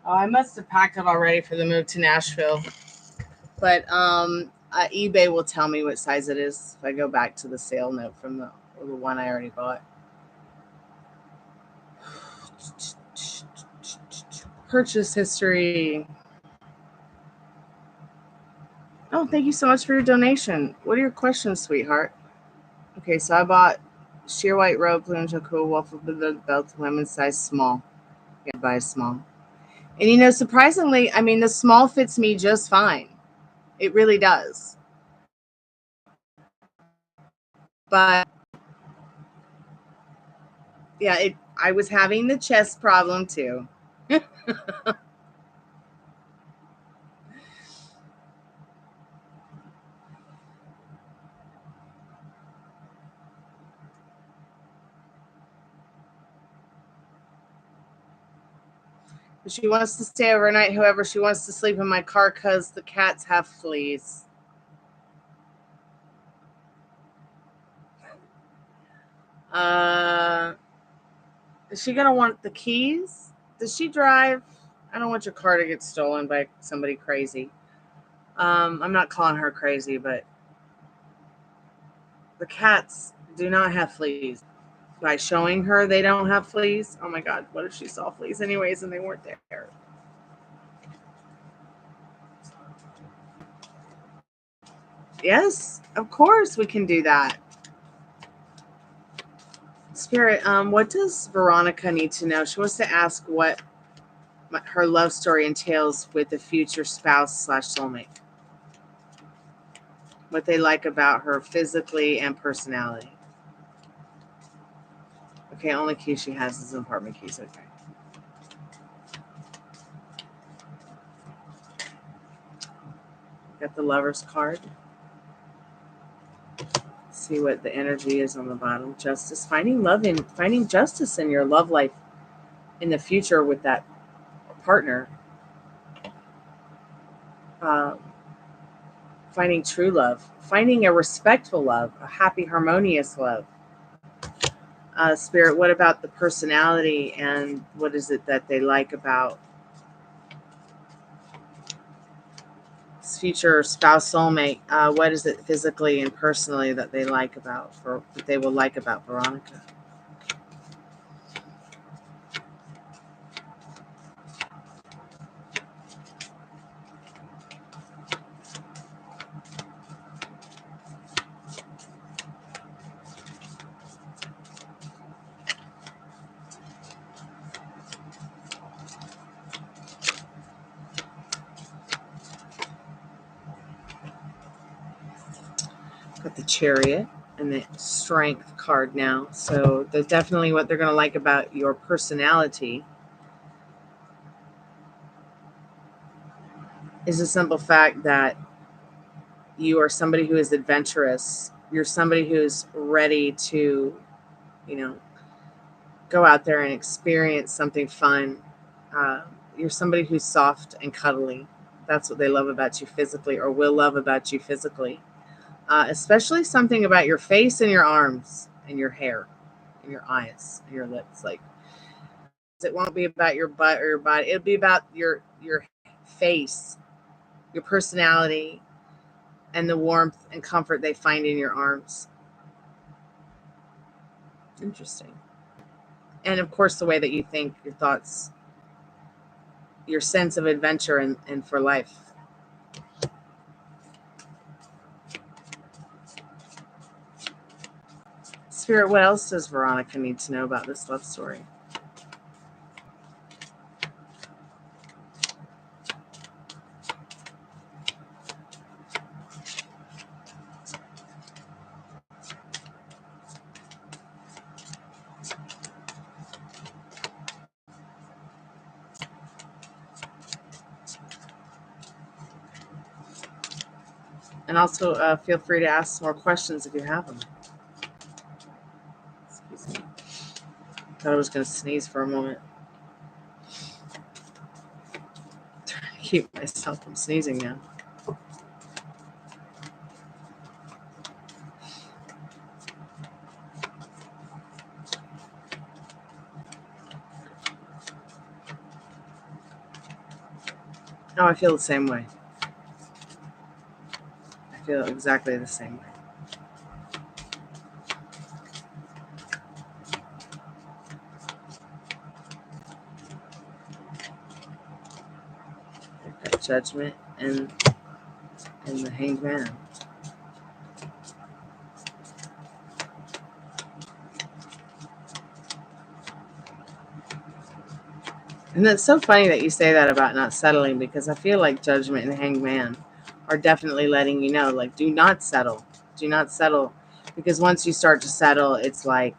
Oh, I must have packed it already for the move to Nashville. But eBay will tell me what size it is if I go back to the sale note from the one I already bought. Purchase history. Oh, thank you so much for your donation. What are your questions, sweetheart? Okay, so I bought sheer white robe, plunge, cool waffle belt, women's size small. Yeah, buy a small. And you know, surprisingly, I mean, the small fits me just fine. It really does. But yeah, I was having the chest problem too. She wants to stay overnight. However, she wants to sleep in my car because the cats have fleas. Is she gonna want the keys? Does she drive? I don't want your car to get stolen by somebody crazy. I'm not calling her crazy, but the cats do not have fleas. By showing her they don't have fleas. Oh my God, what if she saw fleas anyways and they weren't there? Yes, of course we can do that. Spirit, what does Veronica need to know? She wants to ask what her love story entails with the future spouse / soulmate. What they like about her physically and personality. Okay, only key she has is apartment keys. Okay. Got the lover's card. See what the energy is on the bottom. Justice. Finding love in finding justice in your love life in the future with that partner. Finding true love. Finding a respectful love. A happy, harmonious love. Spirit, what about the personality and what is it that they like about this future spouse soulmate? What is it physically and personally that they like about that they will like about Veronica? Got the Chariot and the Strength card now. So that's definitely what they're going to like about your personality is the simple fact that you are somebody who is adventurous. You're somebody who's ready to, go out there and experience something fun. You're somebody who's soft and cuddly. That's what they love about you physically, or will love about you physically. Especially something about your face and your arms and your hair and your eyes and your lips. Like, it won't be about your butt or your body. It'll be about your face, your personality, and the warmth and comfort they find in your arms. Interesting. And of course, the way that you think, your thoughts, your sense of adventure and for life. Spirit, what else does Veronica need to know about this love story? And also feel free to ask more questions if you have them. Excuse me. Thought I was going to sneeze for a moment. I'm trying to keep myself from sneezing now. Oh, I feel the same way. I feel exactly the same way. I've got Judgment and the Hanged Man. And it's so funny that you say that about not settling, because I feel like Judgment and the Hanged Man are definitely letting you know, like, do not settle. Do not settle. Because once you start to settle, it's like,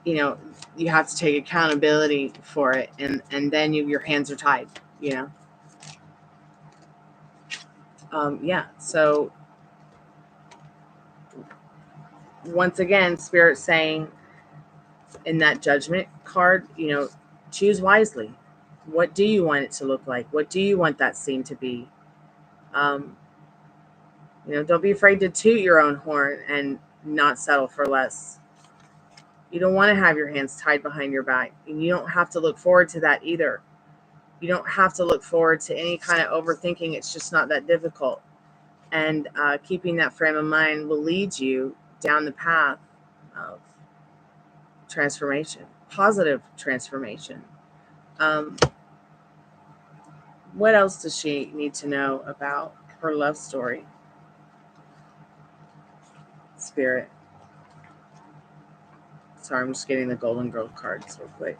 you know, you have to take accountability for it, and then your hands are tied, you know. Yeah, so once again, Spirit's saying in that Judgment card, you know, choose wisely. What do you want it to look like? What do you want that scene to be? You know, don't be afraid to toot your own horn and not settle for less. You don't want to have your hands tied behind your back, and you don't have to look forward to that either. You don't have to look forward to any kind of overthinking. It's just not that difficult. And keeping that frame of mind will lead you down the path of transformation, positive transformation. What else does she need to know about her love story? Spirit. Sorry, I'm just getting the Golden Girl cards real quick.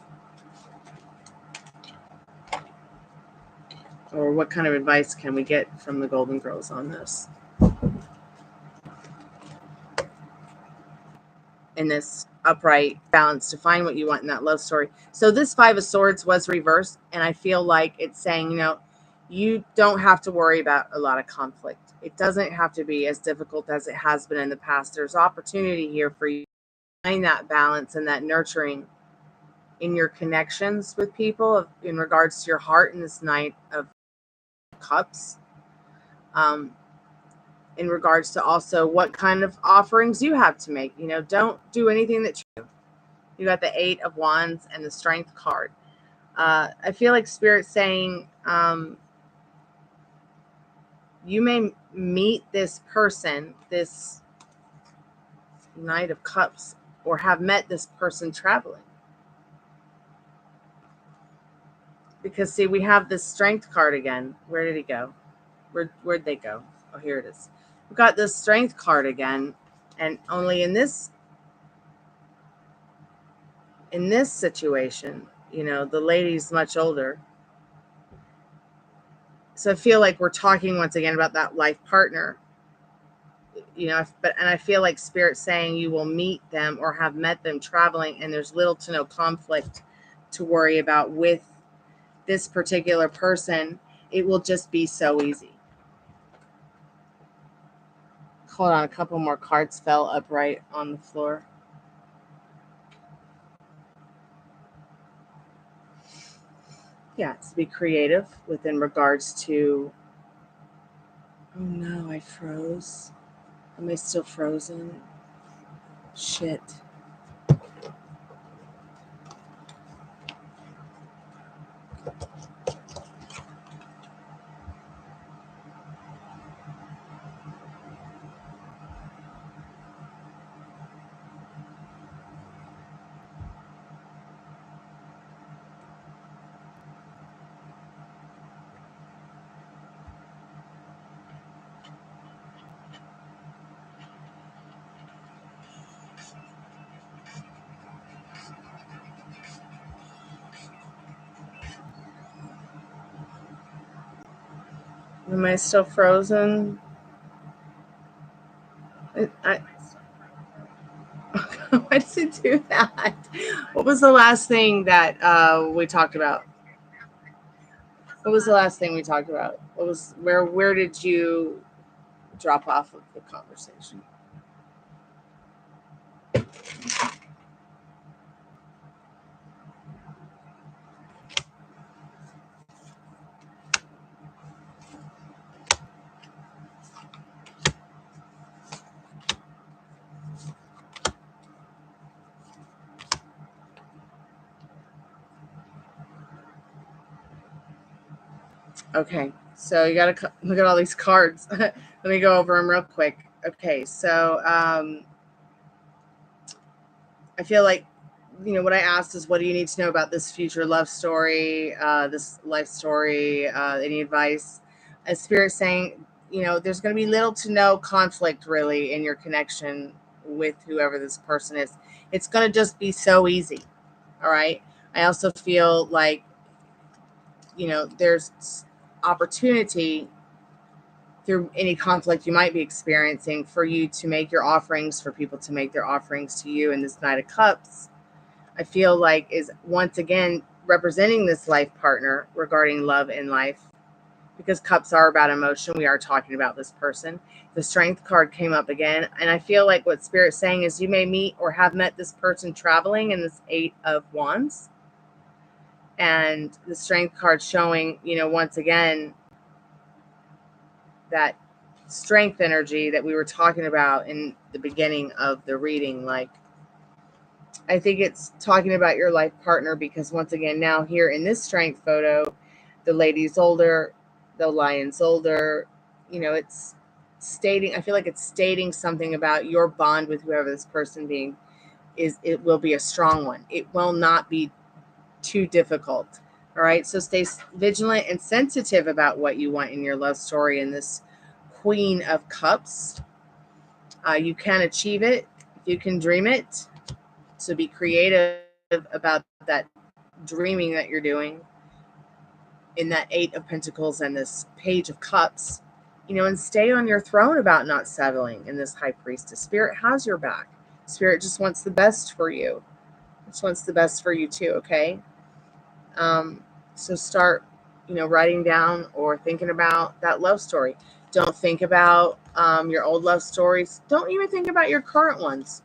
Or what kind of advice can we get from the Golden Girls on this? In this upright balance, to find what you want in that love story. So this Five of Swords was reversed, and I feel like it's saying, you know, you don't have to worry about a lot of conflict. It doesn't have to be as difficult as it has been in the past. There's opportunity here for you to find that balance and that nurturing in your connections with people, in regards to your heart in this Knight of Cups. In regards to also what kind of offerings you have to make. You know, don't do anything that you got the Eight of Wands and the Strength card. I feel like Spirit's saying you may meet this person, this Knight of Cups, or have met this person traveling. Because, see, we have this Strength card again. Where did he go? Where'd they go? Oh, here it is. We've got this Strength card again, and only in this situation, you know, the lady's much older. So I feel like we're talking once again about that life partner, you know, and I feel like Spirit's saying you will meet them or have met them traveling, and there's little to no conflict to worry about with this particular person. It will just be so easy. Hold on, a couple more cards fell upright on the floor. Yeah, to be creative within regards to, oh no, I froze. Am I still frozen? Shit. Am I still frozen? Why does it do that? What was the last thing that we talked about? What was the last thing we talked about? What was where did you drop off of the conversation? Okay, so you got to look at all these cards. Let me go over them real quick. Okay, so I feel like, what I asked is, what do you need to know about this future love story, this life story, any advice? A spirit saying, there's going to be little to no conflict really in your connection with whoever this person is. It's going to just be so easy. All right. I also feel like, there's opportunity through any conflict you might be experiencing for you to make your offerings, for people to make their offerings to you in this Knight of Cups. I feel like is once again representing this life partner regarding love in life, because cups are about emotion. We are talking about this person. The Strength card came up again, and I feel like what Spirit's saying is you may meet or have met this person traveling in this 8 of Wands, and the Strength card showing, once again, that strength energy that we were talking about in the beginning of the reading. Like, I think it's talking about your life partner, because once again, now here in this strength photo, the lady's older, the lion's older. It's stating, I feel like it's stating something about your bond with whoever this person being is. It will be a strong one. It will not be too difficult. All right. So stay vigilant and sensitive about what you want in your love story in this Queen of Cups. You can achieve it. You can dream it. So be creative about that dreaming that you're doing in that 8 of Pentacles and this Page of Cups, and stay on your throne about not settling in this High Priestess. Spirit has your back. Spirit just wants the best for you. Just wants the best for you too, okay? So start, writing down or thinking about that love story. Don't think about your old love stories. Don't even think about your current ones.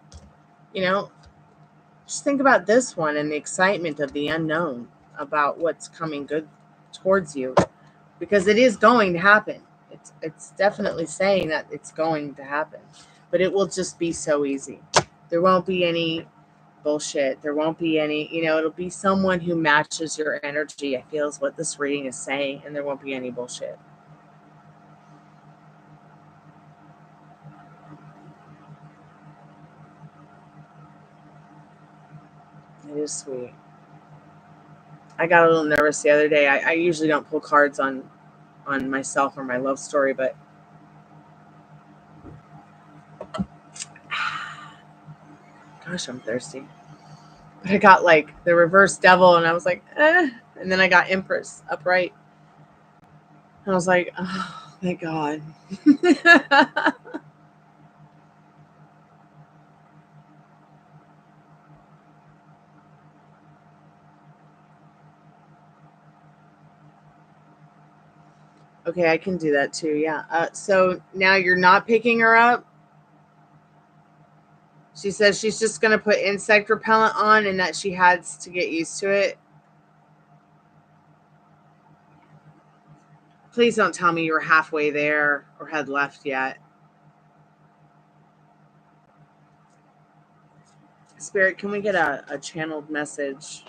Just think about this one and the excitement of the unknown about what's coming good towards you, because it is going to happen. It's definitely saying that it's going to happen, but it will just be so easy. There won't be any bullshit. There won't be any, it'll be someone who matches your energy, I feel, is what this reading is saying, and there won't be any bullshit. It is sweet. I got a little nervous the other day. I usually don't pull cards on myself or my love story, but gosh, I'm thirsty. But I got like the reverse devil, and I was like, eh. And then I got Empress upright. And I was like, oh, thank God. Okay, I can do that too. Yeah. So now you're not picking her up. She says she's just going to put insect repellent on and that she has to get used to it. Please don't tell me you were halfway there or had left yet. Spirit, can we get a channeled message?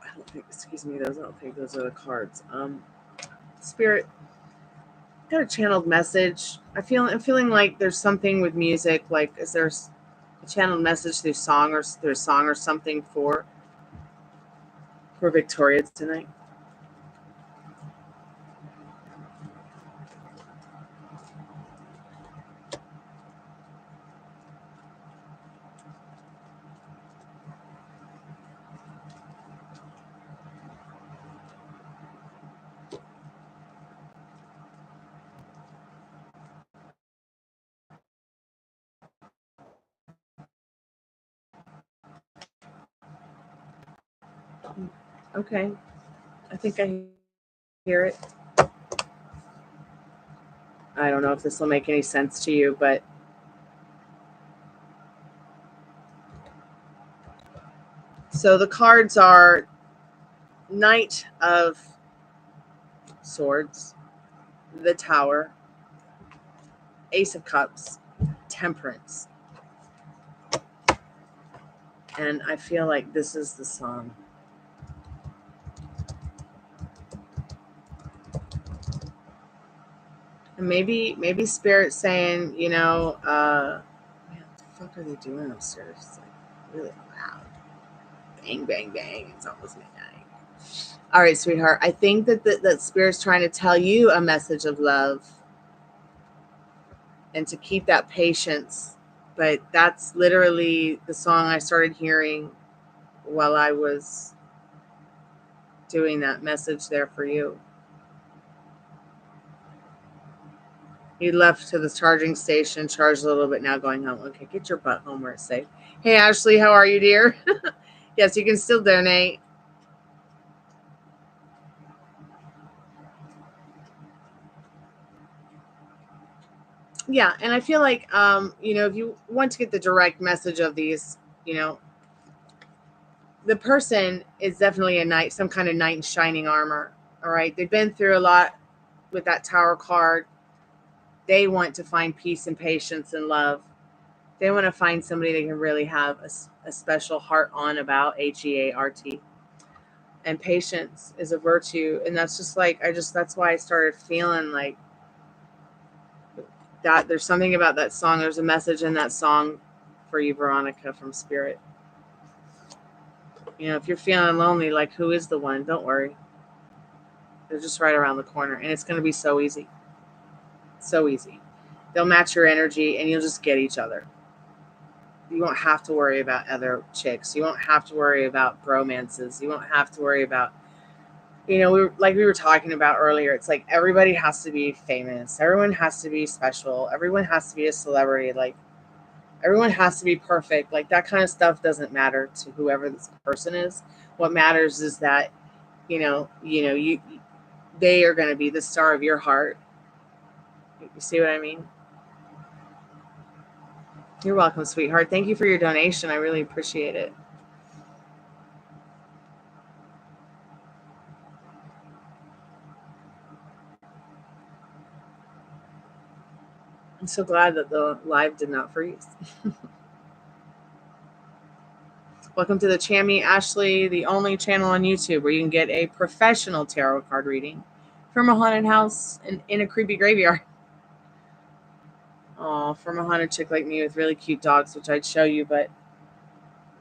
I don't think, excuse me, I don't think those are the cards. Spirit, got a channeled message. I'm feeling like there's something with music. Like, is there a channeled message through song or something for Victoria tonight? Okay, I think I hear it. I don't know if this will make any sense to you, but so the cards are Knight of Swords, the Tower, Ace of Cups, Temperance. And I feel like this is the song. And maybe Spirit's saying, you know, man, what the fuck are they doing upstairs? It's like really loud. Bang, bang, bang. It's almost midnight. All right, sweetheart. I think that Spirit's trying to tell you a message of love and to keep that patience. But that's literally the song I started hearing while I was doing that message there for you. He left to the charging station, charged a little bit, now going home. Okay, get your butt home where it's safe. Hey, Ashley, how are you, dear? Yes, you can still donate. Yeah, and I feel like, you know, if you want to get the direct message of these, you know, the person is definitely a knight, some kind of knight in shining armor. All right, they've been through a lot with that Tower card. They want to find peace and patience and love. They want to find somebody they can really have a special heart on about, HEART. And patience is a virtue. And that's just like, that's why I started feeling like that there's something about that song. There's a message in that song for you, Veronica, from Spirit. You know, if you're feeling lonely, like, who is the one? Don't worry. They're just right around the corner. And it's going to be so easy. So easy. They'll match your energy and you'll just get each other. You won't have to worry about other chicks. You won't have to worry about bromances. You won't have to worry about, you know, we were talking about earlier. It's like everybody has to be famous. Everyone has to be special. Everyone has to be a celebrity. Like, everyone has to be perfect. Like, that kind of stuff doesn't matter to whoever this person is. What matters is that, they are going to be the star of your heart. You see what I mean? You're welcome, sweetheart. Thank you for your donation. I really appreciate it. I'm so glad that the live did not freeze. Welcome to the Chammy Ashley, the only channel on YouTube where you can get a professional tarot card reading from a haunted house in a creepy graveyard. Oh, from a haunted chick like me with really cute dogs, which I'd show you, but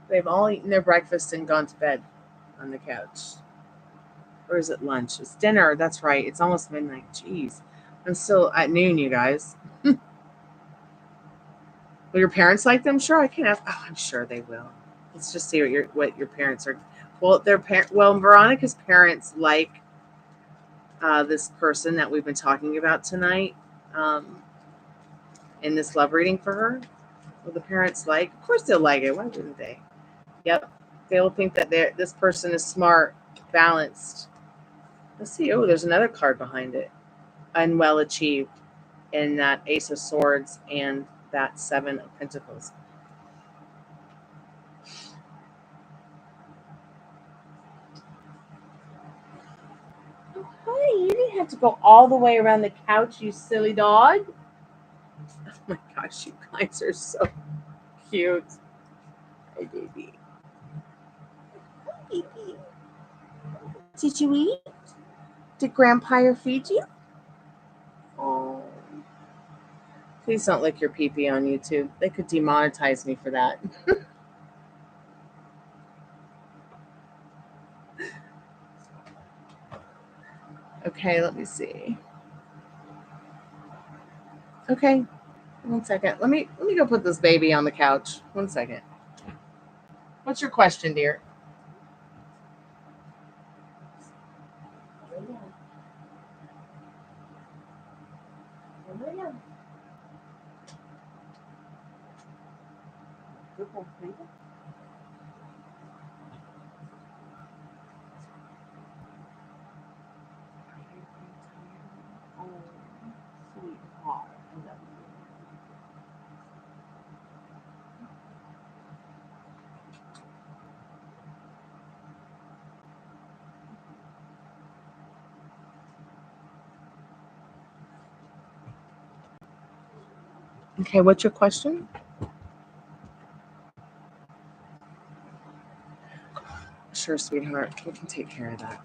they've all eaten their breakfast and gone to bed on the couch. Or is it lunch? It's dinner. That's right. It's almost midnight. Jeez. I'm still at noon, you guys. Will your parents like them? Sure, I can ask. Oh, I'm sure they will. Let's just see what your parents are. Well, Veronica's parents like this person that we've been talking about tonight in this love reading for her. Will the parents like? Of course they'll like it. Why wouldn't they? Yep. They'll think that this person is smart, balanced. Let's see. Oh, there's another card behind it. Unwell achieved in that Ace of Swords and that Seven of Pentacles. Oh, honey, you didn't have to go all the way around the couch, you silly dog. Oh my gosh, you guys are so cute. Hi, baby. Hi, baby. Did you eat? Did Grandpa feed you? Oh. Please don't lick your pee-pee on YouTube. They could demonetize me for that. Okay, let me see. Okay, one second. Let me go put this baby on the couch. 1 second. What's your question, dear? Okay, what's your question? Sure, sweetheart. We can take care of that.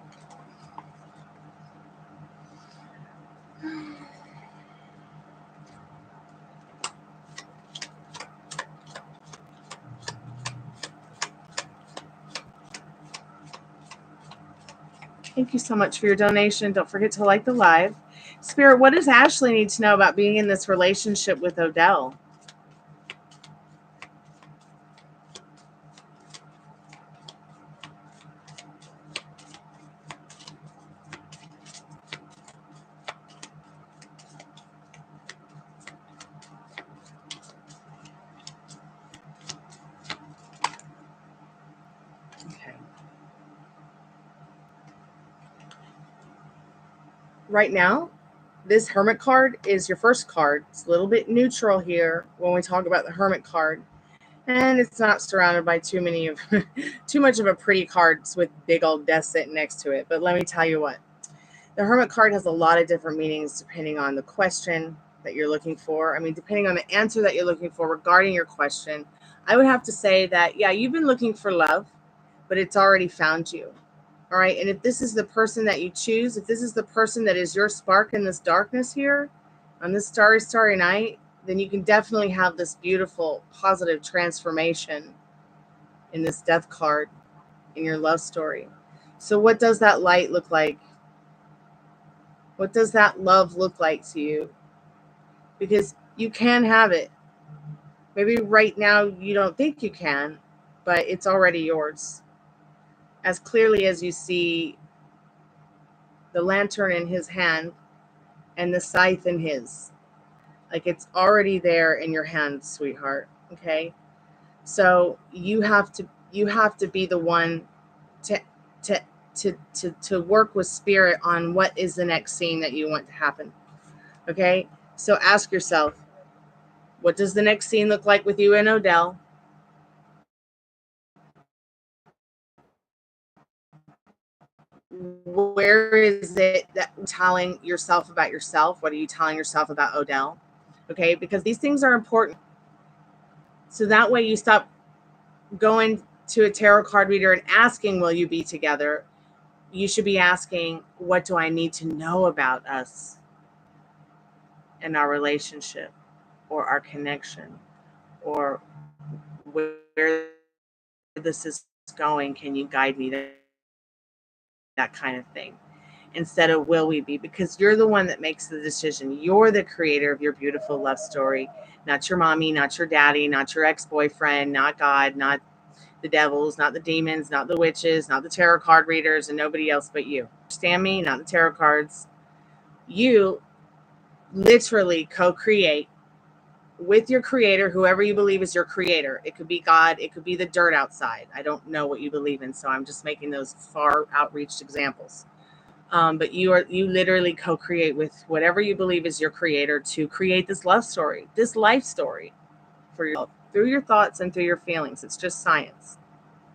Thank you so much for your donation. Don't forget to like the live. Spirit, what does Ashley need to know about being in this relationship with Odell? Okay. Right now, this Hermit card is your first card. It's a little bit neutral here when we talk about the Hermit card. And it's not surrounded by too much of a pretty cards with big old death sitting next to it. But let me tell you what. The Hermit card has a lot of different meanings depending on the question that you're looking for. I mean, depending on the answer that you're looking for regarding your question, I would have to say that, yeah, you've been looking for love, but it's already found you. All right. And if this is the person that you choose, if this is the person that is your spark in this darkness here on this starry, starry night, then you can definitely have this beautiful, positive transformation in this death card in your love story. So what does that light look like? What does that love look like to you? Because you can have it. Maybe right now you don't think you can, but it's already yours. As clearly as you see the lantern in his hand and the scythe in his. Like it's already there in your hand, sweetheart. Okay? So you have to be the one to work with spirit on what is the next scene that you want to happen. Okay? So ask yourself, what does the next scene look like with you and Odell? Where is it that you're telling yourself about yourself? What are you telling yourself about Odell? Okay, because these things are important. So that way you stop going to a tarot card reader and asking, will you be together? You should be asking, what do I need to know about us and our relationship or our connection or where this is going? Can you guide me? That kind of thing. Instead of will we be, because you're the one that makes the decision. You're the creator of your beautiful love story, not your mommy, not your daddy, not your ex-boyfriend, not God, not the devils, not the demons, not the witches, not the tarot card readers, and nobody else but you. Understand me? Not the tarot cards. You literally co-create with your creator, whoever you believe is your creator. It could be God, it could be the dirt outside. I don't know what you believe in, so I'm just making those far outreached examples. But you literally co-create with whatever you believe is your creator to create this love story, this life story for yourself through your thoughts and through your feelings. It's just science.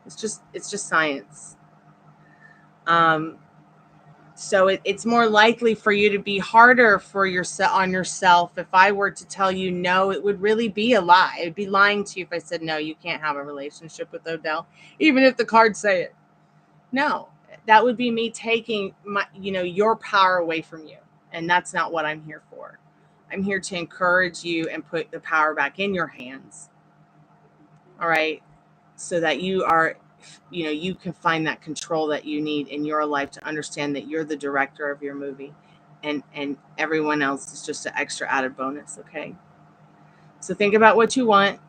It's just science. So it's more likely for you to be harder for yourself. If I were to tell you no, it would really be a lie. It'd be lying to you if I said no, you can't have a relationship with Odell, even if the cards say it. No, that would be me taking your power away from you. And that's not what I'm here for. I'm here to encourage you and put the power back in your hands. All right. So that you can find that control that you need in your life to understand that you're the director of your movie and everyone else is just an extra added bonus. Okay. So think about what you want,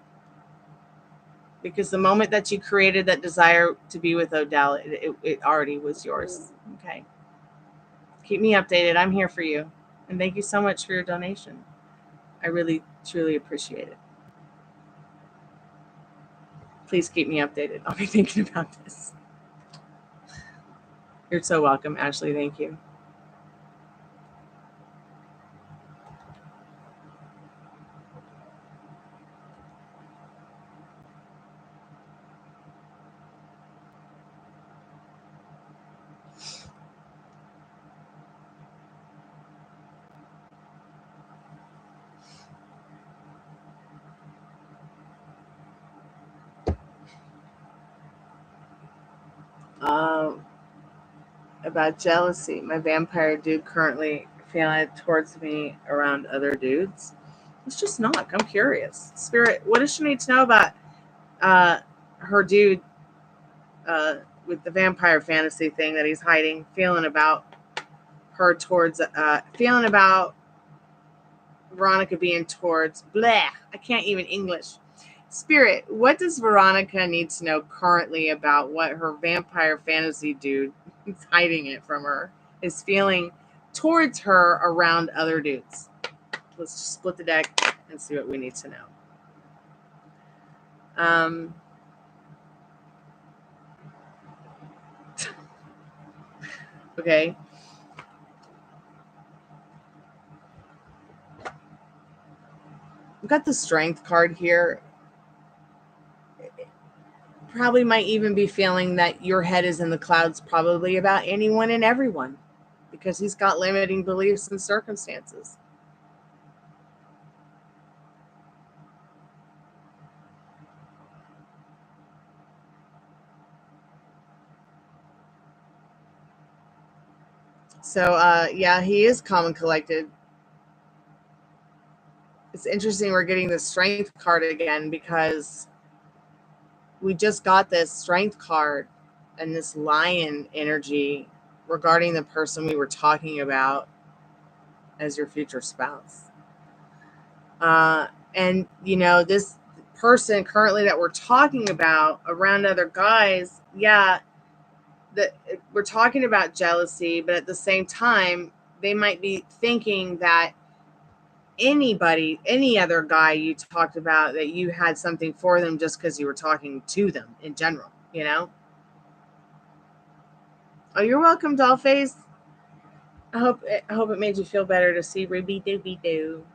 because the moment that you created that desire to be with Odell, it already was yours. Okay. Keep me updated. I'm here for you. And thank you so much for your donation. I really, truly appreciate it. Please keep me updated. I'll be thinking about this. You're so welcome, Ashley. Thank you. about jealousy. My vampire dude currently feeling it towards me around other dudes. Let's just knock. I'm curious. Spirit, what does she need to know about her dude with the vampire fantasy thing that he's hiding, feeling about her towards, feeling about Veronica being towards, blah, I can't even English. Spirit, what does Veronica need to know currently about what her vampire fantasy dude is hiding it from her is feeling towards her around other dudes? Let's just split the deck and see what we need to know. Okay. We've got the Strength card here. Probably might even be feeling that your head is in the clouds probably about anyone and everyone because he's got limiting beliefs and circumstances. So, yeah, he is calm and collected. It's interesting we're getting the Strength card again because we just got this Strength card and this Lion energy regarding the person we were talking about as your future spouse. And, you know, this person currently that we're talking about around other guys, yeah, that we're talking about jealousy, but at the same time, they might be thinking that any other guy you talked about, that you had something for them just because you were talking to them in general, you know? Oh, you're welcome, Dollface. I hope it made you feel better to see Ruby Dooby Doo.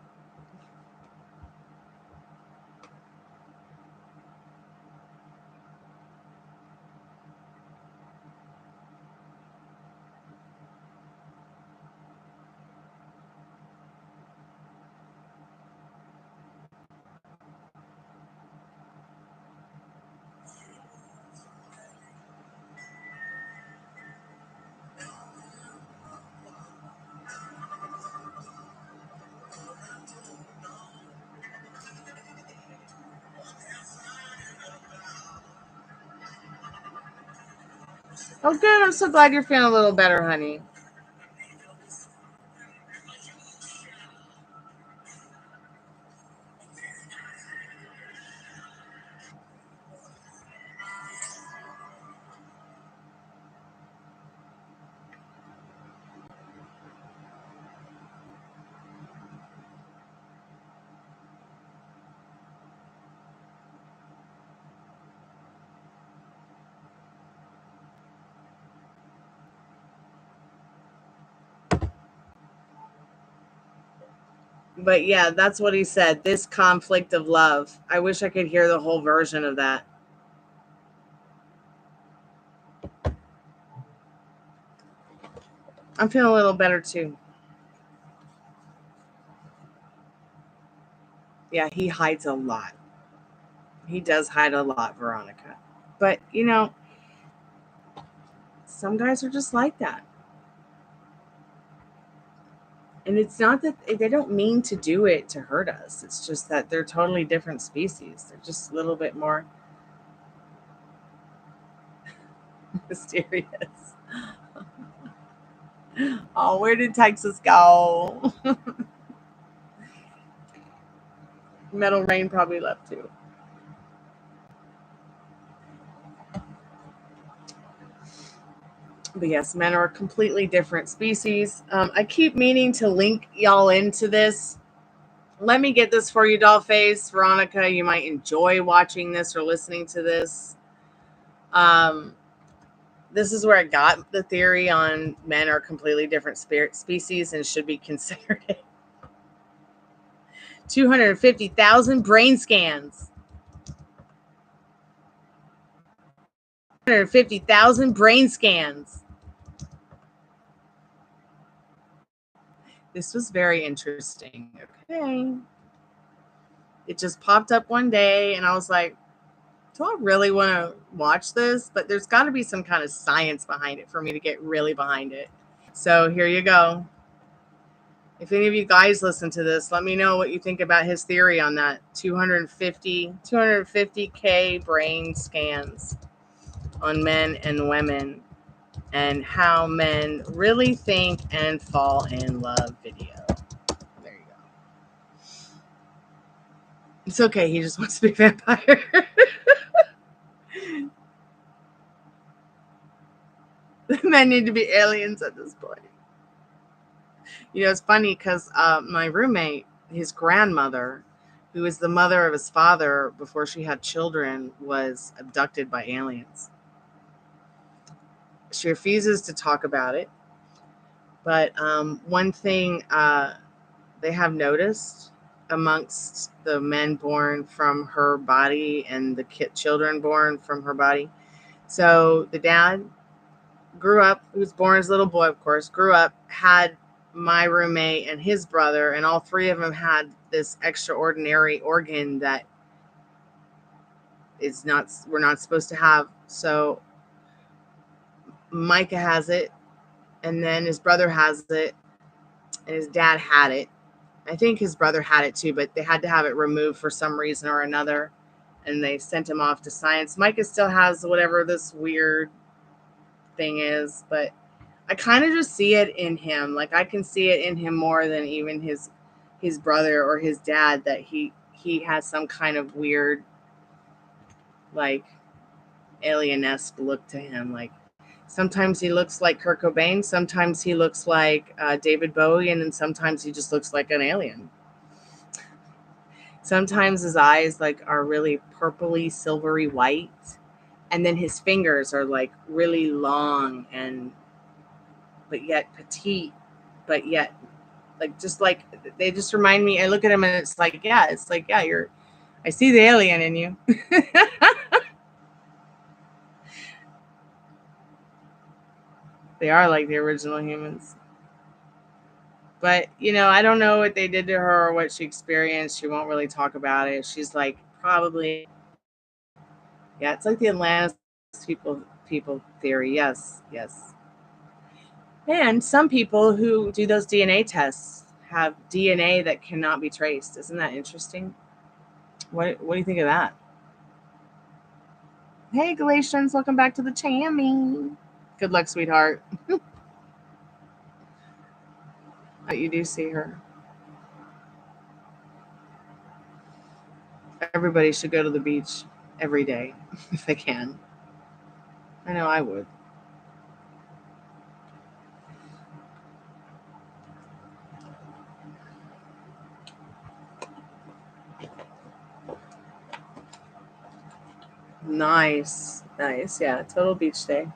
Oh, good. I'm so glad you're feeling a little better, honey. But yeah, that's what he said. This conflict of love. I wish I could hear the whole version of that. I'm feeling a little better too. Yeah, he hides a lot. He does hide a lot, Veronica. But, you know, some guys are just like that. And it's not that they don't mean to do it to hurt us. It's just that they're totally different species. They're just a little bit more mysterious. Oh, where did Texas go? Metal Rain probably left too. But yes, men are a completely different species. I keep meaning to link y'all into this. Let me get this for you, Dollface. Veronica, you might enjoy watching this or listening to this. This is where I got the theory on men are completely different species and should be considered. 250,000 brain scans. 250,000 brain scans. This was very interesting. Okay. It just popped up one day and I was like, Do I really want to watch this? But there's got to be some kind of science behind it for me to get really behind it. So here you go. If any of you guys listen to this, let me know what you think about his theory on that 250K brain scans on men and women and how men really think and fall in love video. There you go. It's okay. He just wants to be a vampire. The men need to be aliens at this point. You know, it's funny because my roommate, his grandmother, who is the mother of his father before she had children, was abducted by aliens. She refuses to talk about it. But one thing they have noticed amongst the men born from her body and the children born from her body. So the dad grew up, he was born as a little boy, of course, grew up, had my roommate and his brother, and all three of them had this extraordinary organ that we're not supposed to have. So Micah has it, and then his brother has it, and his dad had it. I think his brother had it too, but they had to have it removed for some reason or another, and they sent him off to science. Micah still has whatever this weird thing is, but I kind of just see it in him. Like I can see it in him more than even his brother or his dad, that he has some kind of weird, like, alien-esque look to him. Like sometimes he looks like Kurt Cobain, sometimes he looks like David Bowie, and then sometimes he just looks like an alien. Sometimes his eyes like are really purpley, silvery white, and then his fingers are like really long and but yet petite, but yet like just like they just remind me. I look at him and it's like yeah, I see the alien in you. They are like the original humans. But, you know, I don't know what they did to her or what she experienced. She won't really talk about it. She's like, probably, yeah, it's like the Atlantis people theory. Yes, yes. And some people who do those DNA tests have DNA that cannot be traced. Isn't that interesting? What do you think of that? Hey, Galatians, welcome back to the Tammy. Good luck, sweetheart. But you do see her. Everybody should go to the beach every day if they can. I know I would. Nice. Nice. Yeah, total beach day.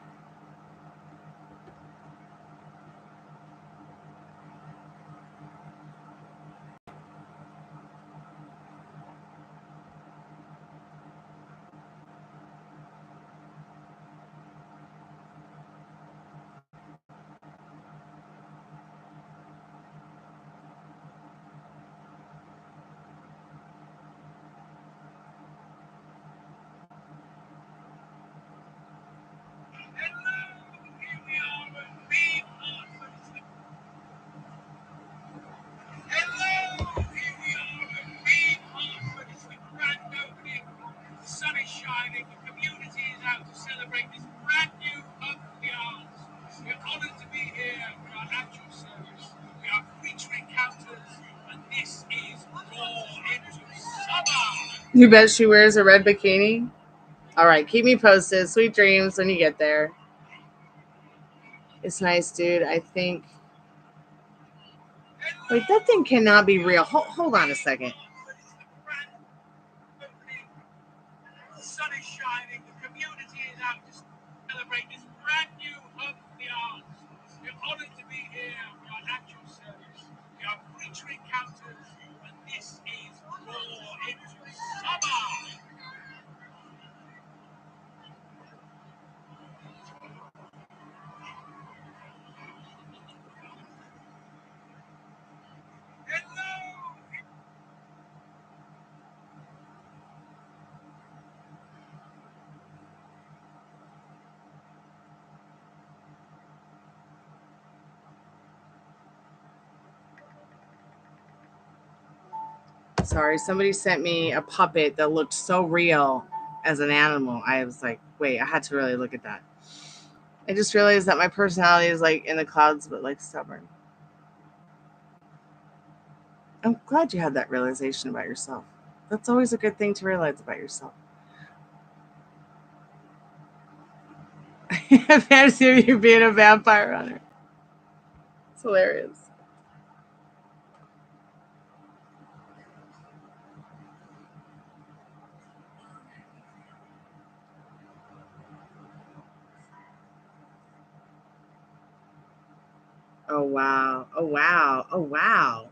Sun is shining, the community is out to celebrate this brand new monthly arts. We're honoured to be here for our actual service. We are creature encounters, and this is Raw into Summer. You bet she wears a red bikini. All right, keep me posted. Sweet dreams when you get there. It's nice, dude. I think. Wait, that thing cannot be real. Hold on a second. The sun is shining, the community is out to celebrate this brand new monthly arts. We're honoured to be here for our actual service. We are creature encounters, and this is Raw into Summer. Sorry, somebody sent me a puppet that looked so real as an animal. I was like, wait, I had to really look at that. I just realized that my personality is like in the clouds, but like stubborn. I'm glad you had that realization about yourself. That's always a good thing to realize about yourself. I fantasy of you being a vampire hunter. It's hilarious. Oh, wow. Oh, wow. Oh, wow.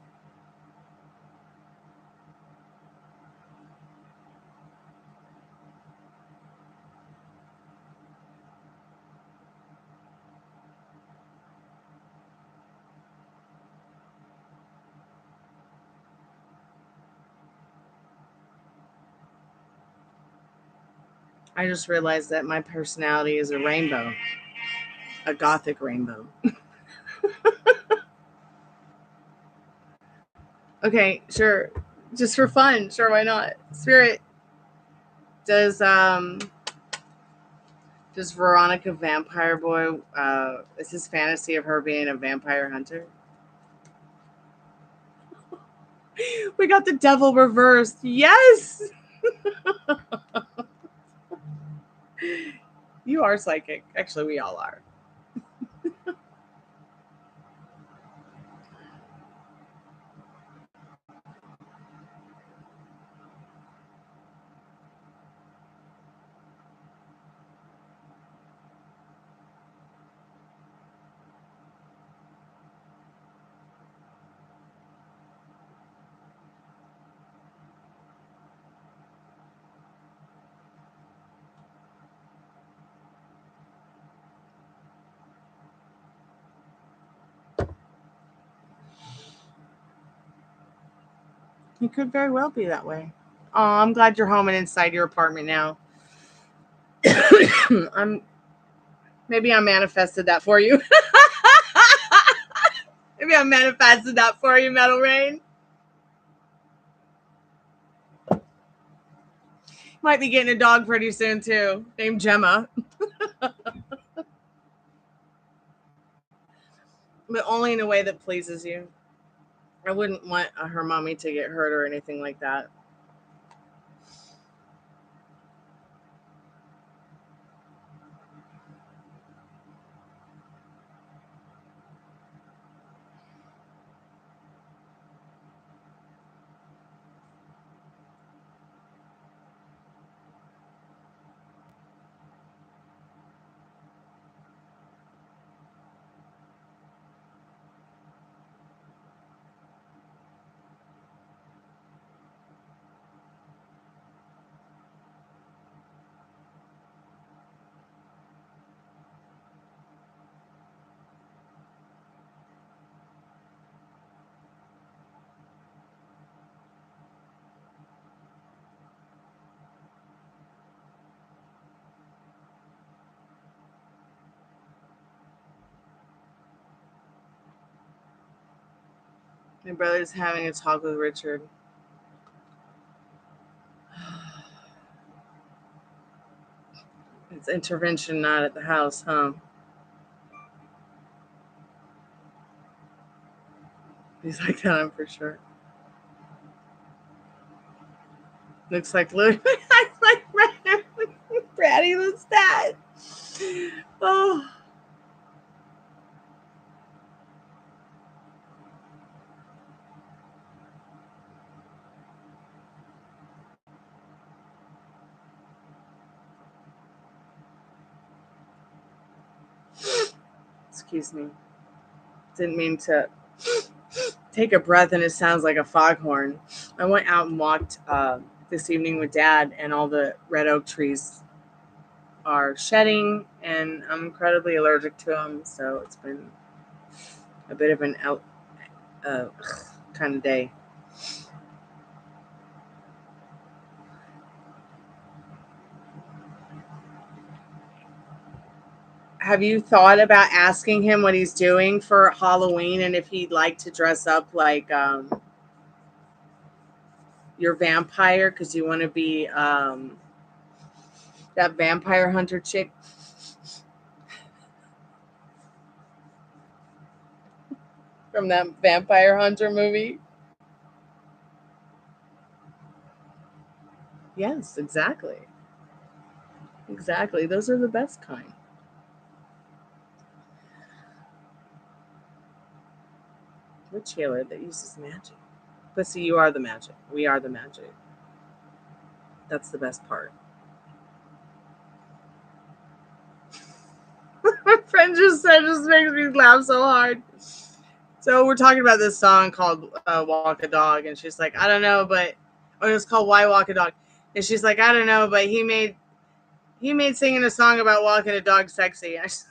I just realized that my personality is a rainbow, a gothic rainbow. Okay, sure. Just for fun. Sure, why not? Spirit, does Veronica Vampire Boy, is his fantasy of her being a vampire hunter? We got the devil reversed. Yes! You are psychic. Actually, we all are. It could very well be that way. Oh, I'm glad you're home and inside your apartment now. Maybe I manifested that for you. Maybe I manifested that for you, Metal Rain. Might be getting a dog pretty soon too, named Gemma. But only in a way that pleases you. I wouldn't want her mommy to get hurt or anything like that. My brother's having a talk with Richard. It's intervention, not at the house, huh? He's like that, I'm for sure. Looks like Louis. Like Bratty Lestat. Oh. Excuse me. Didn't mean to take a breath and it sounds like a foghorn. I went out and walked this evening with Dad, and all the red oak trees are shedding, and I'm incredibly allergic to them, so it's been a bit of an out kind of day. Have you thought about asking him what he's doing for Halloween and if he'd like to dress up like your vampire because you want to be that vampire hunter chick. From that vampire hunter movie. Yes, exactly. Exactly. Those are the best kind. Which healer that uses magic? But see, you are the magic. We are the magic. That's the best part. My friend just said, just makes me laugh so hard. So we're talking about this song called Walk a Dog, and she's like, I don't know, but it was called Why Walk a Dog. And she's like, I don't know, but he made singing a song about walking a dog sexy. I just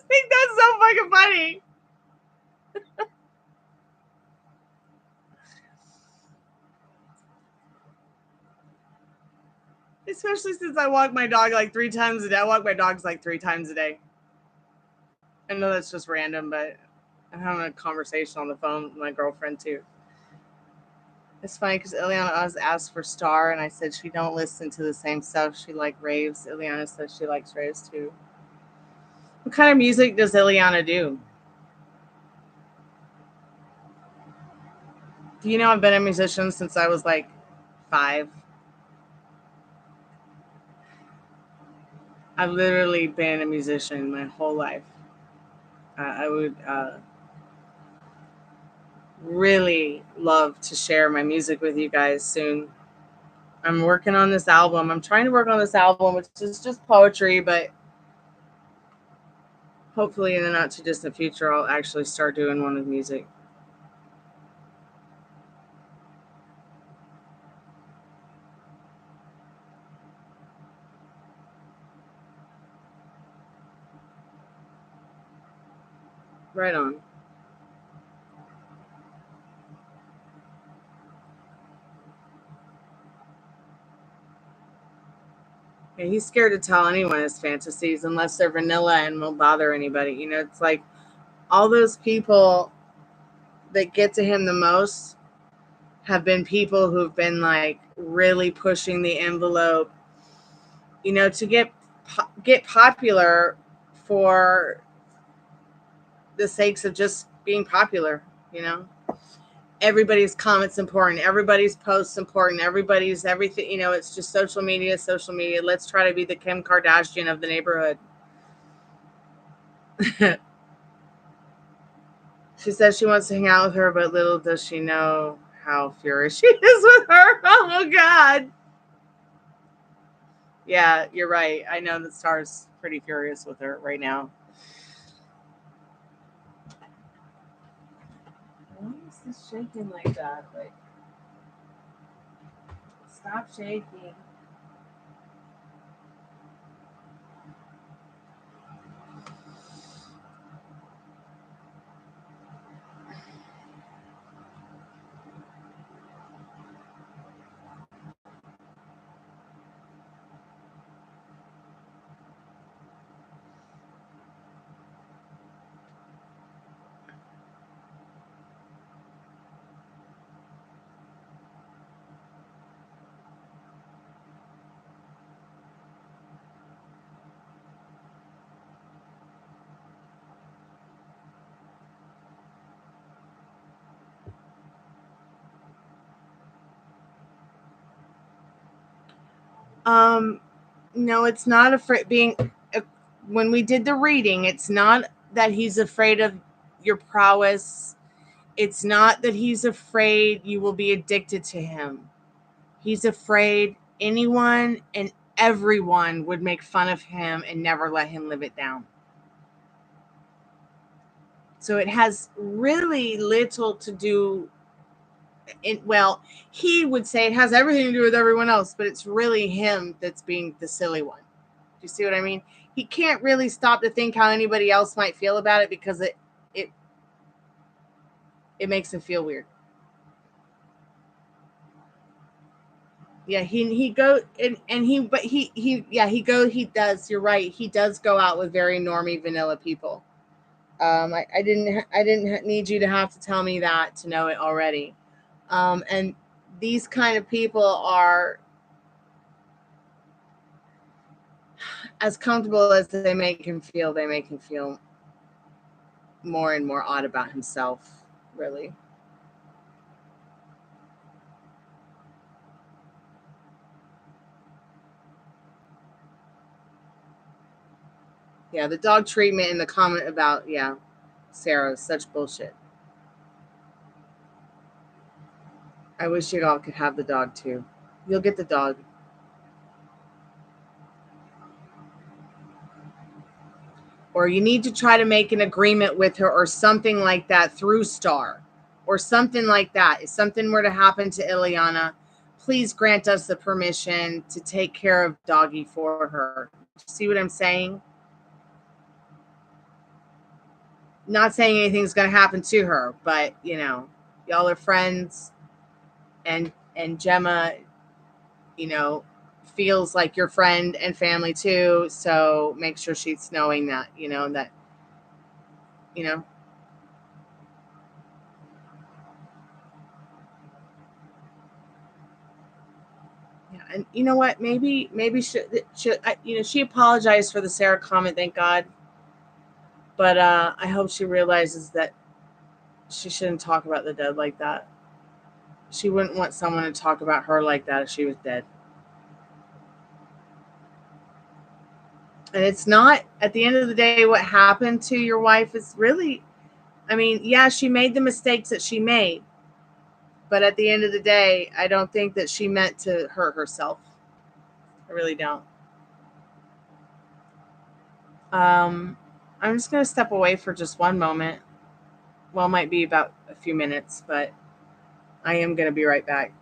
think that's so fucking funny. Especially since I walk my dog like 3 times a day. I walk my dogs like 3 times a day. I know that's just random, but I'm having a conversation on the phone with my girlfriend too. It's funny because Ileana Oz asked for Star, and I said she don't listen to the same stuff. She like raves. Ileana says she likes raves too. What kind of music does Ileana do? Do you know I've been a musician since I was like 5? I've literally been a musician my whole life. I would really love to share my music with you guys soon. I'm working on this album. I'm trying to work on this album, which is just poetry, but hopefully in the not too distant future, I'll actually start doing one with music. Right on. Yeah, he's scared to tell anyone his fantasies unless they're vanilla and won't bother anybody. You know, it's like all those people that get to him the most have been people who've been like really pushing the envelope, you know, to get popular for the sakes of just being popular, you know. Everybody's comments important, everybody's posts important, everybody's everything, you know. It's just social media. Let's try to be the Kim Kardashian of the neighborhood. She says she wants to hang out with her, but little does she know how furious she is with her. Oh God. Yeah, you're right. I know that Star's pretty furious with her right now. Why is this shaking like that? Like, stop shaking. No, it's not afraid being. When we did the reading, it's not that he's afraid of your prowess. It's not that he's afraid you will be addicted to him. He's afraid anyone and everyone would make fun of him and never let him live it down. So it has really little to do. Well, he would say it has everything to do with everyone else, but it's really him that's being the silly one. Do you see what I mean? He can't really stop to think how anybody else might feel about it because it makes him feel weird. Yeah, he go and he but he does. You're right. He does go out with very normie vanilla people. I didn't need you to have to tell me that to know it already. And these kind of people are as comfortable as they make him feel. They make him feel more and more odd about himself, really. Yeah, the dog treatment and the comment about, yeah, Sarah, such bullshit. I wish you all could have the dog too. You'll get the dog. Or you need to try to make an agreement with her or something like that through Star or something like that. If something were to happen to Ileana, please grant us the permission to take care of Doggy for her. See what I'm saying? Not saying anything's going to happen to her, but, you know, y'all are friends, and Gemma, you know, feels like your friend and family too, so make sure she's knowing that, you know, that, you know. Yeah, and you know what? Maybe should you know, she apologized for the Sarah comment, thank God. But I hope she realizes that she shouldn't talk about the dead like that. She wouldn't want someone to talk about her like that if she was dead. And it's not, at the end of the day, what happened to your wife is really, I mean, yeah, she made the mistakes that she made. But at the end of the day, I don't think that she meant to hurt herself. I really don't. I'm just going to step away for just one moment. Well, it might be about a few minutes, but I am going to be right back.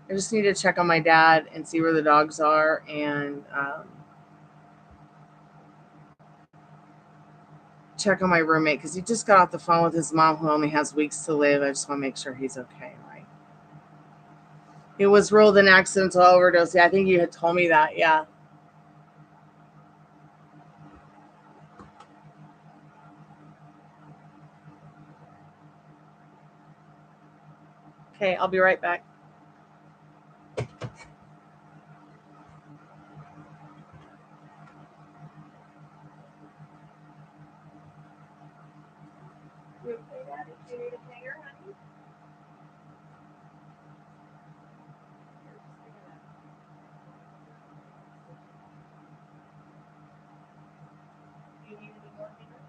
I just need to check on my dad and see where the dogs are, and check on my roommate because he just got off the phone with his mom who only has weeks to live. I just want to make sure he's okay, right? It was ruled an accidental overdose. Yeah, I think you had told me that. Yeah. Okay, I'll be right back. You okay, Daddy? Do you need a hanger, honey? Do you need any more hanger?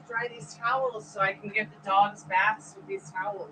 dry these towels so I can get the dogs baths with these towels.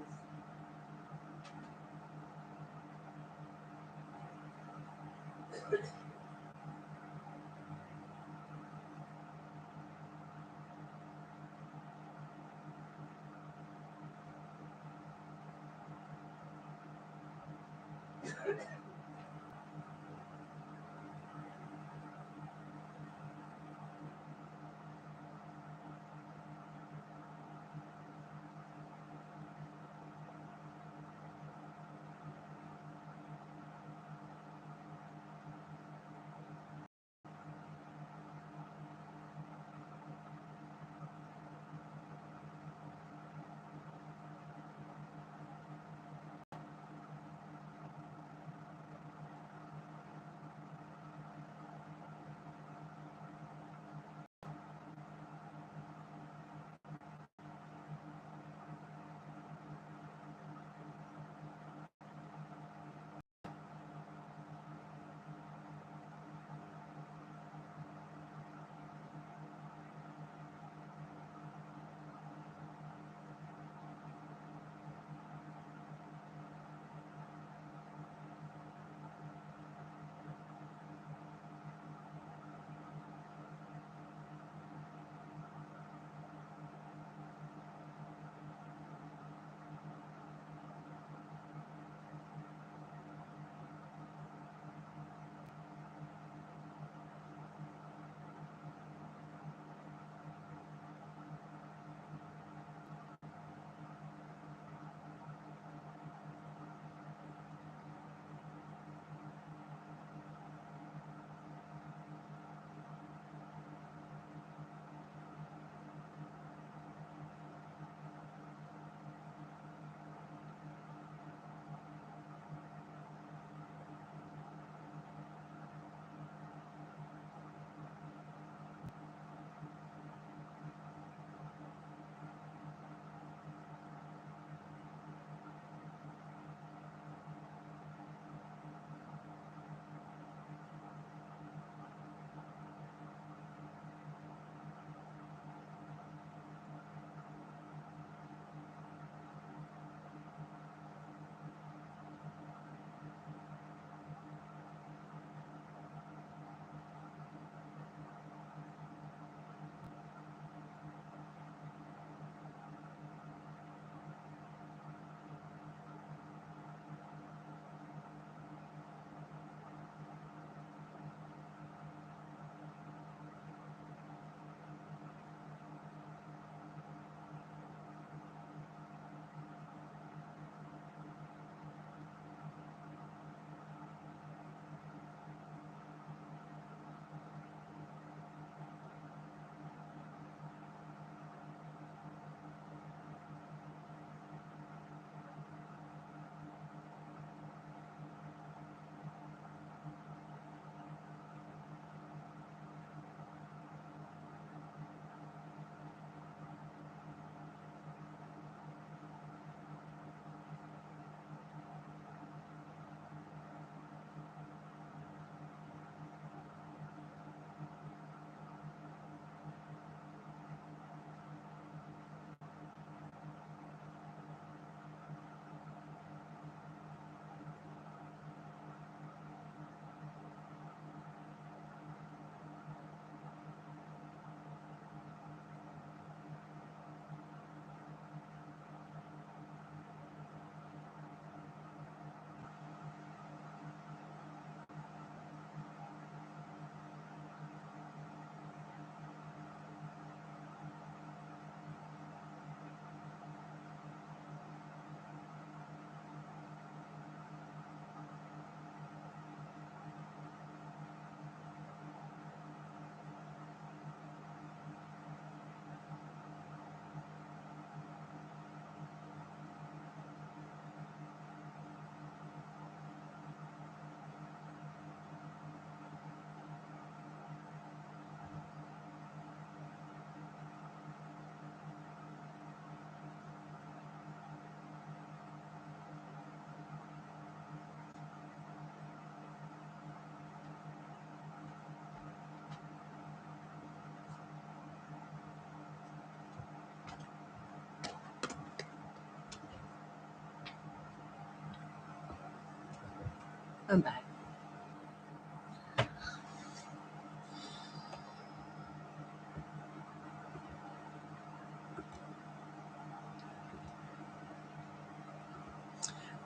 I'm back.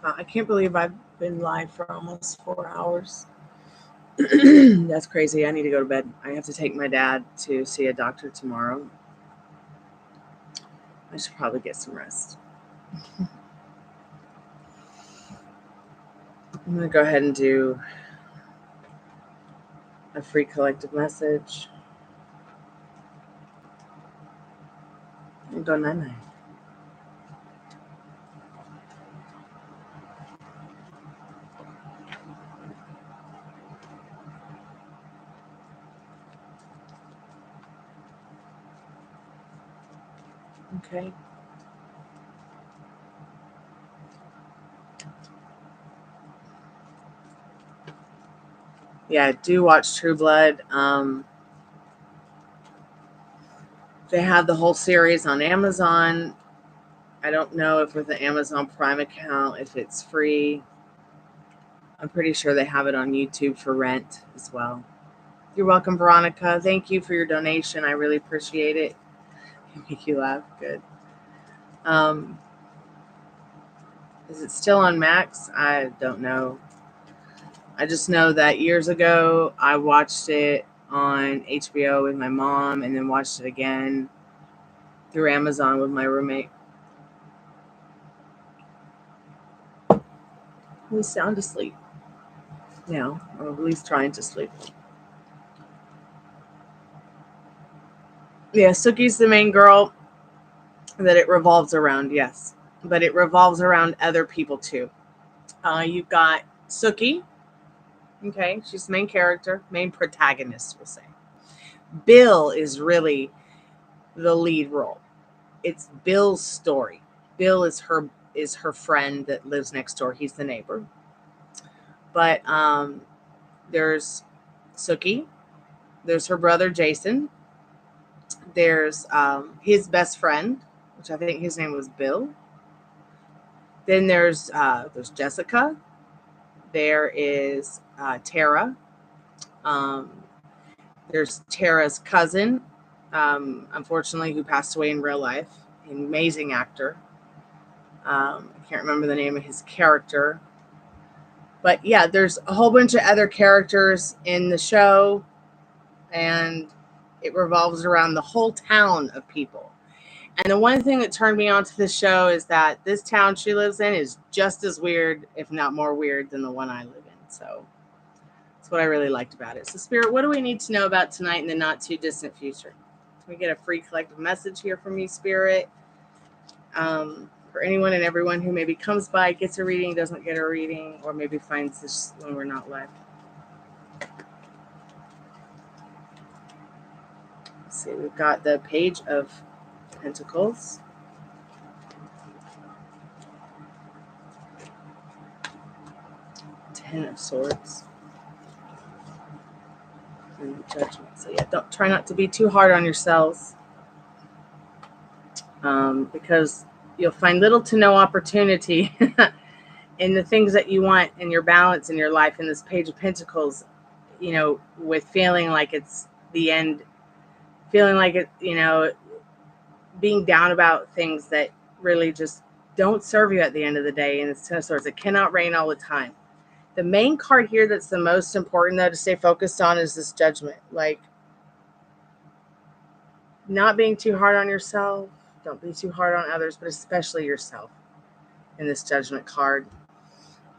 I can't believe I've been live for almost 4 hours. That's crazy. I need to go to bed. I have to take my dad to see a doctor tomorrow. I should probably get some rest. I'm going to go ahead and do a free collective message. And go night-night. Okay. Yeah, I do watch True Blood. They have the whole series on Amazon. I don't know if with the Amazon Prime account, if it's free. I'm pretty sure they have it on YouTube for rent as well. You're welcome, Veronica. Thank you for your donation. I really appreciate it. Make you laugh. Good. Is it still on Max? I don't know. I just know that years ago I watched it on HBO with my mom and then watched it again through Amazon with my roommate. He's sound asleep now, or at least trying to sleep. Yeah, Suki's the main girl that it revolves around, yes. But it revolves around other people too. You've got Suki. Okay, she's the main character, main protagonist, we'll say. Bill is really the lead role. It's Bill's story. Bill is her friend that lives next door. He's the neighbor. But there's Suki. There's her brother Jason. There's his best friend, which I think his name was Bill. Then there's Jessica. There is Tara. There's Tara's cousin, unfortunately, who passed away in real life. An amazing actor. I can't remember the name of his character. But yeah, there's a whole bunch of other characters in the show. And it revolves around the whole town of people. And the one thing that turned me on to this show is that this town she lives in is just as weird, if not more weird, than the one I live in. So that's what I really liked about it. So, Spirit, what do we need to know about tonight in the not too distant future? Can we get a free collective message here from you, Spirit? For anyone and everyone who maybe comes by, gets a reading, doesn't get a reading, or maybe finds this when we're not live. Let's see, we've got the Page of Pentacles. Ten of Swords. And Judgment. So yeah, try not to be too hard on yourselves. Because you'll find little to no opportunity in the things that you want in your balance in your life in this Page of Pentacles, you know, with feeling like it's the end, feeling like it, you know, being down about things that really just don't serve you at the end of the day. And it's Ten of Swords. It cannot rain all the time. The main card here that's the most important, though, to stay focused on is this Judgment. Like, not being too hard on yourself. Don't be too hard on others, but especially yourself in this Judgment card.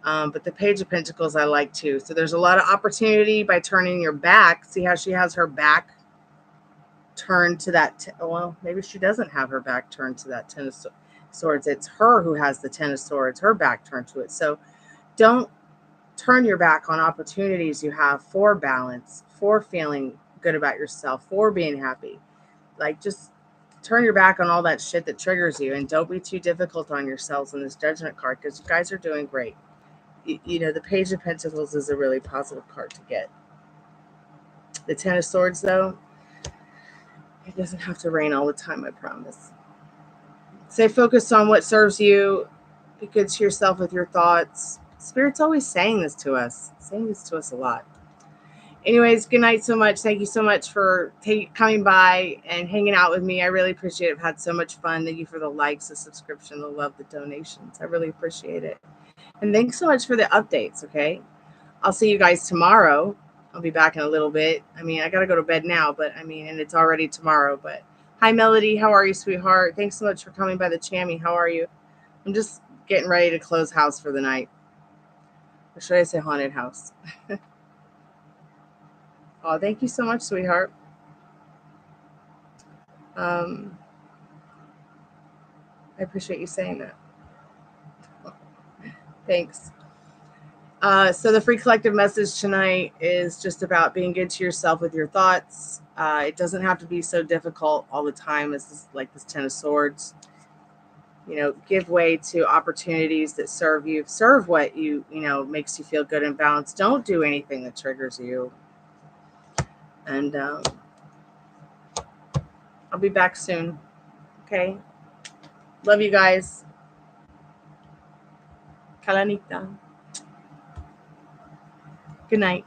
But the Page of Pentacles I like too. So there's a lot of opportunity by turning your back. See how she has her back turned to that. Well, maybe she doesn't have her back turned to that Ten of Swords. It's her who has the Ten of Swords, her back turned to it. So don't turn your back on opportunities you have for balance, for feeling good about yourself, for being happy. Like, just turn your back on all that shit that triggers you, and don't be too difficult on yourselves in this Judgment card, because you guys are doing great. You know, the Page of Pentacles is a really positive card to get. The Ten of Swords, though, it doesn't have to rain all the time, I promise. Stay focused on what serves you. Be good to yourself with your thoughts. Spirit's always saying this to us, a lot. Anyways, good night so much. Thank you so much for coming by and hanging out with me. I really appreciate it. I've had so much fun. Thank you for the likes, the subscription, the love, the donations. I really appreciate it. And thanks so much for the updates, okay? I'll see you guys tomorrow. I'll be back in a little bit. I mean, I got to go to bed now, but I mean, and it's already tomorrow. But hi, Melody. How are you, sweetheart? Thanks so much for coming by the Chammy. How are you? I'm just getting ready to close house for the night. Or should I say haunted house? Oh, thank you so much, sweetheart. I appreciate you saying that. Thanks. So the free collective message tonight is just about being good to yourself with your thoughts. It doesn't have to be so difficult all the time. It's like this 10 of Swords. You know, give way to opportunities that serve you. Serve what you know makes you feel good and balanced. Don't do anything that triggers you. And I'll be back soon. Okay. Love you guys. Kalanita. Good night.